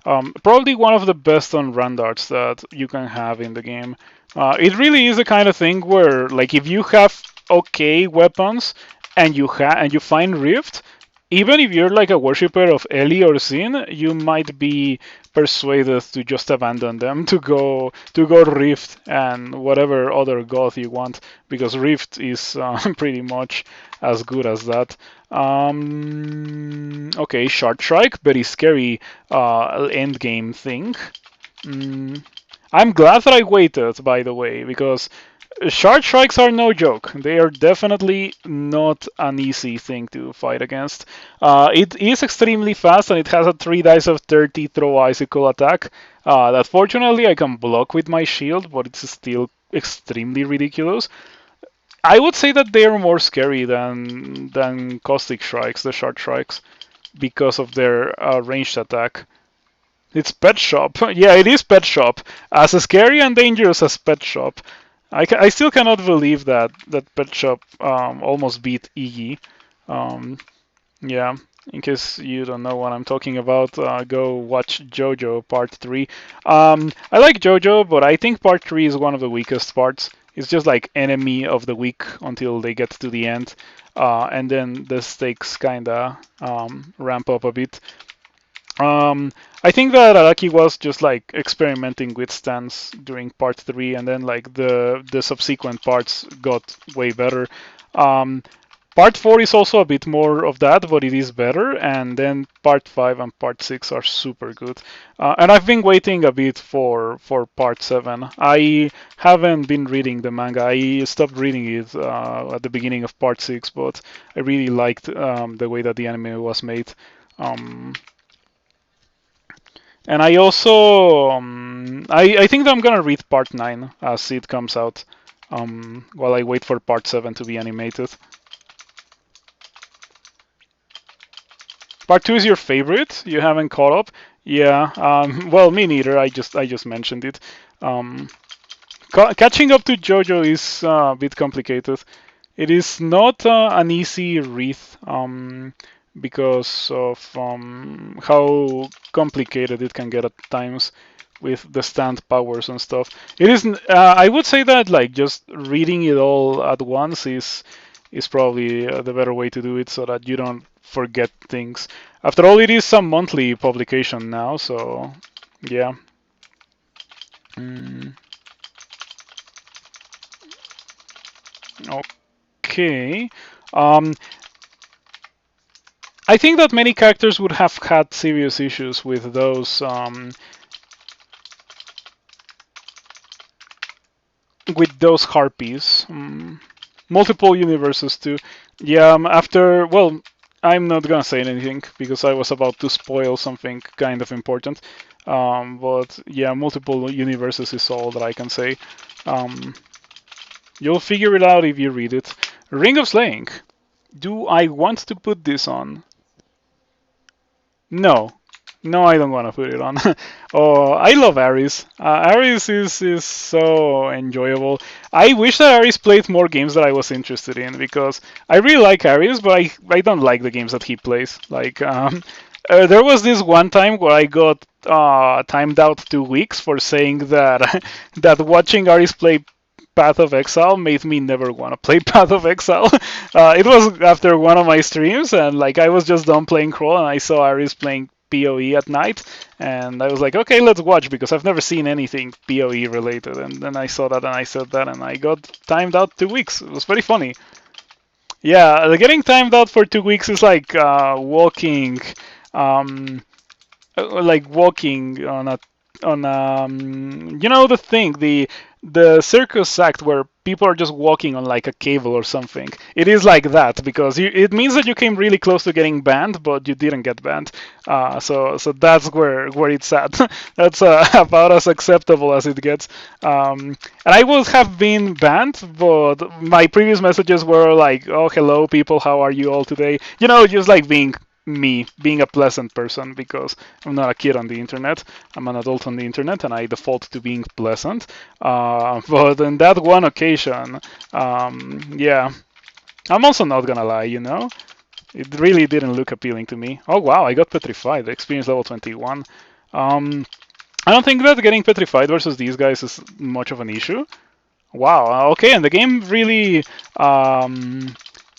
Probably one of the best on Randarts that you can have in the game. It really is the kind of thing where, like, if you have okay weapons and you find Rift, even if you're like a worshipper of Eli or Sin, you might be persuaded to just abandon them to go Rift and whatever other god you want, because Rift is pretty much as good as that. Okay, Shard Strike, very scary end game thing. I'm glad that I waited, by the way, because Shard Strikes are no joke. They are definitely not an easy thing to fight against. It is extremely fast and it has a 3 dice of 30 throw icicle attack that fortunately I can block with my shield, but it's still extremely ridiculous. I would say that they are more scary than Caustic Strikes, the Shard Strikes, because of their ranged attack. It's Pet Shop. Yeah, it is Pet Shop. As scary and dangerous as Pet Shop. I still cannot believe that Pet Shop almost beat Iggy. Yeah, In case you don't know what I'm talking about, go watch JoJo Part 3. I like JoJo, but I think Part 3 is one of the weakest parts. It's just like enemy of the week until they get to the end. And then the stakes kinda ramp up a bit. I think that Araki was just like experimenting with stance during part 3, and then like the subsequent parts got way better. Um, Part 4 is also a bit more of that, but it is better. And then part 5 and part 6 are super good. And I've been waiting a bit for part 7. I haven't been reading the manga. I stopped reading it at the beginning of part 6, but I really liked the way that the anime was made. Um, and I also, I think that I'm gonna read part 9 as it comes out, while I wait for part 7 to be animated. Part 2 is your favorite? You haven't caught up? Yeah. Well, me neither. I just mentioned it. Um, Catching up to JoJo is a bit complicated. It is not an easy read, because of how complicated it can get at times with the stand powers and stuff. It is. I would say that like just reading it all at once is probably the better way to do it, so that you don't forget things. After all, it is a monthly publication now, so yeah. Mm, okay. Um, I think that many characters would have had serious issues with those harpies. Multiple universes too. Yeah. After, well, I'm not gonna say anything because I was about to spoil something kind of important. But yeah, multiple universes is all that I can say. Um, you'll figure it out if you read it. Ring of Slaying. Do I want to put this on? No. No, I don't want to put it on. Oh, I love Ares. Ares is so enjoyable. I wish that Ares played more games that I was interested in, because I really like Ares, but I don't like the games that he plays. Like, there was this one time where I got timed out 2 weeks for saying that that watching Ares play Path of Exile made me never want to play Path of Exile. It was after one of my streams, and like I was just done playing Crawl, and I saw Aris playing PoE at night, and I was like, okay, let's watch, because I've never seen anything PoE related. And then I saw that, and I said that, and I got timed out 2 weeks. It was very funny. Yeah, getting timed out for 2 weeks is um, like walking on a you know the thing, the circus act where people are just walking on like a cable or something. It is like that, because it means that you came really close to getting banned, but you didn't get banned. So that's where it's at. That's about as acceptable as it gets. And I would have been banned, but my previous messages were like, "Oh, hello, people. How are you all today?" You know, just like being me, being a pleasant person, because I'm not a kid on the internet. I'm an adult on the internet, and I default to being pleasant. But in that one occasion, yeah, I'm also not gonna lie, you know, it really didn't look appealing to me. Oh wow, I got petrified, experience level 21. I don't think that getting petrified versus these guys is much of an issue. Wow, okay, and the game really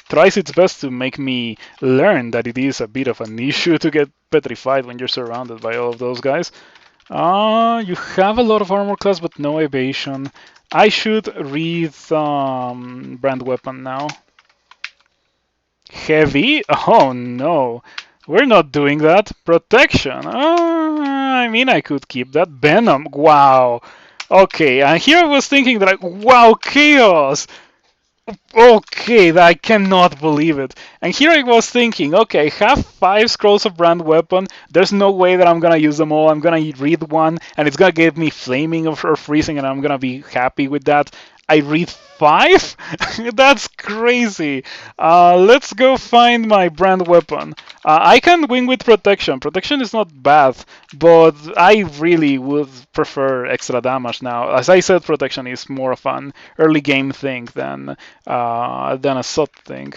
tries its best to make me learn that it is a bit of an issue to get petrified when you're surrounded by all of those guys. You have a lot of armor class, but no evasion. I should read brand weapon now. Heavy? Oh no, we're not doing that. Protection. I mean, I could keep that. Venom. Wow. Okay, and here I was thinking that wow, chaos. Okay, I cannot believe it. And here I was thinking, okay, I have 5 scrolls of brand weapon. There's no way that I'm gonna use them all. I'm gonna read one, and it's gonna give me flaming or freezing, and I'm gonna be happy with that. I read 5? That's crazy. Let's go find my brand weapon. I can win with protection. Protection is not bad, but I really would prefer extra damage now. As I said, protection is more of an early game thing than a sub thing.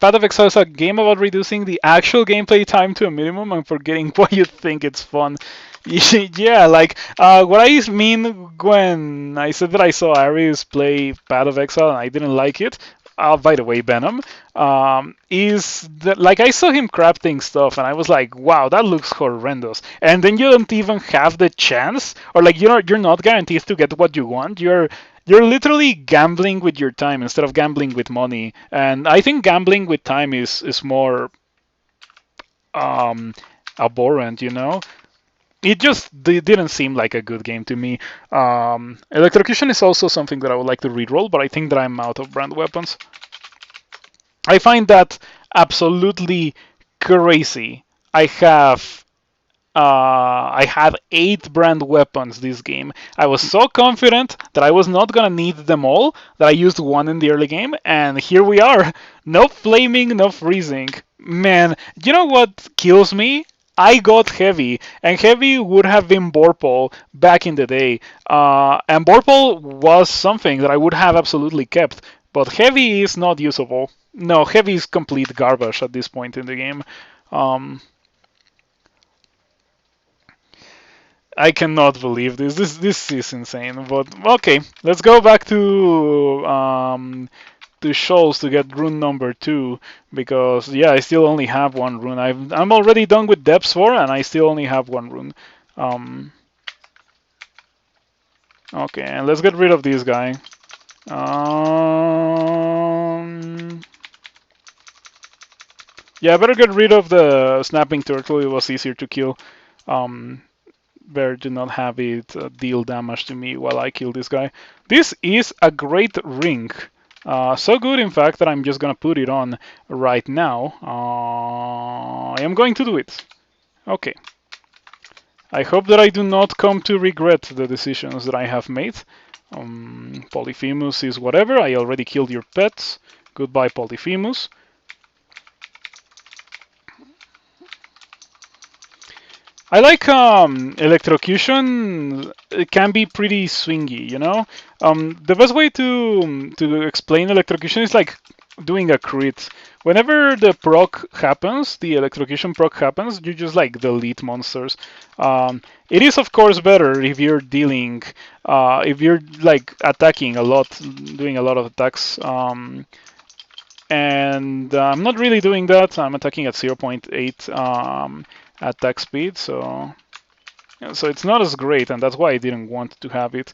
Path of Exile is a game about reducing the actual gameplay time to a minimum and forgetting why you think it's fun. Yeah, like what I mean when I said that I saw Ares play Path of Exile and I didn't like it. By the way, Venom, is that like I saw him crafting stuff and I was like, wow, that looks horrendous. And then you don't even have the chance, or like you're not guaranteed to get what you want. You're literally gambling with your time instead of gambling with money. And I think gambling with time is more um, abhorrent, you know? It just didn't seem like a good game to me. Electrocution is also something that I would like to reroll, but I think that I'm out of brand weapons. I find that absolutely crazy. I have I had 8 brand weapons this game. I was so confident that I was not gonna need them all that I used one in the early game, and here we are. No flaming, no freezing. Man, you know what kills me? I got heavy, and heavy would have been Borpal back in the day. And Borpal was something that I would have absolutely kept, but heavy is not usable. No, heavy is complete garbage at this point in the game. Um, I cannot believe this. This is insane. But okay, let's go back to Shoals to get rune number 2 because yeah, I still only have one rune. I'm already done with Depths 4 and I still only have one rune. Um, okay, and let's get rid of this guy. Yeah, I better get rid of the snapping turtle. It was easier to kill. Better do not have it deal damage to me while I kill this guy. This is a great ring. So good, in fact, that I'm just gonna put it on right now. I am going to do it. Okay. I hope that I do not come to regret the decisions that I have made. Polyphemus is whatever. I already killed your pets. Goodbye, Polyphemus. I like electrocution. It can be pretty swingy, you know. The best way to explain electrocution is like doing a crit. Whenever the proc happens, the electrocution proc happens, you just like delete monsters. It is of course better if you're dealing, if you're like attacking a lot, doing a lot of attacks. And I'm not really doing that. I'm attacking at 0.8 attack speed, so it's not as great, and that's why I didn't want to have it.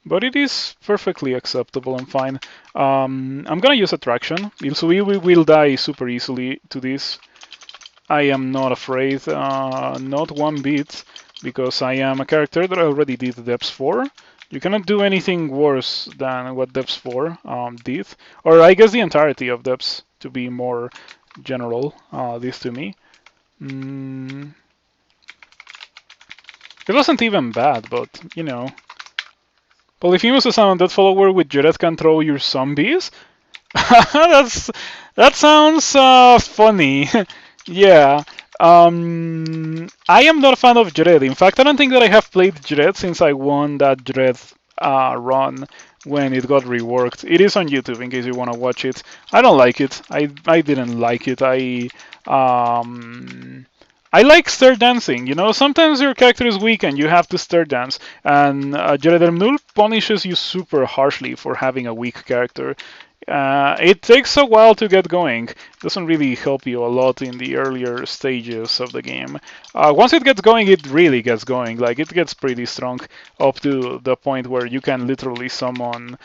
But it is perfectly acceptable and fine. I'm gonna use attraction, so we will die super easily to this. I am not afraid, not one bit, because I am a character that already did Depths 4. You cannot do anything worse than what Depths 4 did, or I guess the entirety of Depths, to be more general, this to me. It wasn't even bad, but, you know. Polyphemus is an undead follower with Jared can throw your zombies? That sounds funny. Yeah. I am not a fan of Jared. In fact, I don't think that I have played Jared since I won that Jared run when it got reworked. It is on YouTube in case you want to watch it. I don't like it. I didn't like it. I like stir dancing, you know, sometimes your character is weak and you have to stir dance, and Jared punishes you super harshly for having a weak character. It takes a while to get going. It doesn't really help you a lot in the earlier stages of the game. Once it gets going, it really gets going. Like, it gets pretty strong up to the point where you can literally summon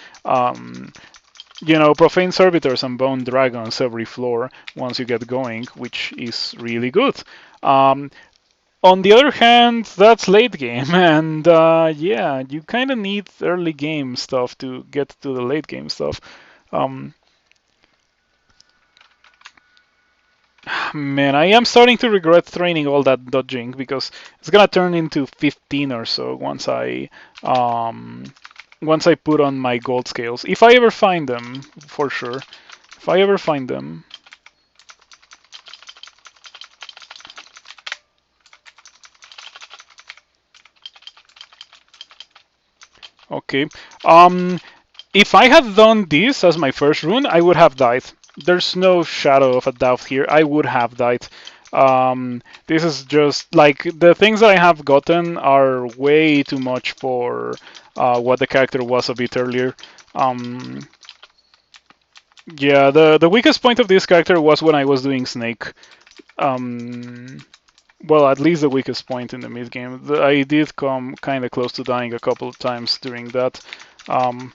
you know, profane servitors and bone dragons every floor once you get going, which is really good. On the other hand, that's late game, and yeah, you kind of need early game stuff to get to the late game stuff. Man, I am starting to regret training all that dodging because it's gonna turn into 15 or so once I put on my gold scales. If I ever find them, for sure. If I ever find them. Okay. If I had done this as my first rune, I would have died. there's no shadow of a doubt here. I would have died. This is just like the things that I have gotten are way too much for what the character was a bit earlier. Um, yeah, the weakest point of this character was when I was doing Snake. Um, well, at least the weakest point in the mid game. I did come kind of close to dying a couple of times during that. Um,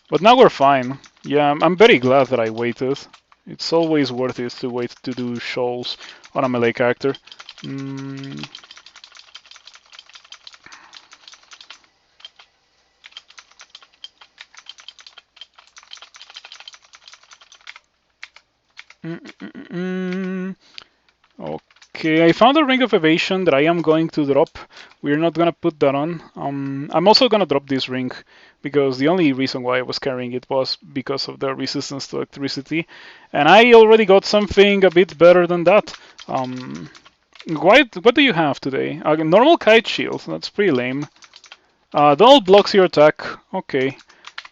but now we're fine. Yeah, I'm very glad that I waited. It's always worth it to wait to do shoals on a melee character. Mm, mm, mm, mm, mm. Okay, I found a Ring of Evasion that I am going to drop. We're not gonna put that on. I'm also gonna drop this ring because the only reason why I was carrying it was because of the resistance to electricity, and I already got something a bit better than that. What do you have today? Normal kite shield. That's pretty lame. Donald blocks your attack. Okay.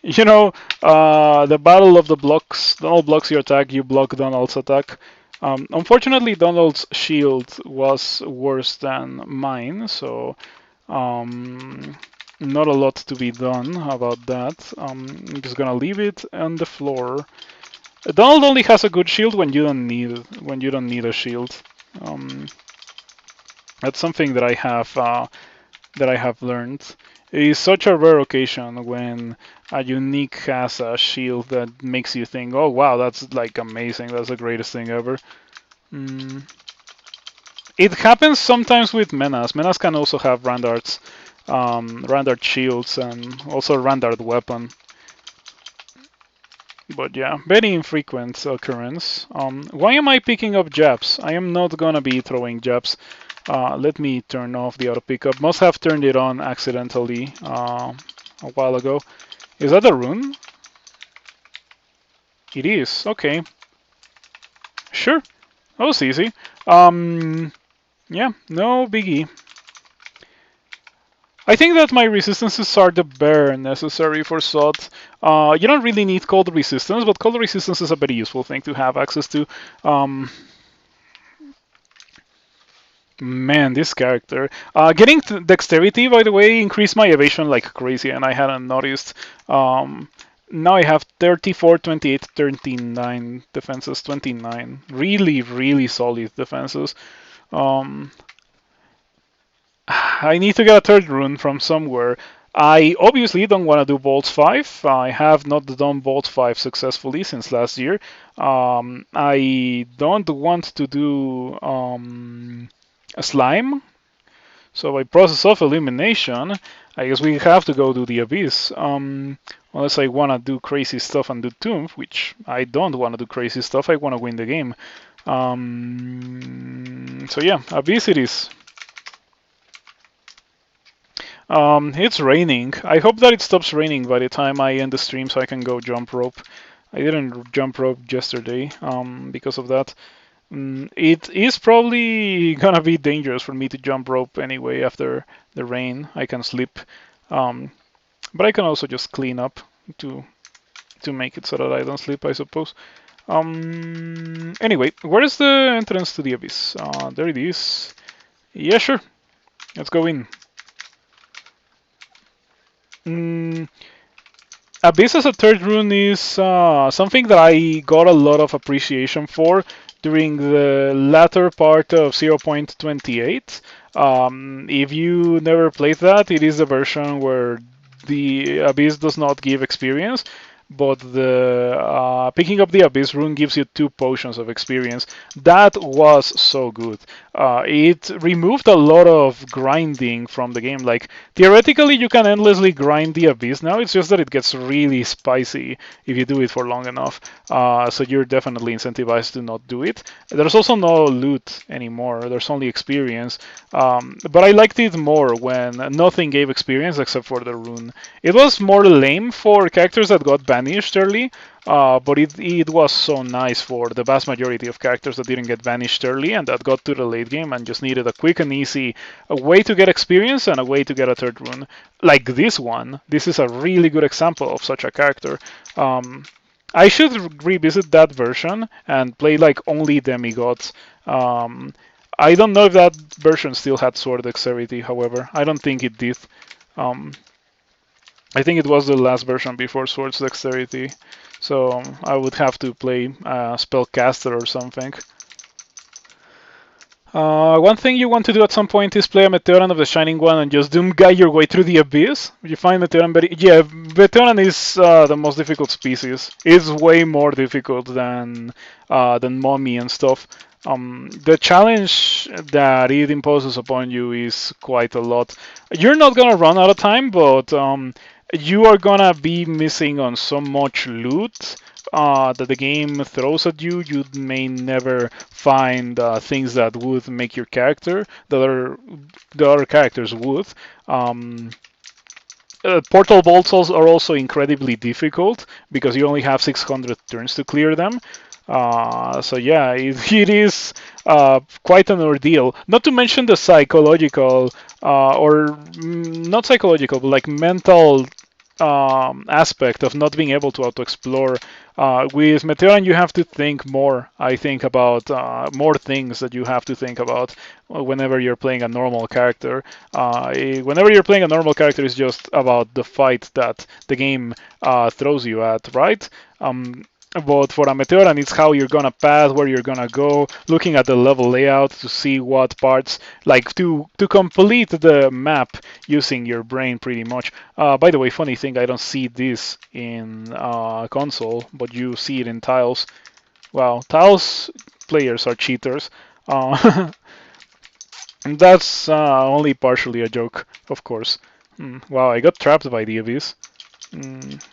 You know, the battle of the blocks. Donald blocks your attack. You block Donald's attack. Unfortunately, Donald's shield was worse than mine, so not a lot to be done about that. I'm just gonna leave it on the floor. Donald only has a good shield when you don't need a shield. Um, that's something that I have learned. It is such a rare occasion when a unique has a shield that makes you think, "Oh wow, that's like amazing. That's the greatest thing ever." Mm. It happens sometimes with Menas. Menas can also have Randards, Randard shields, and also Randard weapon. But yeah, very infrequent occurrence. Why am I picking up jabs? I am not gonna be throwing jabs. Let me turn off the auto pickup. Must have turned it on accidentally a while ago. Is that a rune? It is. Okay. Sure. That was easy. Yeah, no biggie. I think that my resistances are the bare necessary for SOT. You don't really need cold resistance, but cold resistance is a very useful thing to have access to. Man, this character. Getting dexterity, by the way, increased my evasion like crazy, and I hadn't noticed. Now I have 34, 28, 39 defenses, 29. Really, really solid defenses. Um, I need to get a third rune from somewhere. I obviously don't want to do Bolt 5. I have not done Bolt 5 successfully since last year. I don't want to do a Slime. So by process of elimination, I guess we have to go do the Abyss. Unless I want to do crazy stuff and do Tomb, which I don't want to do crazy stuff. I want to win the game. So yeah, Abyss it is. It's raining. I hope that it stops raining by the time I end the stream so I can go jump rope. I didn't jump rope yesterday because of that. It is probably gonna be dangerous for me to jump rope anyway after the rain. I can slip, but I can also just clean up to make it so that I don't slip, I suppose. Anyway, where is the entrance to the abyss? There it is. Yeah, sure. Let's go in. Abyss as a third rune is something that I got a lot of appreciation for during the latter part of 0.28. If you never played that, it is the version where the Abyss does not give experience, but the picking up the Abyss rune gives you 2 potions of experience. That was so good. It removed a lot of grinding from the game. Like, theoretically, you can endlessly grind the Abyss now. It's just that it gets really spicy if you do it for long enough. So you're definitely incentivized to not do it. There's also no loot anymore. There's only experience. But I liked it more when nothing gave experience except for the rune. It was more lame for characters that got banished early, but it was so nice for the vast majority of characters that didn't get banished early and that got to the late game and just needed a quick and easy way to get experience and a way to get a third rune. Like this one. This is a really good example of such a character. I should revisit that version and play like only demigods. Um, I don't know if that version still had sword dexterity. However, I don't think it did. Um, I think it was the last version before Swords Dexterity, so I would have to play Spellcaster or something. One thing you want to do at some point is play a Meteoran of the Shining One and just doom guy your way through the abyss. You find Meteoran very... Yeah, Meteoran is the most difficult species. It's way more difficult than Mummy and stuff. The challenge that it imposes upon you is quite a lot. You're not gonna run out of time, but you are gonna be missing on so much loot that the game throws at you. You may never find things that would make your character that the other characters would. Um, Portal bolts are also incredibly difficult because you only have 600 turns to clear them. So yeah, it is quite an ordeal. Not to mention the psychological, or not psychological, but like mental aspect of not being able to auto-explore. With Meteoran, you have to think more, I think, about more things that you have to think about whenever you're playing a normal character. Whenever you're playing a normal character, it's just about the fight that the game throws you at, right? But for a Meteoran, it's how you're gonna pass, where you're gonna go, looking at the level layout to see what parts, like to complete the map using your brain pretty much. By the way, funny thing, I don't see this in console, but you see it in Tiles. Wow, Tiles players are cheaters. And that's only partially a joke, of course. Wow, I got trapped by the abyss.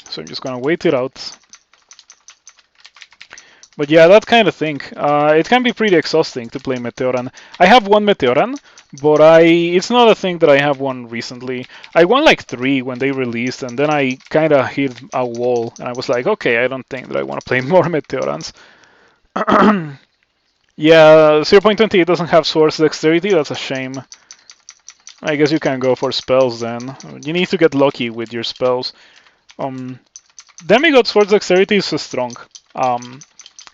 So I'm just gonna wait it out. But yeah, that kind of thing. It can be pretty exhausting to play Meteoran. I have one Meteoran, but it's not a thing that I have one recently. I won like 3 when they released, and then I kind of hit a wall, and I was like, okay, I don't think that I want to play more Meteorans. Yeah, 0.20 doesn't have Swords Dexterity, that's a shame. I guess you can go for spells then. You need to get lucky with your spells. Demigod Swords Dexterity is so strong.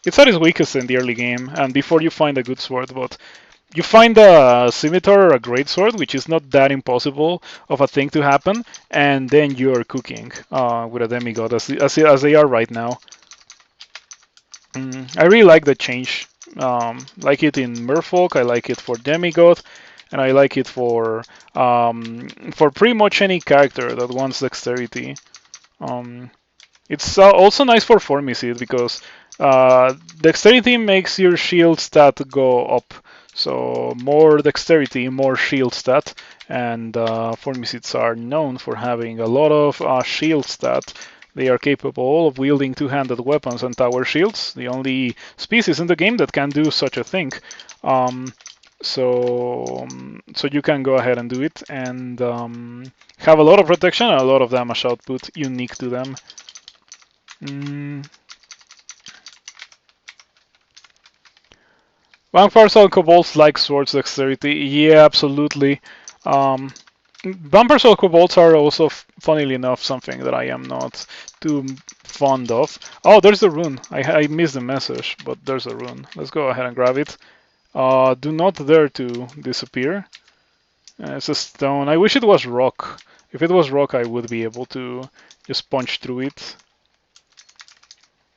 It's at its weakest in the early game, and before you find a good sword, but you find a scimitar or a great sword, which is not that impossible of a thing to happen, and then you're cooking with a demigod as they are right now. I really like the change. Like it in Merfolk, I like it for demigod, and I like it for pretty much any character that wants dexterity. It's also nice for Formicid because dexterity makes your shield stat go up. So more dexterity, more shield stat, and Formicids are known for having a lot of shield stat. They are capable of wielding two-handed weapons and tower shields, the only species in the game that can do such a thing. So you can go ahead and do it and have a lot of protection and a lot of damage output unique to them. Vampires and kobolds like swords dexterity. Yeah, absolutely. Vampires and kobolds are also, funnily enough, something that I am not too fond of. Oh, there's the rune. I missed the message, but there's a rune. Let's go ahead and grab it. Do not dare to disappear. It's a stone. I wish it was rock. If it was rock, I would be able to just punch through it.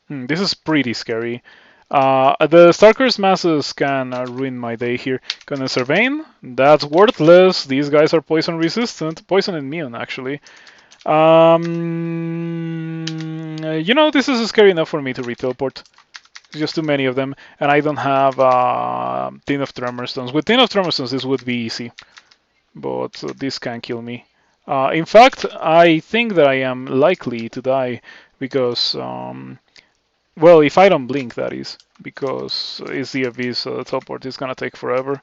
This is pretty scary. The Starker's masses can ruin my day here. Condenser Vein, that's worthless. These guys are poison resistant. Poison immune, actually. This is scary enough for me to re-teleport. There's just too many of them, and I don't have Tin of Tremor Stones. With Tin of Tremor Stones, this would be easy, but this can kill me. In fact, I think that I am likely to die because... well, if I don't blink, that is, because it's the abyss, so the teleport is gonna take forever.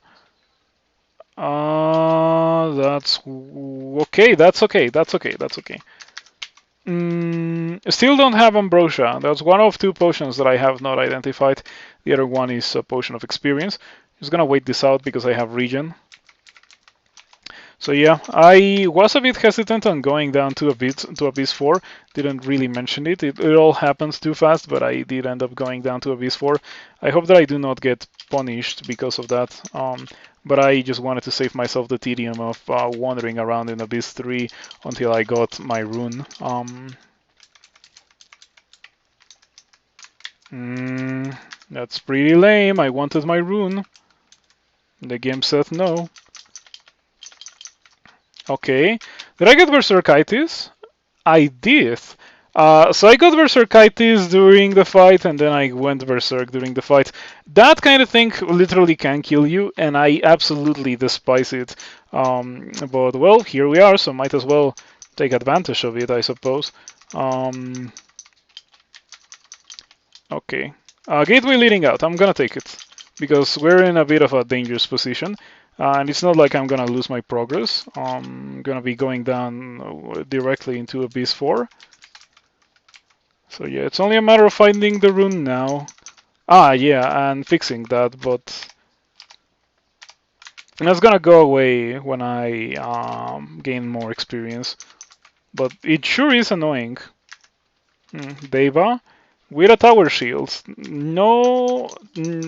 That's okay. That's okay. That's okay. That's okay. Still don't have ambrosia. That's one of 2 potions that I have not identified. The other one is a potion of experience. Just gonna wait this out because I have regen. So yeah, I was a bit hesitant on going down to Abyss 4. Didn't really mention it. It all happens too fast, but I did end up going down to Abyss 4. I hope that I do not get punished because of that. But I just wanted to save myself the tedium of wandering around in Abyss 3 until I got my rune. That's pretty lame. I wanted my rune. The game said no. Okay. Did I get Berserkitis? I did. So I got Berserkitis during the fight, and then I went Berserk during the fight. That kind of thing literally can kill you, and I absolutely despise it. But well, here we are, so might as well take advantage of it, I suppose. Okay. Gateway leading out. I'm gonna take it because we're in a bit of a dangerous position. And it's not like I'm gonna lose my progress. I'm gonna be going down directly into Abyss 4. So yeah, it's only a matter of finding the rune now. Ah, yeah, and fixing that, but that's gonna go away when I gain more experience. But it sure is annoying. Deva with a tower shield. No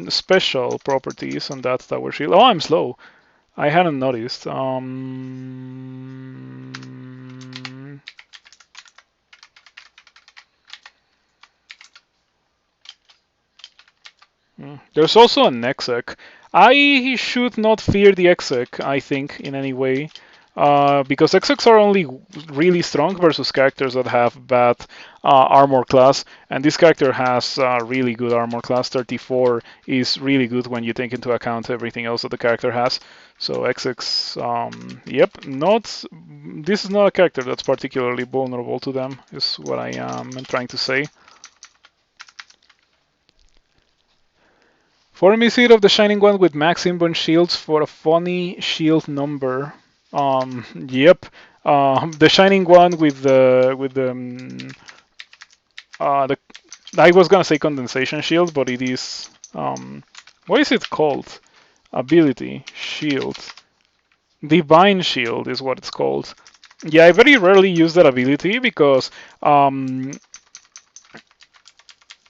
special properties on that tower shield. Oh, I'm slow. I hadn't noticed. There's also an exec. I should not fear the exec, I think, in any way. Because execs are only really strong versus characters that have bad armor class, and this character has really good armor class. 34 is really good when you take into account everything else that the character has. So execs, yep, this is not a character that's particularly vulnerable to them, is what I am trying to say. Form me seed of the Shining One with max inbound shields for a funny shield number. Yep. The Shining One with the I was gonna say condensation shield, but it is what is it called? Ability shield. Divine shield is what it's called. Yeah, I very rarely use that ability because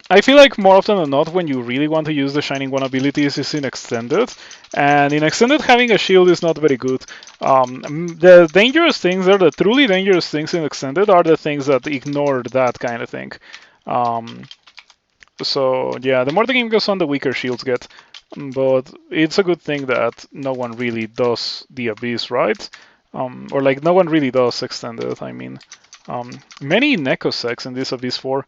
I feel like more often than not, when you really want to use the Shining One abilities is in Extended, and in Extended having a shield is not very good. The dangerous things, the truly dangerous things in Extended are the things that ignore that kind of thing. So yeah, the more the game goes on, the weaker shields get. But it's a good thing that no one really does the Abyss, right? Or like no one really does Extended, I mean. Many Necosecs in this Abyss 4.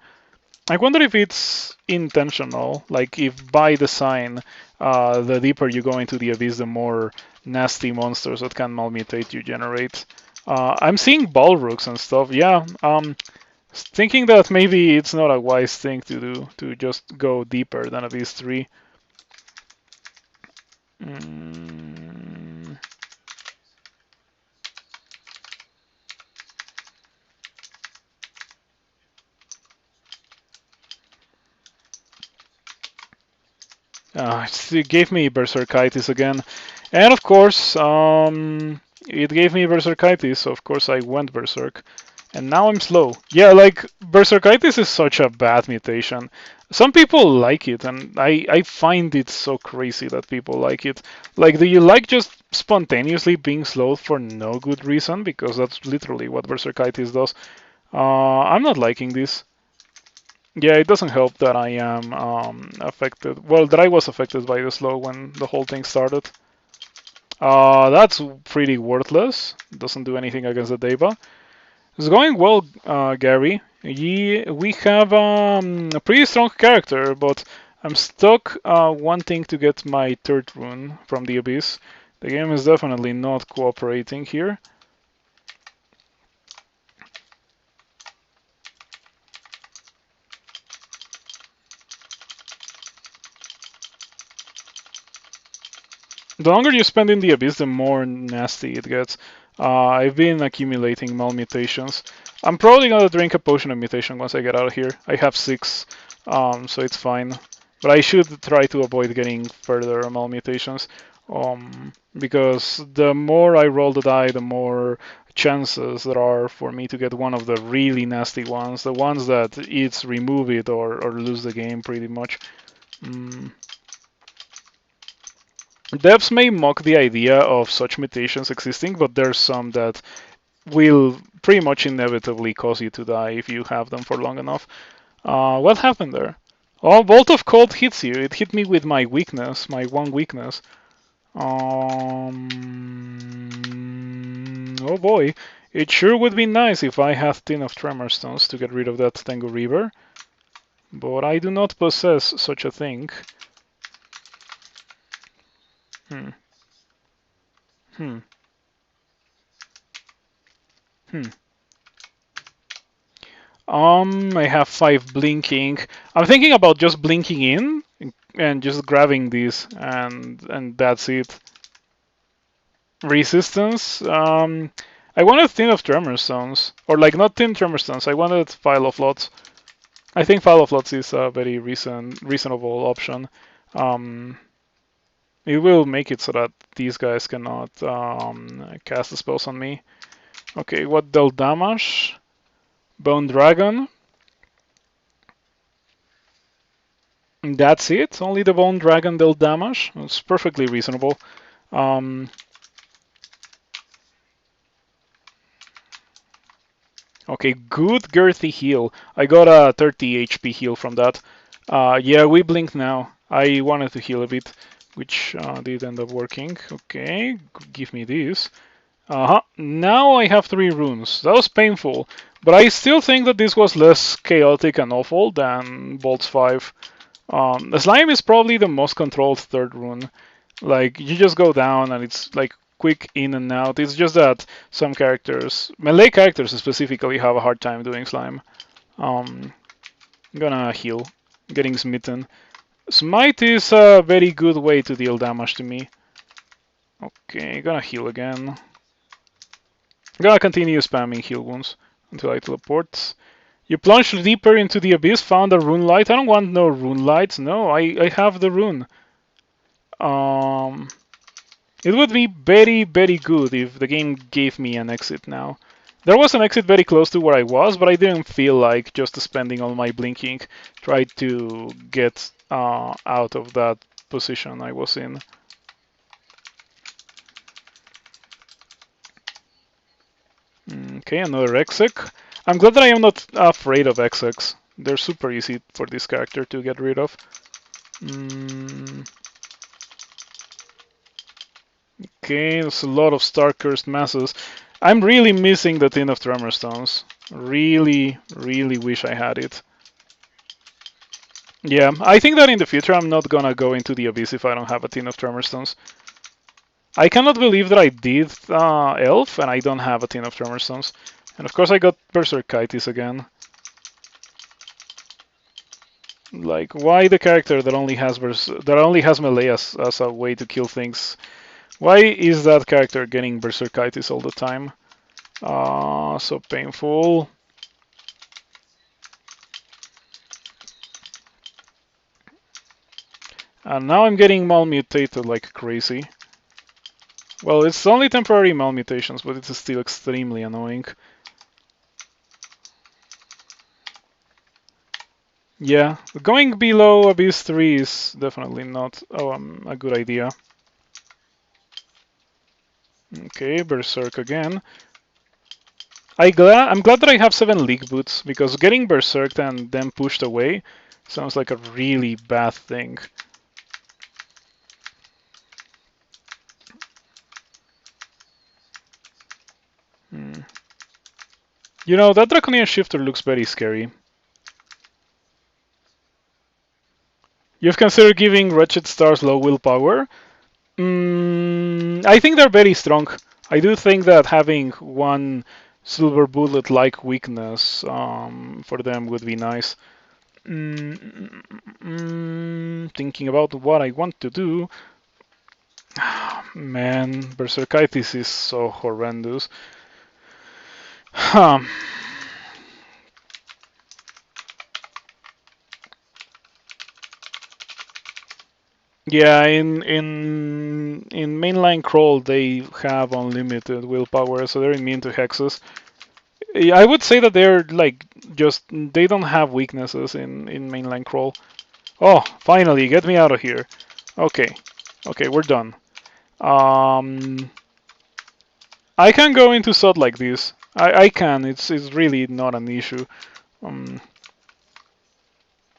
I wonder if it's intentional, like if by design, the deeper you go into the Abyss, the more nasty monsters that can malmutate you generate. I'm seeing Balrogs and stuff, yeah. Thinking that maybe it's not a wise thing to do, to just go deeper than Abyss 3. It gave me Berserkitis again. And of course, it gave me Berserkitis, so of course I went Berserk. And now I'm slow. Yeah, like, Berserkitis is such a bad mutation. Some people like it, and I find it so crazy that people like it. Like, do you like just spontaneously being slow for no good reason? Because that's literally what Berserkitis does. I'm not liking this. Yeah, it doesn't help that I am affected. Well, that I was affected by the slow when the whole thing started. That's pretty worthless. Doesn't do anything against the Deva. It's going well, Gary. We have a pretty strong character, but I'm stuck wanting to get my third rune from the Abyss. The game is definitely not cooperating here. The longer you spend in the Abyss, the more nasty it gets. I've been accumulating malmutations. I'm probably gonna drink a potion of mutation once I get out of here. I have 6, so it's fine. But I should try to avoid getting further malmutations. Because the more I roll the die, the more chances there are for me to get one of the really nasty ones, the ones that it's remove it or lose the game pretty much. Devs may mock the idea of such mutations existing, but there's some that will pretty much inevitably cause you to die if you have them for long enough. What happened there? Oh, Bolt of Cold hits you. It hit me with my weakness, my one weakness. Oh boy. It sure would be nice if I had Tin of Tremor Stones to get rid of that Tengu Reaver. But I do not possess such a thing. Hmm. Hmm. Hmm. I have 5 blinking. I'm thinking about just blinking in and just grabbing these and that's it. Resistance. I wanted Tin of Tremor Stones. Or like not Tin Tremor Stones, I wanted File of Lots. I think File of Lots is a very reasonable option. It will make it so that these guys cannot cast the spells on me. Okay, what dealt damage? Bone Dragon. That's it. Only the Bone Dragon dealt damage. It's perfectly reasonable. Um, okay, good girthy heal. I got a 30 HP heal from that. Yeah, we blink now. I wanted to heal a bit, which did end up working. Okay, give me this. Uh-huh. Now I have 3 runes. That was painful, but I still think that this was less chaotic and awful than Bolt's 5. Slime is probably the most controlled third rune. Like, you just go down and it's like quick in and out. It's just that some characters, melee characters specifically, have a hard time doing slime. I'm gonna heal. Getting smitten. Smite is a very good way to deal damage to me. Okay, gonna heal again. Gonna continue spamming heal wounds until I teleport. You plunge deeper into the abyss, found a rune light. I don't want no rune lights. No, I have the rune. Um, it would be very, very good if the game gave me an exit now. There was an exit very close to where I was, but I didn't feel like just spending all my blinking tried to get out of that position I was in. Okay, another exec. I'm glad that I am not afraid of execs. They're super easy for this character to get rid of. Okay, there's a lot of star-cursed masses. I'm really missing the Tin of Tremor Stones. Really, really wish I had it. Yeah, I think that in the future I'm not gonna go into the Abyss if I don't have a Tin of Tremor Stones. I cannot believe that I did Elf and I don't have a Tin of Tremor Stones. And of course I got Berserkitis again. Like, why the character that only has melee as a way to kill things? Why is that character getting Berserkitis all the time? So painful. And now I'm getting malmutated like crazy. Well, it's only temporary malmutations, but it's still extremely annoying. Yeah, going below Abyss 3 is definitely not a good idea. Okay, Berserk again. I'm glad that I have 7 league boots, because getting Berserked and then pushed away sounds like a really bad thing. You know, that Draconian Shifter looks very scary. You've considered giving Wretched Stars low willpower? I think they're very strong. I do think that having one silver bullet-like weakness for them would be nice. Thinking about what I want to do. Man, Berserkitis is so horrendous. Yeah, in in mainline crawl they have unlimited willpower, so they're immune to hexes. I would say that they're like just they don't have weaknesses in mainline crawl. Oh, finally, get me out of here. Okay, okay, we're done. I can go into SOT like this. I can. It's really not an issue. Um,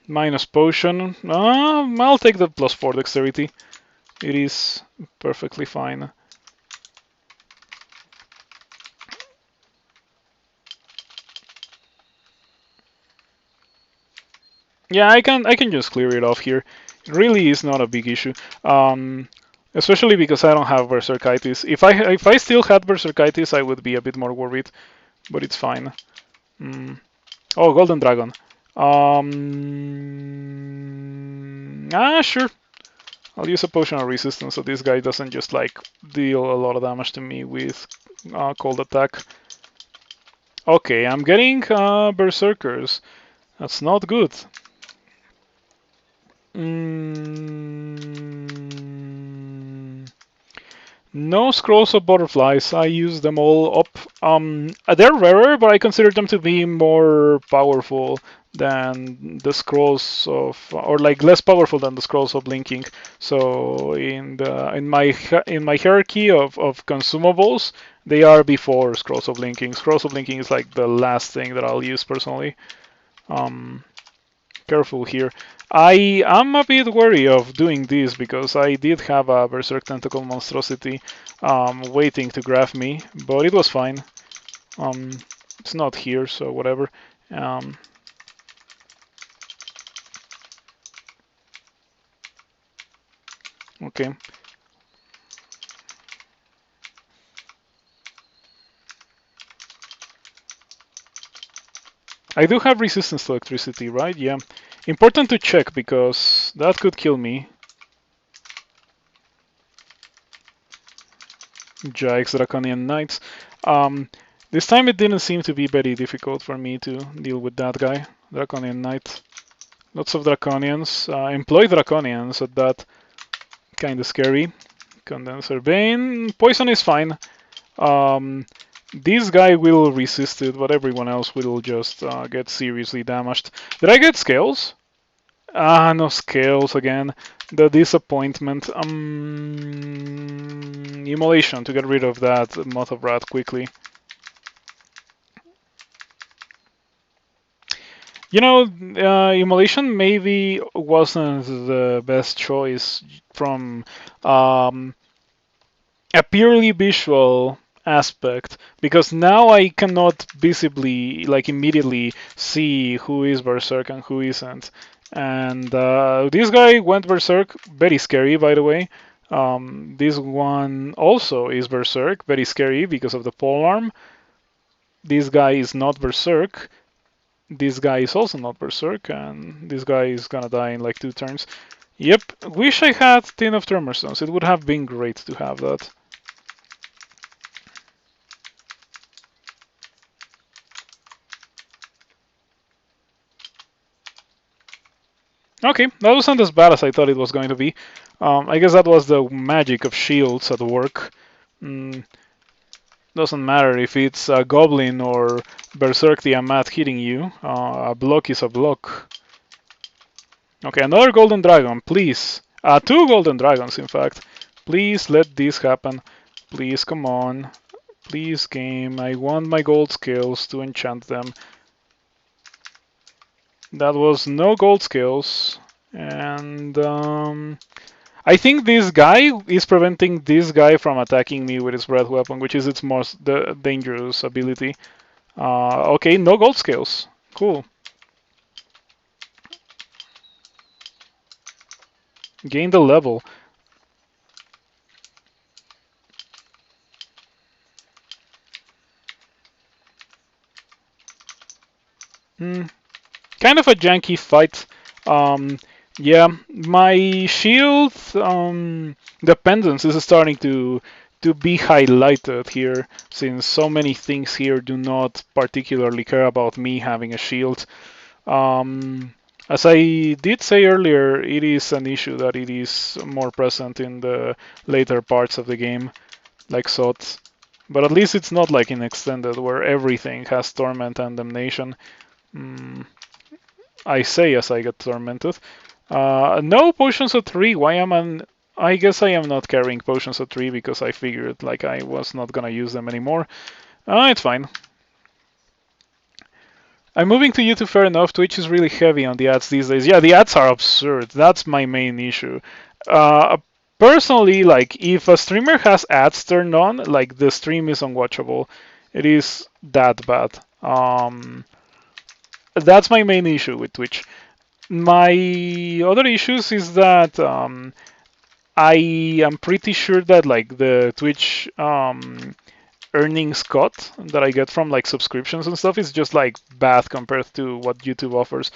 Minus potion. I'll take the +4 dexterity. It is perfectly fine. Yeah, I can just clear it off here. It really is not a big issue. Especially because I don't have Berserkitis. If I still had Berserkitis, I would be a bit more worried, but it's fine. Oh, Golden Dragon. Sure. I'll use a potion of resistance so this guy doesn't just like deal a lot of damage to me with cold attack. Okay, I'm getting Berserkers. That's not good. No scrolls of butterflies. I use them all up. They're rarer, but I consider them to be more powerful than the scrolls of, or like less powerful than the scrolls of linking. So in my hierarchy of consumables, they are before scrolls of linking. Scrolls of linking is like the last thing that I'll use personally. Careful here. I am a bit wary of doing this because I did have a Berserk Tentacle monstrosity waiting to grab me, but it was fine. It's not here, so whatever. Okay. I do have resistance to electricity, right? Yeah. Important to check because that could kill me. Jax Draconian Knights. This time it didn't seem to be very difficult for me to deal with that guy. Draconian Knight. Lots of Draconians. Employ Draconians at that. Kinda scary. Condenser Bane. Poison is fine. This guy will resist it, but everyone else will just get seriously damaged. Did I get scales? No scales again. The disappointment. Immolation to get rid of that Moth of Wrath quickly. You know, Immolation maybe wasn't the best choice from a purely visual aspect because now I cannot visibly, like immediately, see who is Berserk and who isn't. And this guy went Berserk, very scary, by the way. This one also is Berserk, very scary because of the polearm. This guy is not Berserk. This guy is also not Berserk, and this guy is gonna die in like 2 turns. Yep, wish I had Tin of Tremorstones. It would have been great to have that. Okay, that wasn't as bad as I thought it was going to be. I guess that was the magic of shields at work. Doesn't matter if it's a goblin or Berserk Tiamat hitting you. A block is a block. Okay, another golden dragon, please. 2 golden dragons, in fact. Please let this happen. Please, come on. Please, game. I want my gold scales to enchant them. That was no gold scales. And I think this guy is preventing this guy from attacking me with his breath weapon, which is its most dangerous ability. Okay, no gold scales. Cool. Gain the level. Kind of a janky fight. Yeah, my shield dependence is starting to be highlighted here, since so many things here do not particularly care about me having a shield. As I did say earlier, it is an issue that it is more present in the later parts of the game, like SOTs. But at least it's not like in Extended, where everything has Torment and Damnation. Mm, I say as I get tormented. No potions of 3. Why am I? I guess I am not carrying potions of 3 because I figured like I was not gonna use them anymore. It's fine. I'm moving to YouTube, fair enough. Twitch is really heavy on the ads these days. Yeah, the ads are absurd. That's my main issue. Uh, Personally, like if a streamer has ads turned on, like the stream is unwatchable. It is that bad. That's my main issue with Twitch. My other issues is that I am pretty sure that like the Twitch earnings cut that I get from like subscriptions and stuff is just like bad compared to what YouTube offers.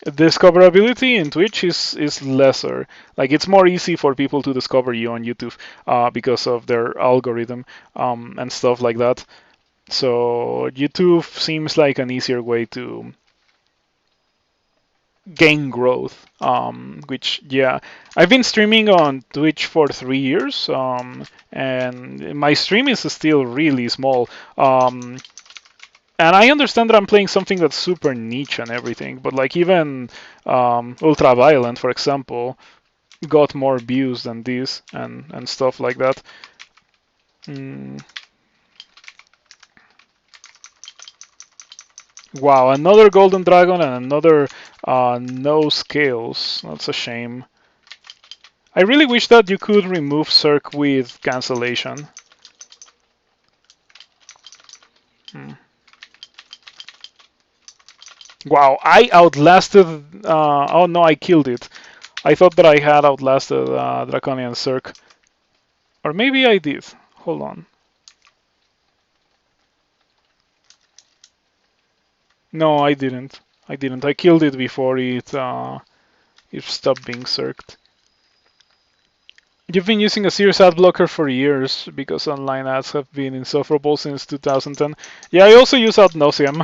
Discoverability in Twitch is lesser. Like it's more easy for people to discover you on YouTube because of their algorithm and stuff like that. So YouTube seems like an easier way to gain growth. Which yeah, I've been streaming on Twitch for 3 years, and my stream is still really small. And I understand that I'm playing something that's super niche and everything, but like even Ultraviolent, for example, got more views than this and stuff like that. Wow, another golden dragon and another no scales. That's a shame. I really wish that you could remove Cirque with cancellation. Wow, I outlasted. Oh no, I killed it. I thought that I had outlasted Draconian Cirque. Or maybe I did. Hold on. No, I didn't. I didn't. I killed it before it stopped being circed. You've been using a serious ad blocker for years because online ads have been insufferable since 2010. Yeah, I also use Ad Nauseam.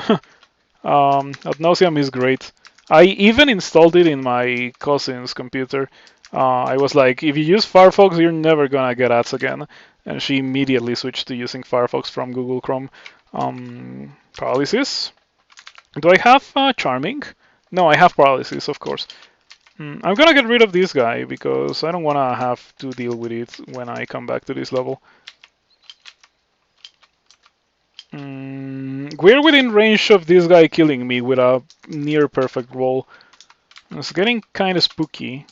Ad Nauseam is great. I even installed it in my cousin's computer. I was like, if you use Firefox, you're never gonna get ads again. And she immediately switched to using Firefox from Google Chrome. Paralysis. Do I have Charming? No, I have Paralysis, of course. I'm gonna get rid of this guy because I don't wanna have to deal with it when I come back to this level. We're within range of this guy killing me with a near perfect roll. It's getting kind of spooky.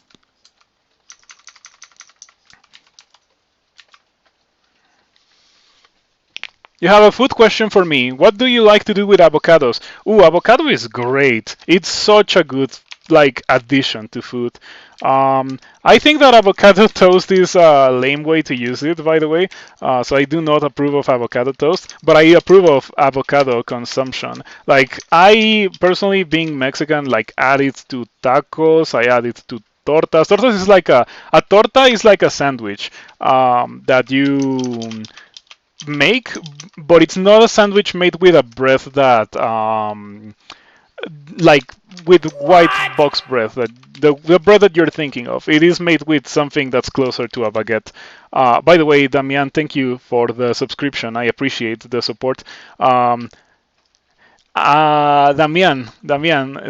You have a food question for me. What do you like to do with avocados? Ooh, avocado is great. It's such a good like addition to food. I think that avocado toast is a lame way to use it, by the way. So I do not approve of avocado toast, but I approve of avocado consumption. Like I personally, being Mexican, like add it to tacos. I add it to tortas. Tortas is like a torta is like a sandwich that you make, but it's not a sandwich made with a bread that like with white box bread, that the bread that you're thinking of. It is made with something that's closer to a baguette. By the way, Damian, thank you for the subscription. I appreciate the support. Damián,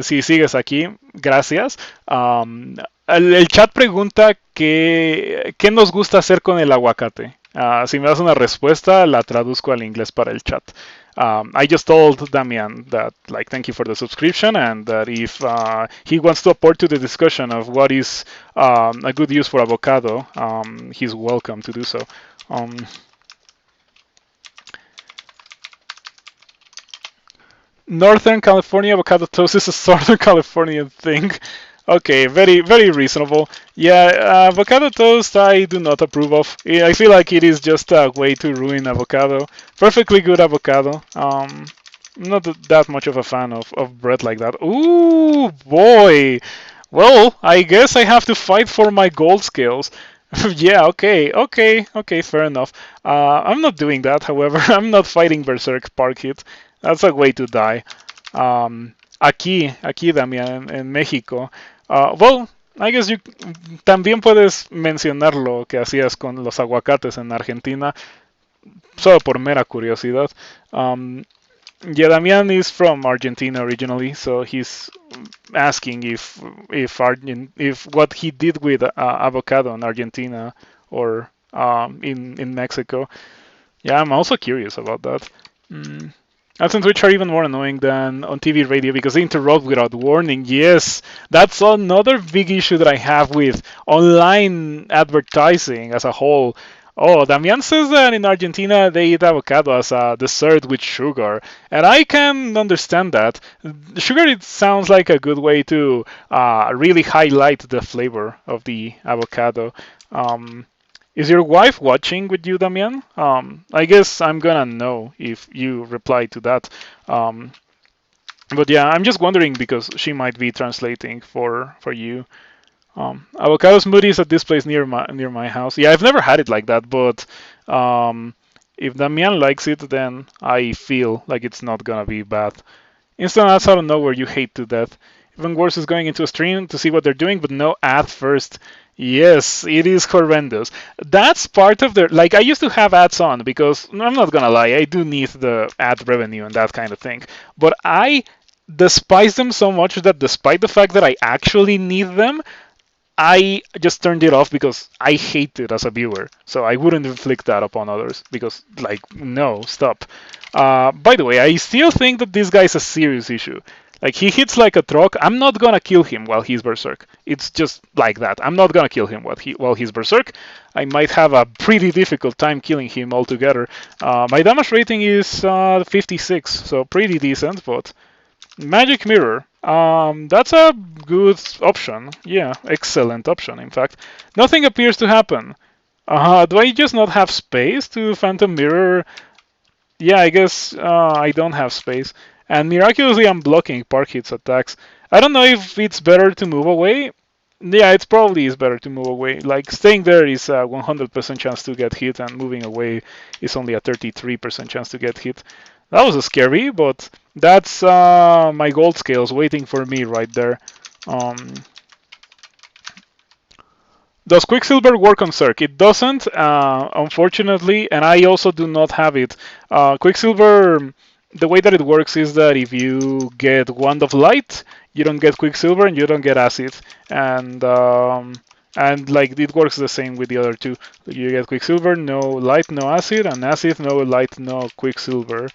si sigues aquí, gracias. El chat pregunta qué nos gusta hacer con el aguacate. Si me das una respuesta, la traduzco al inglés para el chat. I just told Damian that, like, thank you for the subscription, and that if he wants to apport to the discussion of what is a good use for avocado, he's welcome to do so. Northern California avocado toast is a Southern Californian thing. Okay, very, very reasonable. Yeah, avocado toast I do not approve of. I feel like it is just a way to ruin avocado. Perfectly good avocado. Not that much of a fan of bread like that. Ooh, boy. Well, I guess I have to fight for my gold scales. Yeah, okay, fair enough. I'm not doing that, however. I'm not fighting Berserk Park Hit. That's a way to die. Aquí, Damián, en México. Well, I guess you también puedes mencionar lo que hacías con los aguacates en Argentina, solo por mera curiosidad. Um, yeah, Damian is from Argentina originally, so he's asking if what he did with avocado in Argentina or in Mexico. Yeah, I'm also curious about that. Mm. Ads on Twitch are even more annoying than on TV radio because they interrupt without warning. Yes, that's another big issue that I have with online advertising as a whole. Oh, Damian says that in Argentina they eat avocado as a dessert with sugar, and I can understand that. Sugar, it sounds like a good way to really highlight the flavor of the avocado. Um, is your wife watching with you, Damian? I guess I'm gonna know if you reply to that. Um, but yeah, I'm just wondering because she might be translating for you. Avocado smoothies at this place near my house. Yeah, I've never had it like that, but if Damian likes it, then I feel like it's not gonna be bad. Instant ads out of nowhere you hate to death. Even worse is going into a stream to see what they're doing, but no ad first. Yes, it is horrendous. That's part of the like I used to have ads on because I'm not gonna lie, I do need the ad revenue and that kind of thing. But I despise them so much that despite the fact that I actually need them, I just turned it off because I hate it as a viewer. So I wouldn't inflict that upon others because, like, no, stop. By the way, I still think that this guy's a serious issue. Like, he hits like a truck. I'm not gonna kill him while he's berserk. It's just like that. I'm not gonna kill him while he's berserk. I might have a pretty difficult time killing him altogether. My damage rating is 56, so pretty decent, but Magic Mirror. That's a good option. Yeah, excellent option, in fact. Nothing appears to happen. Do I just not have space to Phantom Mirror? Yeah, I guess I don't have space. And miraculously, I'm blocking Park Hit's attacks. I don't know if it's better to move away. Yeah, it probably is better to move away. Like, staying there is a 100% chance to get hit, and moving away is only a 33% chance to get hit. That was scary, but that's my gold scales waiting for me right there. Um, does Quicksilver work on Cirque? It doesn't, unfortunately, and I also do not have it. Quicksilver, the way that it works is that if you get Wand of Light, you don't get Quicksilver and you don't get Acid. And like it works the same with the other two. You get Quicksilver, no Light, no Acid, and Acid, no Light, no Quicksilver.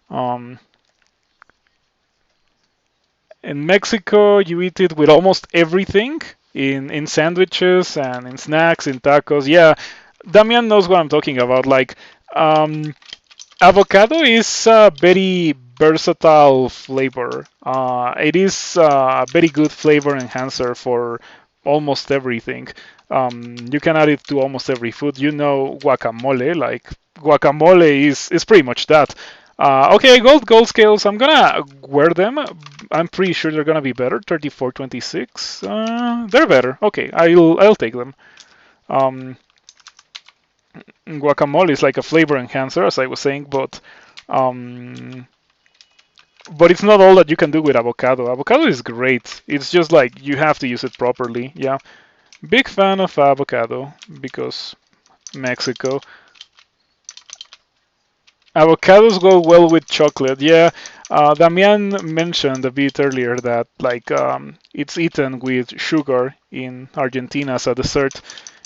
Um, in Mexico, you eat it with almost everything in sandwiches and in snacks, in tacos. Yeah, Damian knows what I'm talking about. Like, avocado is a very versatile flavor. It is a very good flavor enhancer for almost everything. You can add it to almost every food. You know, guacamole. Like guacamole is pretty much that. Okay, gold scales. I'm gonna wear them. I'm pretty sure they're gonna be better. 34, 26. They're better. Okay, I'll take them. Um, Guacamole is like a flavor enhancer, as I was saying, um, but it's not all that you can do with avocado. Avocado is great. It's just like you have to use it properly. Yeah, big fan of avocado because Mexico. Avocados go well with chocolate. Yeah, Damian mentioned a bit earlier that like it's eaten with sugar in Argentina as a dessert,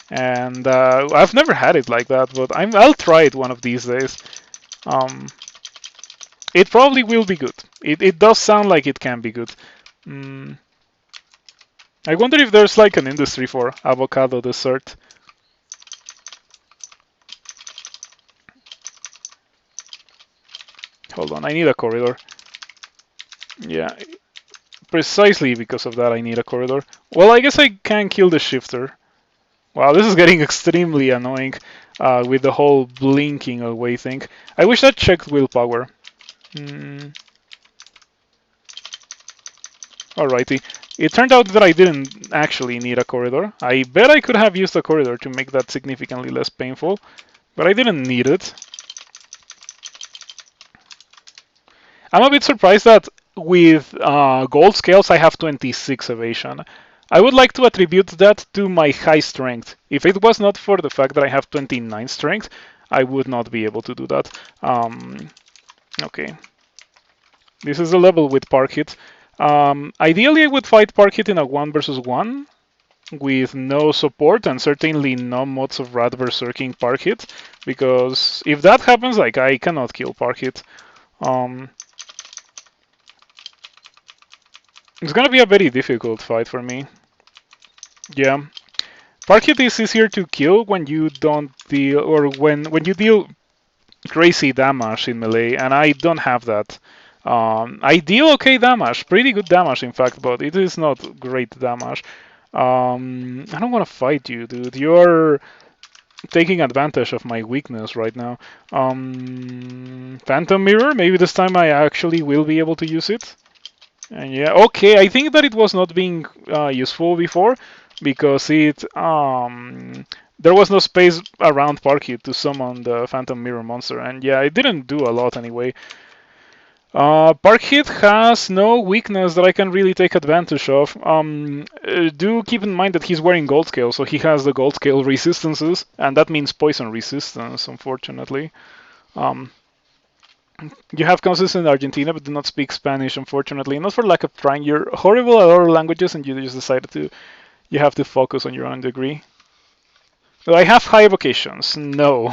and I've never had it like that, but I'll try it one of these days. Um, it probably will be good. It does sound like it can be good. Mm, I wonder if there's like an industry for avocado dessert. Hold on, I need a corridor. Yeah, precisely because of that I need a corridor. Well, I guess I can kill the shifter. Wow, this is getting extremely annoying with the whole blinking away thing. I wish that checked willpower. Alrighty. It turned out that I didn't actually need a corridor. I bet I could have used a corridor to make that significantly less painful, but I didn't need it. I'm a bit surprised that with gold scales, I have 26 evasion. I would like to attribute that to my high strength. If it was not for the fact that I have 29 strength, I would not be able to do that. Okay. This is the level with Parkit. Ideally, I would fight Parkit in a 1 versus 1 with no support and certainly no mods of Rat Berserking Parkit, because if that happens, like, I cannot kill Parkit. It's gonna be a very difficult fight for me. Yeah. Parkit is easier to kill when you don't deal, or when you deal crazy damage in melee, and I don't have that. I deal okay damage, pretty good damage in fact, but it is not great damage. I don't want to fight you, dude. You're taking advantage of my weakness right now. Phantom Mirror, maybe this time I actually will be able to use it. And yeah, okay, I think that it was not being useful before because there was no space around Parkit to summon the Phantom Mirror monster, and yeah, it didn't do a lot anyway. Parkit has no weakness that I can really take advantage of. Do keep in mind that he's wearing gold scale, so he has the gold scale resistances, and that means poison resistance, unfortunately. Um, you have cousins in Argentina, but do not speak Spanish, unfortunately. Not for lack of trying. You're horrible at other languages, and you just decided to. You have to focus on your own degree. Do I have high evocations? No.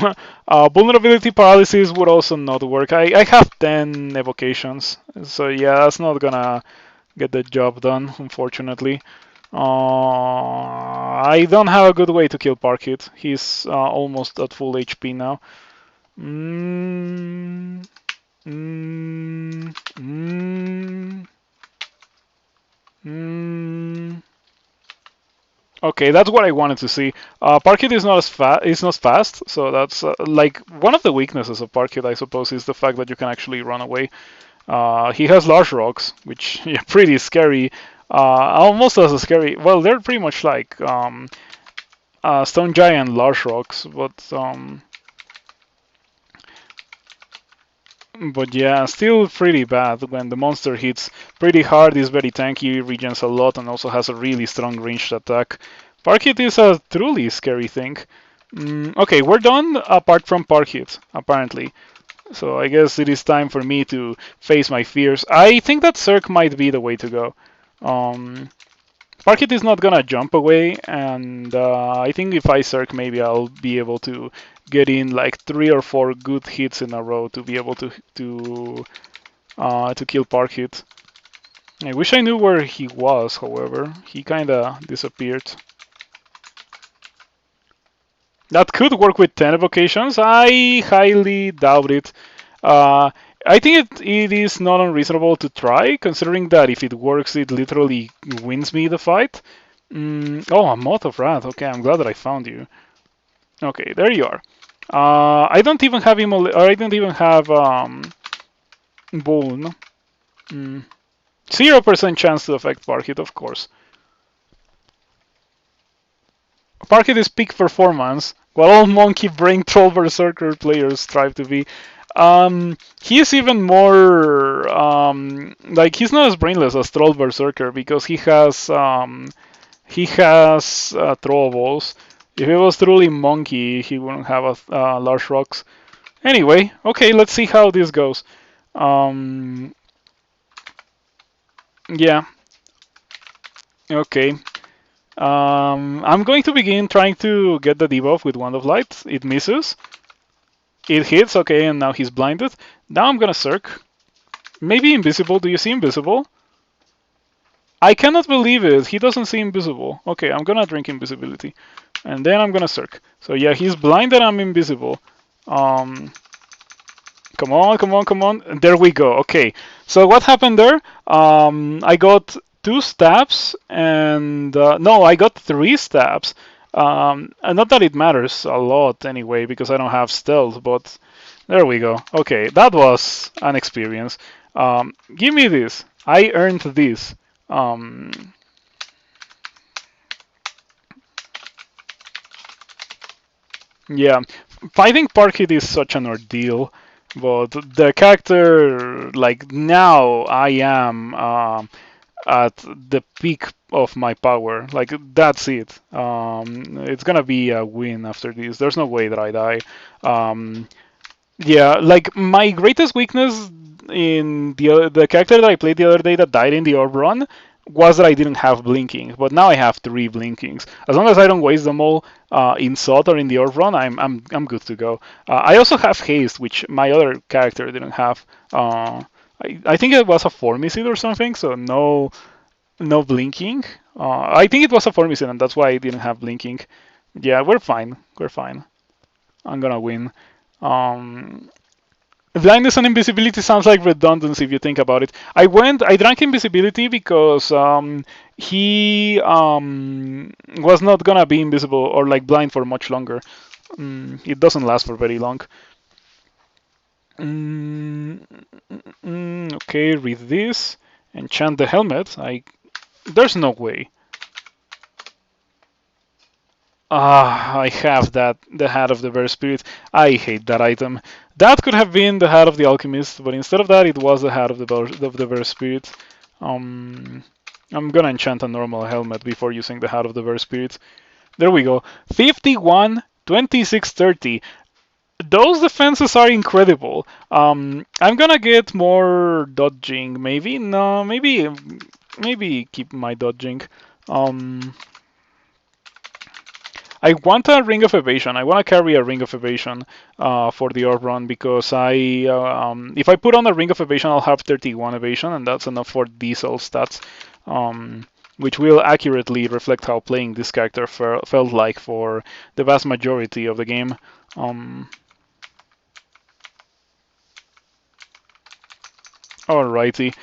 Vulnerability paralysis would also not work. I have 10 evocations, so yeah, that's not gonna get the job done, unfortunately. I don't have a good way to kill Parkit. He's almost at full HP now. Mm, mm, mm, mm. Okay, that's what I wanted to see. Parkit is not as fast. It's not fast, so that's like one of the weaknesses of Parkit, I suppose, is the fact that you can actually run away. He has large rocks, which yeah, pretty scary. Almost as scary. Well, they're pretty much like stone giant large rocks, but yeah, still pretty bad when the monster hits pretty hard, is very tanky, regens a lot, and also has a really strong ranged attack. Parkit is a truly scary thing. Okay, we're done apart from Parkit, apparently. So I guess it is time for me to face my fears. I think that Cirque might be the way to go. Um, Parkit is not gonna jump away, and I think if I Cirque, maybe I'll be able to get in like 3 or 4 good hits in a row to be able to kill Parkit. I wish I knew where he was. However, he kinda disappeared. That could work with 10 evocations. I highly doubt it. Uh, I think it is not unreasonable to try, considering that if it works, it literally wins me the fight. Oh, a Moth of Wrath. Okay, I'm glad that I found you. Okay, there you are. I don't even have I don't even have Bone. 0% chance to affect Parkit, of course. Parkit is peak performance, what all Monkey Brain Troll Berserker players strive to be. He is even more like he's not as brainless as Troll Berserker because he has throwables. If it was truly Monkey, he wouldn't have large rocks. Anyway, okay, let's see how this goes. Yeah, okay. I'm going to begin trying to get the debuff with Wand of Light. It misses. It hits, okay, and now he's blinded. Now I'm gonna Cirque. Maybe invisible. Do you see invisible? I cannot believe it. He doesn't see invisible. Okay, I'm gonna drink invisibility. And then I'm gonna Cirque. So yeah, he's blind and I'm invisible. Come on, come on, come on. And there we go. Okay. So what happened there? I got 2 stabs and no, I got 3 stabs. And not that it matters a lot anyway, because I don't have stealth, but there we go. Okay, that was an experience. Give me this. I earned this. Yeah, fighting Parkit is such an ordeal. But the character, like now, I am at the peak of my power. Like that's it. It's gonna be a win after this. There's no way that I die. Um, yeah, like my greatest weakness in the character that I played the other day that died in the orb run was that I didn't have blinking, but now I have three blinkings. As long as I don't waste them all in Sot or in the orb run, I'm good to go. I also have haste, which my other character didn't have. I think it was a formicid or something, so no blinking. I think it was a formicid, and that's why I didn't have blinking. Yeah, we're fine. We're fine. I'm gonna win. Um, Blindness and invisibility sounds like redundancy if you think about it. I drank invisibility because he was not gonna be invisible or like blind for much longer. It doesn't last for very long. Mm, okay, read this. Enchant the helmet. There's no way. I have that, the Hat of the Bear Spirit. I hate that item. That could have been the Hat of the Alchemist, but instead of that, it was the Hat of the Bear Spirit. Um, I'm gonna enchant a normal helmet before using the Hat of the Bear Spirit. There we go. 51, 26, 30. Those defenses are incredible. I'm gonna get more dodging, maybe? No, maybe keep my dodging. Um, I want a ring of evasion. I want to carry a ring of evasion for the orb run because if I put on a ring of evasion, I'll have 31 evasion, and that's enough for diesel stats, which will accurately reflect how playing this character felt like for the vast majority of the game. Um, Alrighty.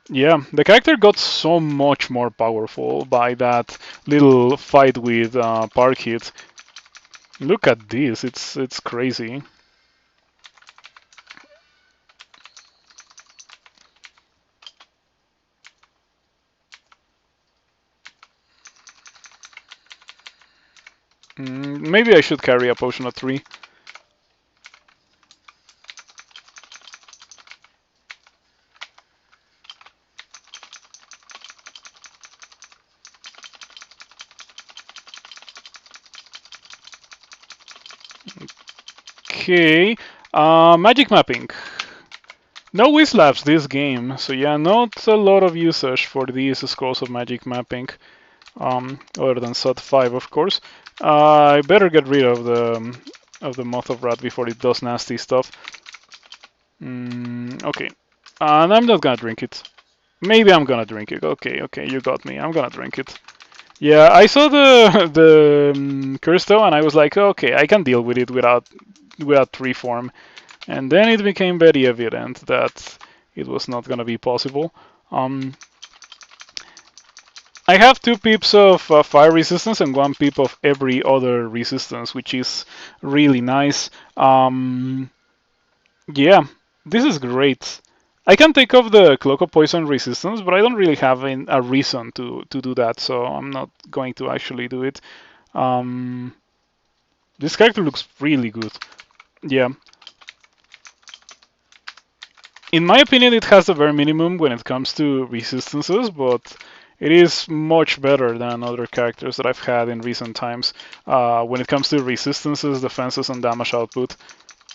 Yeah, the character got so much more powerful by that little fight with Park Hit. Look at this, it's crazy. Maybe I should carry a potion of 3. Okay, magic mapping. No Wizlabs this game, so yeah, not a lot of usage for these scrolls of magic mapping, other than SOT 5, of course. I better get rid of the Moth of Rat before it does nasty stuff. Okay, and I'm not gonna drink it. Maybe I'm gonna drink it. Okay, you got me. I'm gonna drink it. Yeah, I saw the curse though, and I was like, okay, I can deal with it without reform. And then it became very evident that it was not gonna be possible. Um, I have 2 pips of fire resistance and 1 pip of every other resistance, which is really nice. Yeah, this is great. I can take off the Cloak of Poison resistance, but I don't really have a reason to do that, so I'm not going to actually do it. Um, this character looks really good. Yeah. In my opinion, it has the bare minimum when it comes to resistances, but it is much better than other characters that I've had in recent times. When it comes to resistances, defenses, and damage output,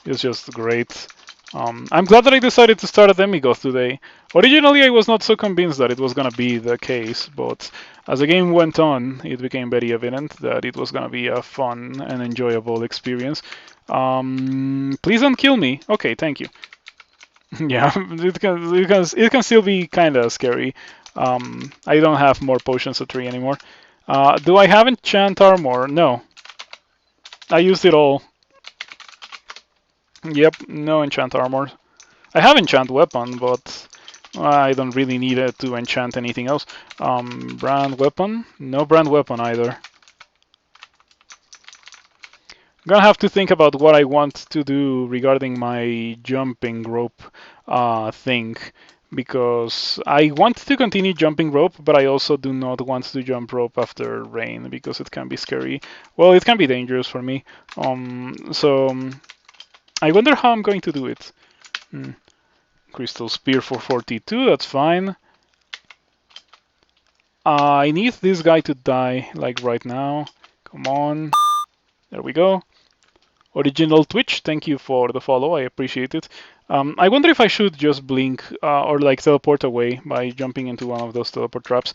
it's just great. I'm glad that I decided to start a Demigod today. Originally, I was not so convinced that it was gonna be the case, but as the game went on, it became very evident that it was gonna be a fun and enjoyable experience. Please don't kill me. Okay, thank you. Yeah, it can still be kind of scary. I don't have more potions of 3 anymore. Do I have enchant armor? No. I used it all. Yep, no enchant armor. I have enchant weapon, but I don't really need it to enchant anything else. Brand weapon? No brand weapon either. I'm gonna have to think about what I want to do regarding my jumping rope thing, because I want to continue jumping rope, but I also do not want to jump rope after rain because it can be scary. Well, it can be dangerous for me. So I wonder how I'm going to do it. Hmm. Crystal Spear for 42, that's fine. I need this guy to die, like right now. Come on. There we go. Original Twitch, thank you for the follow, I appreciate it. I wonder if I should just blink or like teleport away by jumping into one of those teleport traps.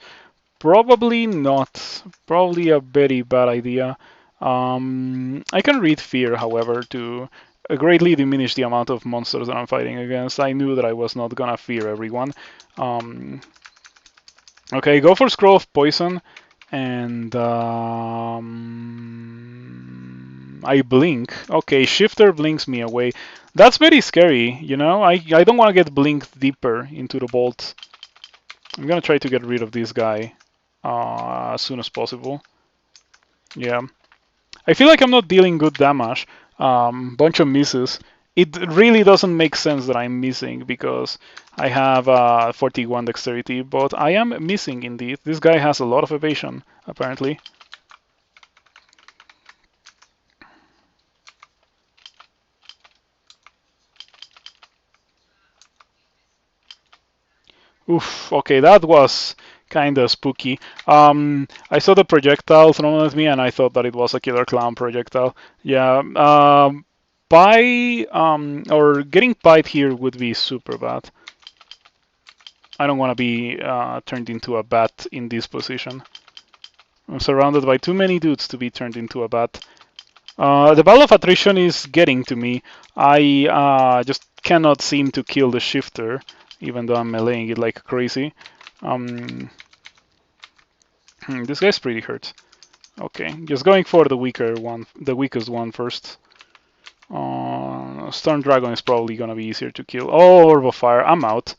Probably not. Probably a very bad idea. I can read Fear, however, to greatly diminish the amount of monsters that I'm fighting against. I knew that I was not gonna fear everyone. Um, okay, go for Scroll of Poison, and I blink. Okay, Shifter blinks me away. That's very scary, you know? I don't want to get blinked deeper into the vault. I'm gonna try to get rid of this guy as soon as possible. Yeah. I feel like I'm not dealing good damage. Bunch of misses. It really doesn't make sense that I'm missing because I have 41 dexterity, but I am missing indeed. This guy has a lot of evasion, apparently. Oof, okay, that was kind of spooky. I saw the projectile thrown at me and I thought that it was a killer clown projectile. Yeah, or getting pied here would be super bad. I don't want to be turned into a bat in this position. I'm surrounded by too many dudes to be turned into a bat. The Battle of Attrition is getting to me. I just cannot seem to kill the shifter, even though I'm meleeing it like crazy. This guy's pretty hurt. Okay, just going for the weaker one, the weakest one first. Storm Dragon is probably gonna be easier to kill. Oh, Orb of Fire, I'm out.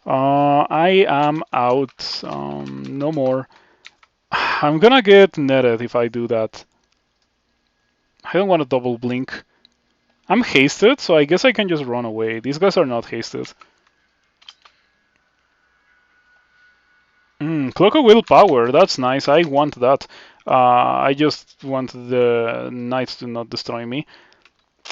I am out. No more. I'm gonna get netted if I do that. I don't want to double blink. I'm hasted, so I guess I can just run away. These guys are not hasted. Cloak of Willpower, that's nice. I want that. I just want the knights to not destroy me.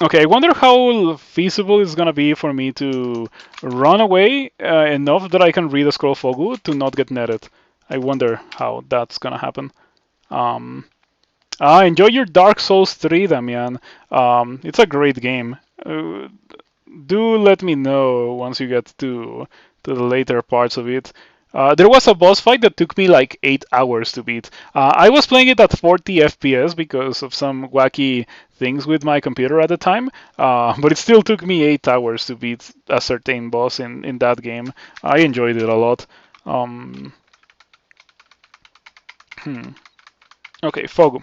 Okay, I wonder how feasible it's gonna be for me to run away enough that I can read a Scroll Fogu to not get netted. I wonder how that's gonna happen. Enjoy your Dark Souls 3, Damian. It's a great game. Do let me know once you get to the later parts of it. There was a boss fight that took me like 8 hours to beat. I was playing it at 40 FPS because of some wacky things with my computer at the time, but it still took me 8 hours to beat a certain boss in that game. I enjoyed it a lot. Okay, Fogu.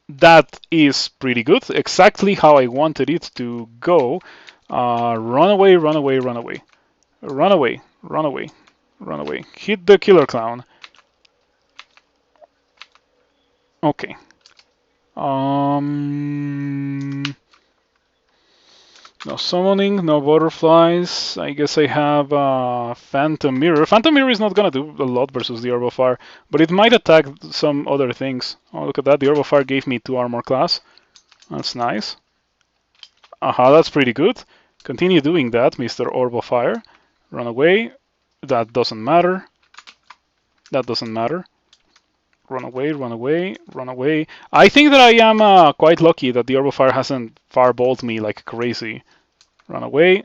That is pretty good. Exactly how I wanted it to go. Run away, run away, run away. Run away, run away, run away. Hit the killer clown. Okay. No summoning, no butterflies. I guess I have Phantom Mirror. Phantom Mirror is not gonna do a lot versus the Orb of Fire, but it might attack some other things. Oh, look at that. The Orb of Fire gave me 2 armor class. That's nice. Aha, that's pretty good. Continue doing that, Mr. Orb of Fire. Run away. That doesn't matter. That doesn't matter. Run away, run away, run away. I think that I am quite lucky that the Orb of Fire hasn't fireballed me like crazy. Run away.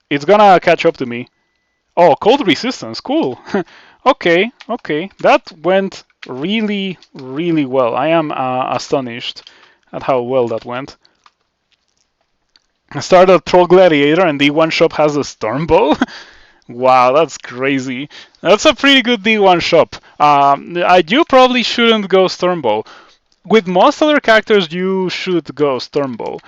It's gonna catch up to me. Oh, cold resistance, cool. Okay, okay. That went really, really well. I am astonished at how well that went. I started a Troll Gladiator and D1 shop has a Stormbow. Wow, that's crazy. That's a pretty good D1 shop. You probably shouldn't go Stormbow. With most other characters, you should go Stormbow.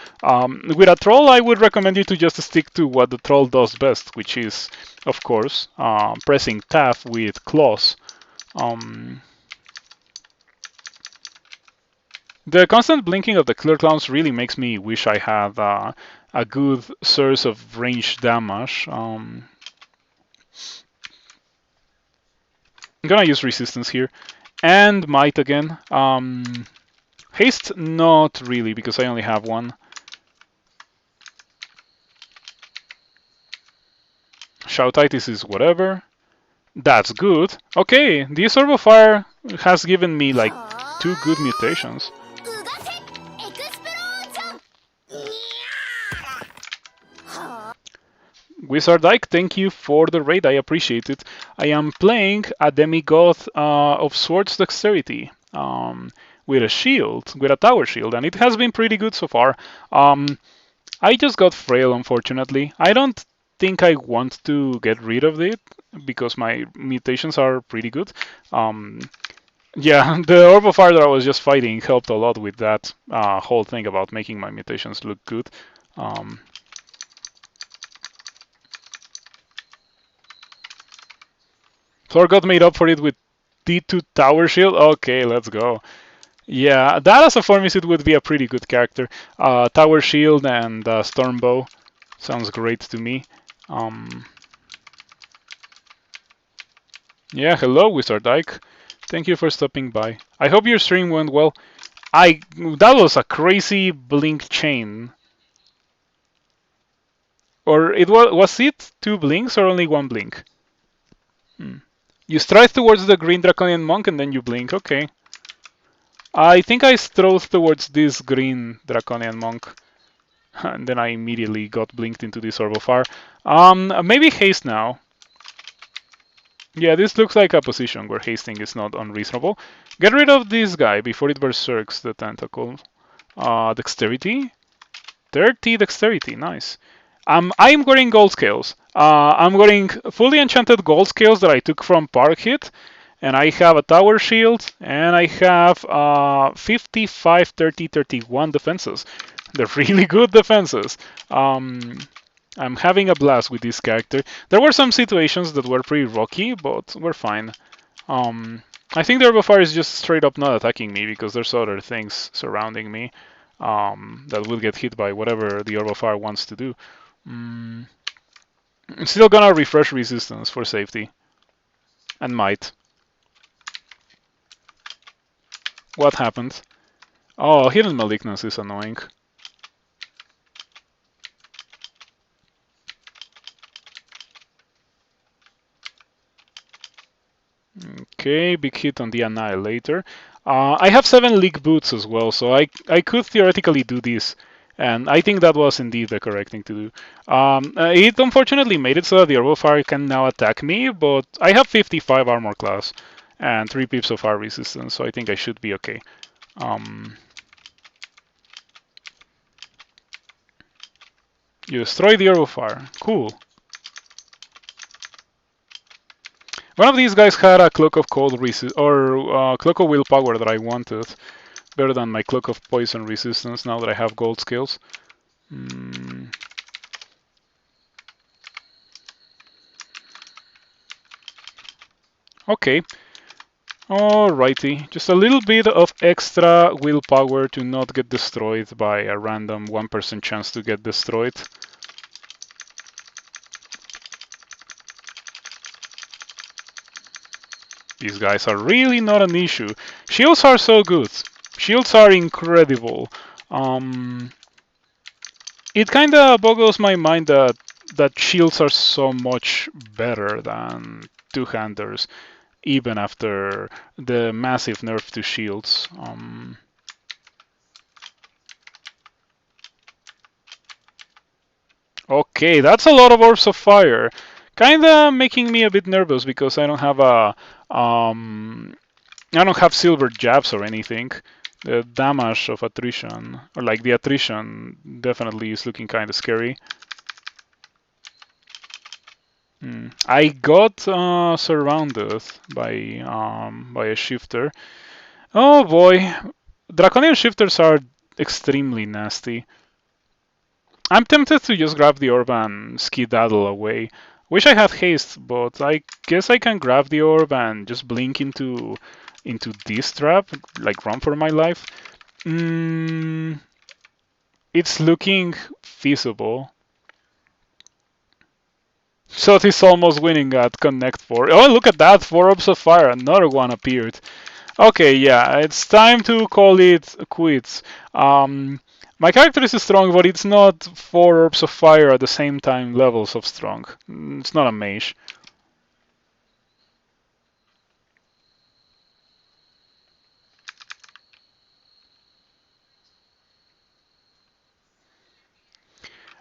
With a troll, I would recommend you to just stick to what the troll does best, which is, of course, pressing Tab with claws. The constant blinking of the killer clowns really makes me wish I had a good source of range damage. I'm gonna use resistance here. And might again. Haste, not really, because I only have one. Shoutitis is whatever. That's good. Okay, this Orb of Fire has given me like 2 good mutations. Wizard Ike, thank you for the raid, I appreciate it. I am playing a Demigod of Swords Dexterity with a shield, with a tower shield, and it has been pretty good so far. I just got frail, unfortunately. I don't think I want to get rid of it because my mutations are pretty good. Yeah, the Orb of Fire that I was just fighting helped a lot with that whole thing about making my mutations look good. Thorgot made up for it with D2 Tower Shield. Okay, let's go. Yeah, that as a Formicid would be a pretty good character. Tower Shield and Stormbow sounds great to me. Yeah, hello, Wizard Ike. Thank you for stopping by. I hope your stream went well. That was a crazy blink chain. Or was it 2 blinks or only 1 blink? You stride towards the green Draconian Monk and then you blink. Okay. I think I strode towards this green Draconian Monk. And then I immediately got blinked into this Orb of Fire. Maybe haste now. Yeah, this looks like a position where hasting is not unreasonable. Get rid of this guy before it berserks the tentacle. Dexterity? 30 dexterity, nice. I'm wearing gold scales. I'm wearing fully enchanted gold scales that I took from Park Hit. And I have a tower shield, and I have 55, 30, 31 defenses. They're really good defenses. I'm having a blast with this character. There were some situations that were pretty rocky, but we're fine. I think the Orb of Fire is just straight up not attacking me because there's other things surrounding me that will get hit by whatever the Orb of Fire wants to do. I'm still gonna refresh resistance for safety. And might. What happened? Oh, Hidden Malignance is annoying. Okay, big hit on the Annihilator. I have 7 League Boots as well, so I could theoretically do this. And I think that was indeed the correct thing to do. It unfortunately made it so that the Orb of Fire can now attack me, but I have 55 armor class and 3 pips of fire resistance, so I think I should be okay. You destroy the Orb of Fire. Cool. One of these guys had a Cloak of Cold or Cloak of Willpower that I wanted. Better than my Cloak of Poison resistance now that I have gold skills. Okay. Alrighty. Just a little bit of extra willpower to not get destroyed by a random 1% chance to get destroyed. These guys are really not an issue. Shields are so good. Shields are incredible. It kinda boggles my mind that shields are so much better than two-handers, even after the massive nerf to shields. Okay, that's a lot of Orbs of Fire. Kinda making me a bit nervous because I don't have I don't have silver jabs or anything. The damage of attrition, or like the attrition, definitely is looking kind of scary. I got surrounded by a shifter. Oh boy, Draconian shifters are extremely nasty. I'm tempted to just grab the orb and skedaddle away. Wish I had haste, but I guess I can grab the orb and just blink into this trap, like run for my life. It's looking feasible. So he's almost winning at Connect 4. Oh, look at that! 4 Orbs of Fire, another one appeared. Okay, yeah, it's time to call it quits. My character is strong, but it's not 4 orbs of fire at the same time levels of strong. It's not a mage.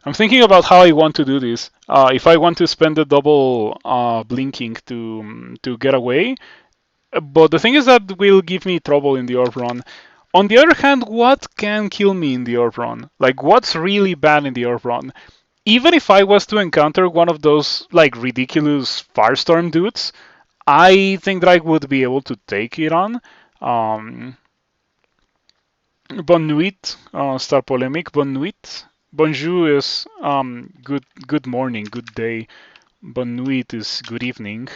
I'm thinking about how I want to do this. If I want to spend the double blinking to get away, but the thing is that will give me trouble in the orb run. On the other hand, what can kill me in the orb run? Like, what's really bad in the orb run? Even if I was to encounter one of those like ridiculous firestorm dudes, I think that I would be able to take it on. Um, Bonne nuit, Star Polemic. Bonne nuit. Bonjour is good morning, good day. Bonne nuit is good evening.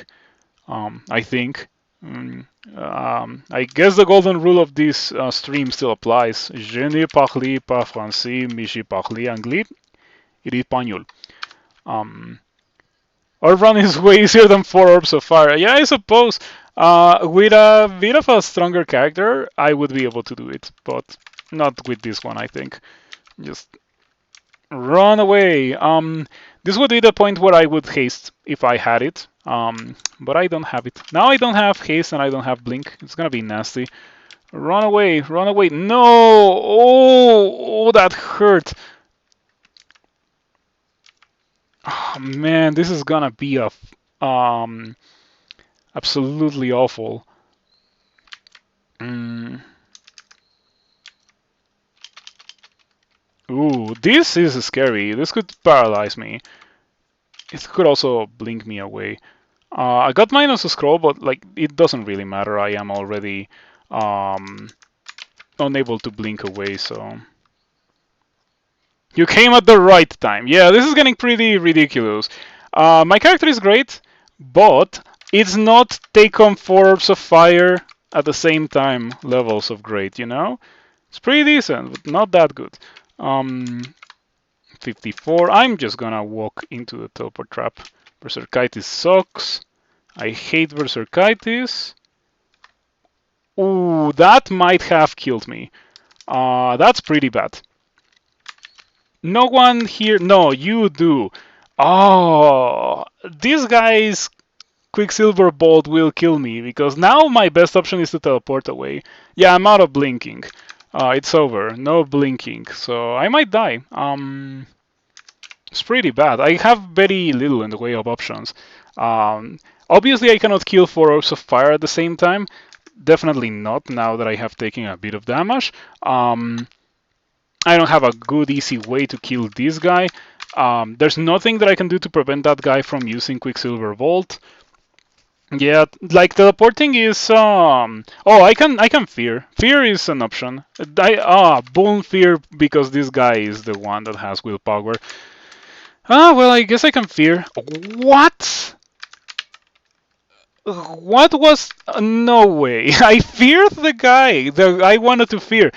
I think. I guess the golden rule of this stream still applies. Je ne parle pas français, mais je parle anglais et espagnol. Orb run is way easier than 4 orbs of fire. Yeah, I suppose. With a bit of a stronger character, I would be able to do it, but not with this one, I think. Just run away. This would be the point where I would haste if I had it. But I don't have it. Now I don't have haste and I don't have blink. It's gonna be nasty. Run away, run away. No! Oh, that hurt. Oh, man, this is gonna be a absolutely awful. Ooh, this is scary. This could paralyze me. It could also blink me away. I got minus a scroll, but like it doesn't really matter. I am already unable to blink away, so... You came at the right time. Yeah, this is getting pretty ridiculous. My character is great, but it's not take on 4 orbs of fire at the same time levels of great, you know? It's pretty decent, but not that good. 54. I'm just gonna walk into the teleport trap. Berserkitis sucks. I hate Berserkitis. Ooh, that might have killed me. That's pretty bad. No one here. No, you do. Oh, this guy's Quicksilver Bolt will kill me because now my best option is to teleport away. Yeah, I'm out of blinking. It's over. No blinking, so I might die. It's pretty bad. I have very little in the way of options. Obviously, I cannot kill 4 orbs of fire at the same time. Definitely not now that I have taken a bit of damage. I don't have a good, easy way to kill this guy. There's nothing that I can do to prevent that guy from using Quicksilver Bolt. Yeah, like teleporting is oh, I can fear. Fear is an option. Boom fear because this guy is the one that has willpower. Well, I guess I can fear. What? What was no way. I feared the guy that I wanted to fear.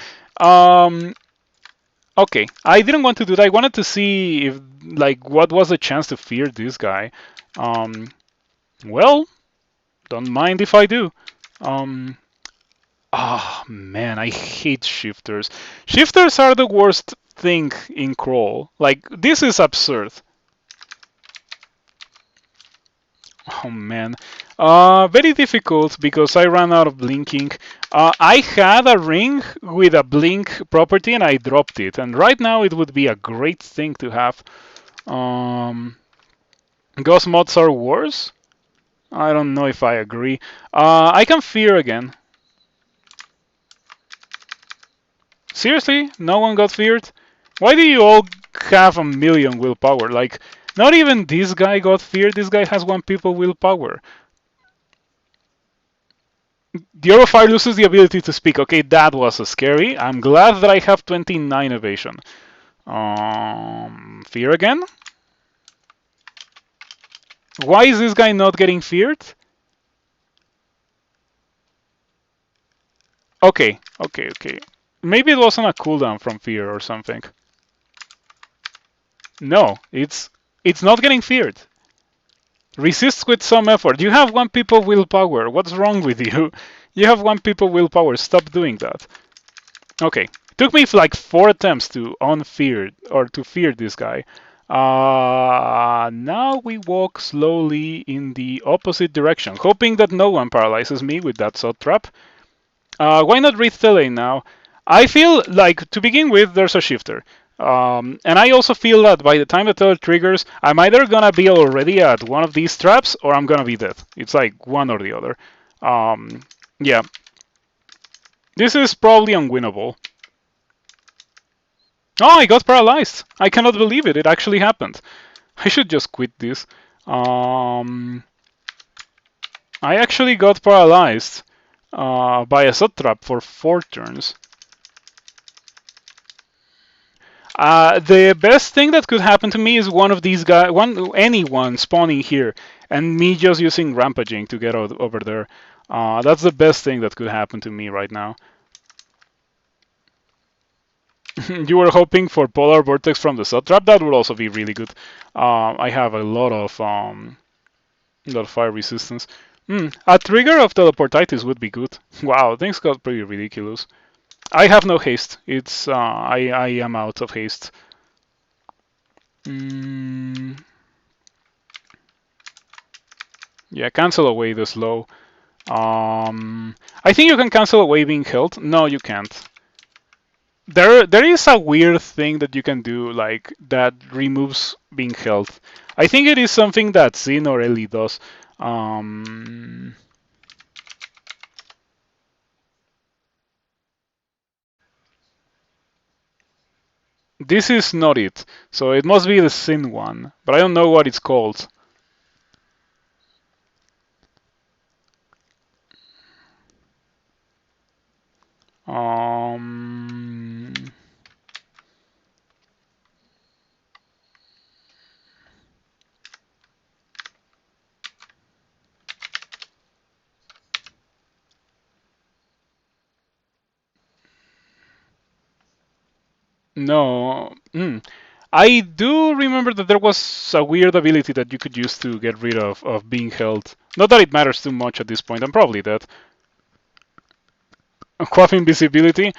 Okay, I didn't want to do that. I wanted to see if like what was the chance to fear this guy. Well, don't mind if I do. Oh man, I hate shifters. Shifters are the worst thing in crawl. Like, this is absurd. Oh man. Very difficult because I ran out of blinking. I had a ring with a blink property and I dropped it. And right now it would be a great thing to have. Ghost mods are worse? I don't know if I agree. I can fear again. Seriously? No one got feared? Why do you all have a million willpower? Like, not even this guy got feared. This guy has 1 people willpower. The Orb of Fire loses the ability to speak. Okay, that was scary. I'm glad that I have 29 evasion. Fear again? Why is this guy not getting feared? Okay. Maybe it wasn't a cooldown from fear or something. No, it's not getting feared. Resist with some effort. You have 1 people willpower. What's wrong with you? You have 1 people willpower. Stop doing that. Okay. Took me like 4 attempts to unfear or to fear this guy. Now we walk slowly in the opposite direction, hoping that no one paralyzes me with that sod trap. Why not read the lane now? I feel like, to begin with, there's a shifter. And I also feel that by the time the teller triggers, I'm either gonna be already at one of these traps or I'm gonna be dead. It's like one or the other. Yeah. This is probably unwinnable. Oh, I got paralyzed. I cannot believe it. It actually happened. I should just quit this. I actually got paralyzed by a sub trap for 4 turns. The best thing that could happen to me is one of these guys, anyone spawning here, and me just using rampaging to get over there. That's the best thing that could happen to me right now. You were hoping for Polar Vortex from the sub trap. That would also be really good. I have a lot of fire resistance. A trigger of teleportitis would be good. Wow, things got pretty ridiculous. I have no haste. It's I am out of haste. Yeah, cancel away the slow. I think you can cancel away being held. No, you can't. There is a weird thing that you can do, like that removes being held. I think it is something that Xin or Ellie does. This is not it, so it must be the Xin one, but I don't know what it's called. No. I do remember that there was a weird ability that you could use to get rid of being held. Not that it matters too much at this point. I'm probably dead. Quaff invisibility.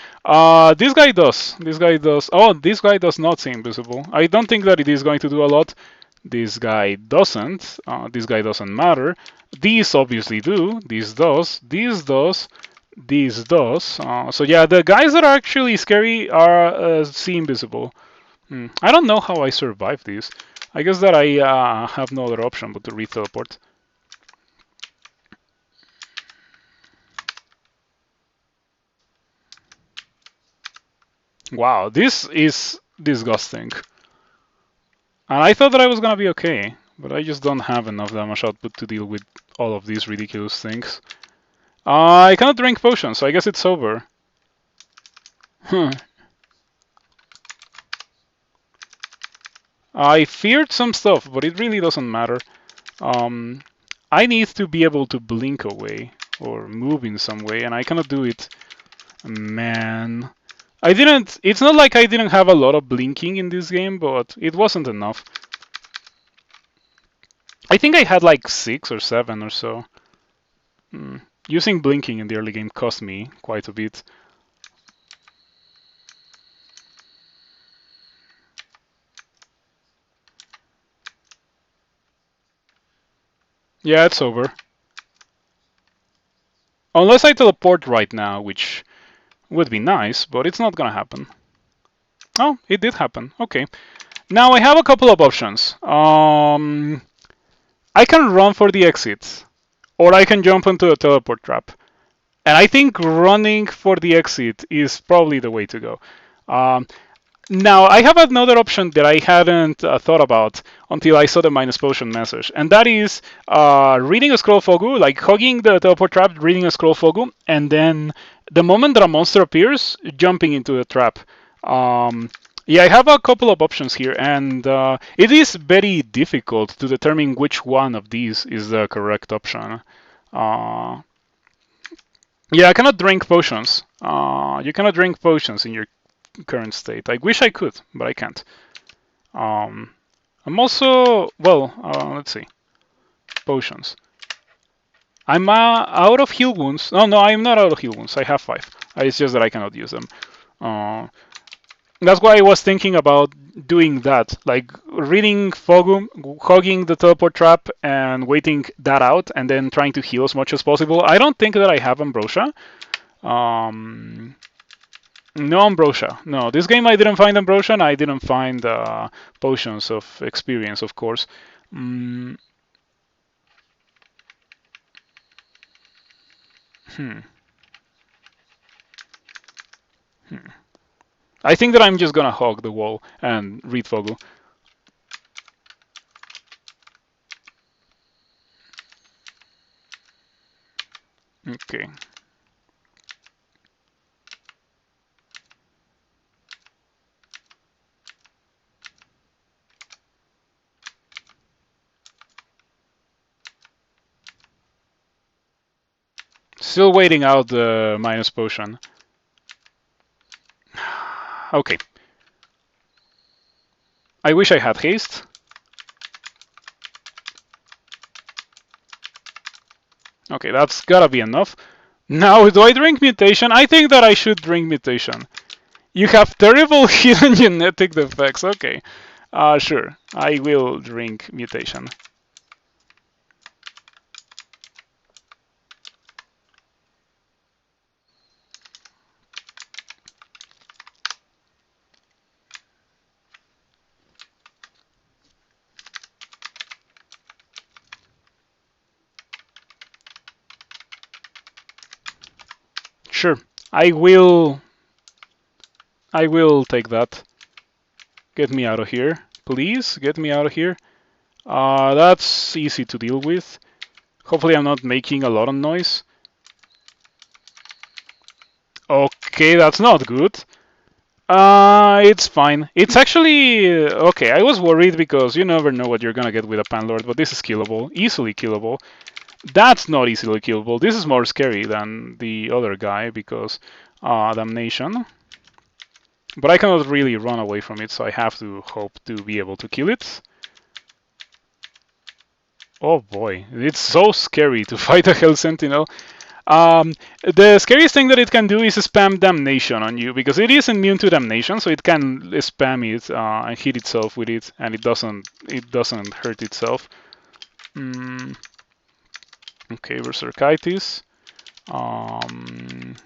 This guy does. This guy does. Oh, this guy does not see invisible. I don't think that it is going to do a lot. This guy doesn't. This guy doesn't matter. These obviously do. This does. This does. This does. So yeah, the guys that are actually scary are see invisible. I don't know how I survived this. I guess that I have no other option but to re-teleport. Wow, this is disgusting. And I thought that I was gonna be okay, but I just don't have enough damage output to deal with all of these ridiculous things. I cannot drink potions, so I guess it's over. I feared some stuff, but it really doesn't matter. I need to be able to blink away or move in some way, and I cannot do it. Man. I didn't. It's not like I didn't have a lot of blinking in this game, but it wasn't enough. I think I had like 6 or 7 or so. Using blinking in the early game cost me quite a bit. Yeah, it's over. Unless I teleport right now, which would be nice, but it's not gonna happen. Oh, it did happen. Okay. Now I have a couple of options. I can run for the exit, or I can jump into a teleport trap. And I think running for the exit is probably the way to go. Now, I have another option that I hadn't thought about until I saw the minus potion message, and that is reading a scroll fogu, like hugging the teleport trap, reading a scroll fogu, and then the moment that a monster appears, jumping into the trap. Yeah, I have a couple of options here, and it is very difficult to determine which one of these is the correct option. Yeah, I cannot drink potions. You cannot drink potions in your current state. I wish I could, but I can't. I'm also, well, let's see. Potions. I'm out of heal wounds. Oh, no, I'm not out of heal wounds. I have 5. It's just that I cannot use them. Uh, that's why I was thinking about doing that, like reading Fogum, hogging the teleport trap, and waiting that out, and then trying to heal as much as possible. I don't think that I have Ambrosia. Um, no Ambrosia. No, this game I didn't find Ambrosia, and I didn't find potions of experience, of course. Mm, hmm. Hmm. I think that I'm just gonna hog the wall and read Fogu. Okay. Still waiting out the minus potion. Okay. I wish I had haste. Okay, that's gotta be enough. Now, do I drink mutation? I think that I should drink mutation. You have terrible hidden genetic defects. Okay. Sure. I will drink mutation. Sure. I will. I will take that. Get me out of here. Please, get me out of here. That's easy to deal with. Hopefully I'm not making a lot of noise. Okay, that's not good. It's fine. It's actually okay. I was worried because you never know what you're gonna get with a Panlord, but this is killable, easily killable. That's not easily killable. This is more scary than the other guy because damnation. But I cannot really run away from it, so I have to hope to be able to kill it. Oh boy, it's so scary to fight a Hell Sentinel. The scariest thing that it can do is spam damnation on you because it is immune to damnation, so it can spam it and hit itself with it, and it doesn't hurt itself. Mm, okay, Berserkitis. Um,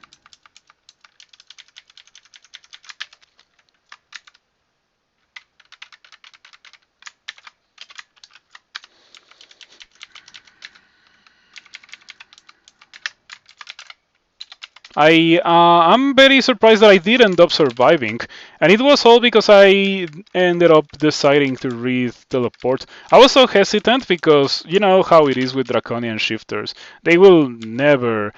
I'm very surprised that I did end up surviving, and it was all because I ended up deciding to read teleport. I was so hesitant because you know how it is with draconian shifters; they will never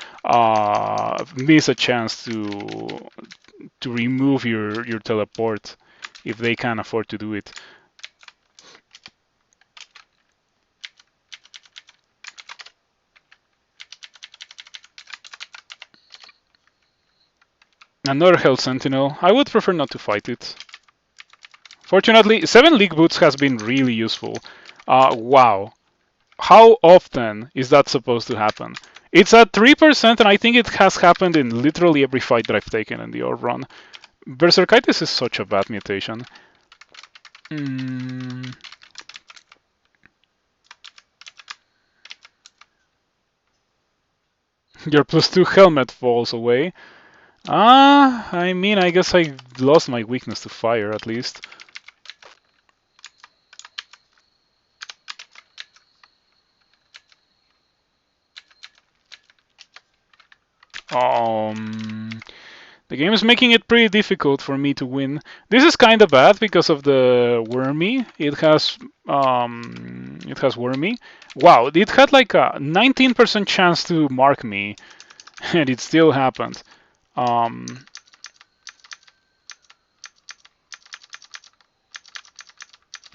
miss a chance to remove your teleport if they can afford to do it. Another Hell Sentinel. I would prefer not to fight it. Fortunately, 7 League Boots has been really useful. Wow. How often is that supposed to happen? It's at 3%, and I think it has happened in literally every fight that I've taken in the Orb run. Berserkitis is such a bad mutation. Mm. Your +2 helmet falls away. I mean, I guess I lost my weakness to fire at least. Um, the game is making it pretty difficult for me to win. This is kind of bad because of the wormy. It has wormy. Wow, it had like a 19% chance to mark me, and it still happened. Um,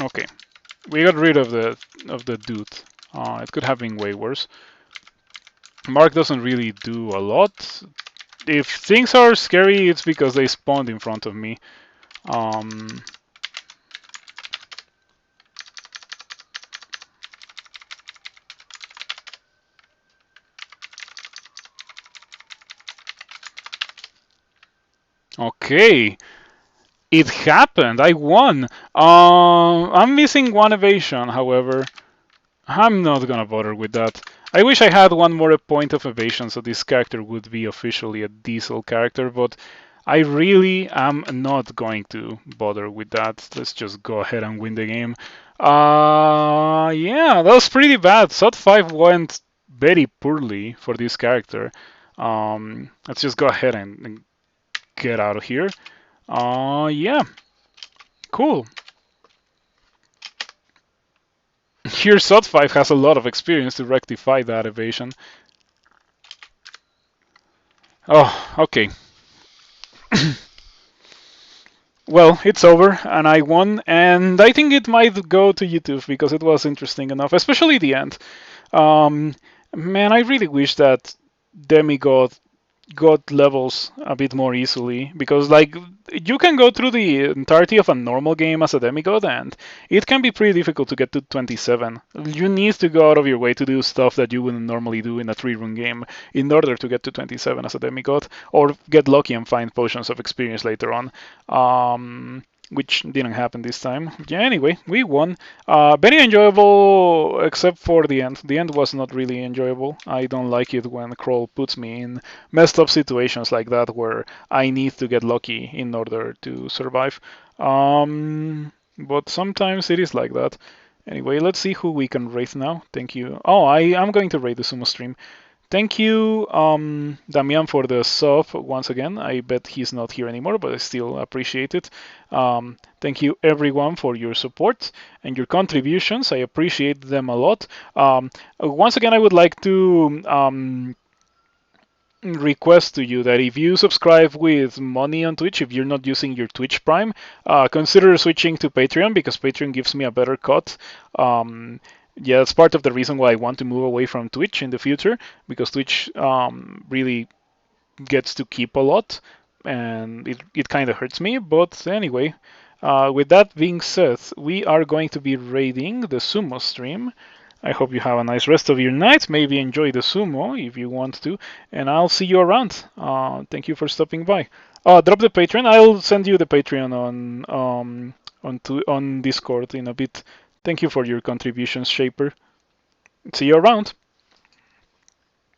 okay, we got rid of the dude. It could have been way worse. Mark doesn't really do a lot. If things are scary, it's because they spawned in front of me. Um, Okay, it happened. I won. I'm missing one evasion, however. I'm not gonna bother with that. I wish I had one more point of evasion so this character would be officially a diesel character, but I really am not going to bother with that. Let's just go ahead and win the game. Yeah, that was pretty bad. SOT 5 went very poorly for this character. Let's just go ahead and get out of here. Yeah, cool. Here, SOT 5 has a lot of experience to rectify that evasion. Oh, okay. Well, it's over, and I won, and I think it might go to YouTube because it was interesting enough, especially the end. Um, Man, I really wish that Demigod got levels a bit more easily because like you can go through the entirety of a normal game as a demigod and it can be pretty difficult to get to 27. You need to go out of your way to do stuff that you wouldn't normally do in a 3-run game in order to get to 27 as a demigod or get lucky and find potions of experience later on. Which didn't happen this time. Yeah, anyway, we won. Very enjoyable, except for the end. The end was not really enjoyable. I don't like it when Kroll puts me in messed up situations like that where I need to get lucky in order to survive. But sometimes it is like that. Anyway, let's see who we can raid now. Thank you. Oh, I am going to raid the sumo stream. Thank you, Damian, for the sub once again. I bet he's not here anymore, but I still appreciate it. Thank you, everyone, for your support and your contributions. I appreciate them a lot. Once again, I would like to request to you that if you subscribe with money on Twitch, if you're not using your Twitch Prime, consider switching to Patreon because Patreon gives me a better cut. Yeah, that's part of the reason why I want to move away from Twitch in the future because Twitch really gets to keep a lot and it kind of hurts me. But anyway, with that being said, we are going to be raiding the sumo stream. I hope you have a nice rest of your night. Maybe enjoy the sumo if you want to, and I'll see you around. Thank you for stopping by. Drop the Patreon. I'll send you the Patreon on Discord in a bit. Thank you for your contributions, Shaper. See you around.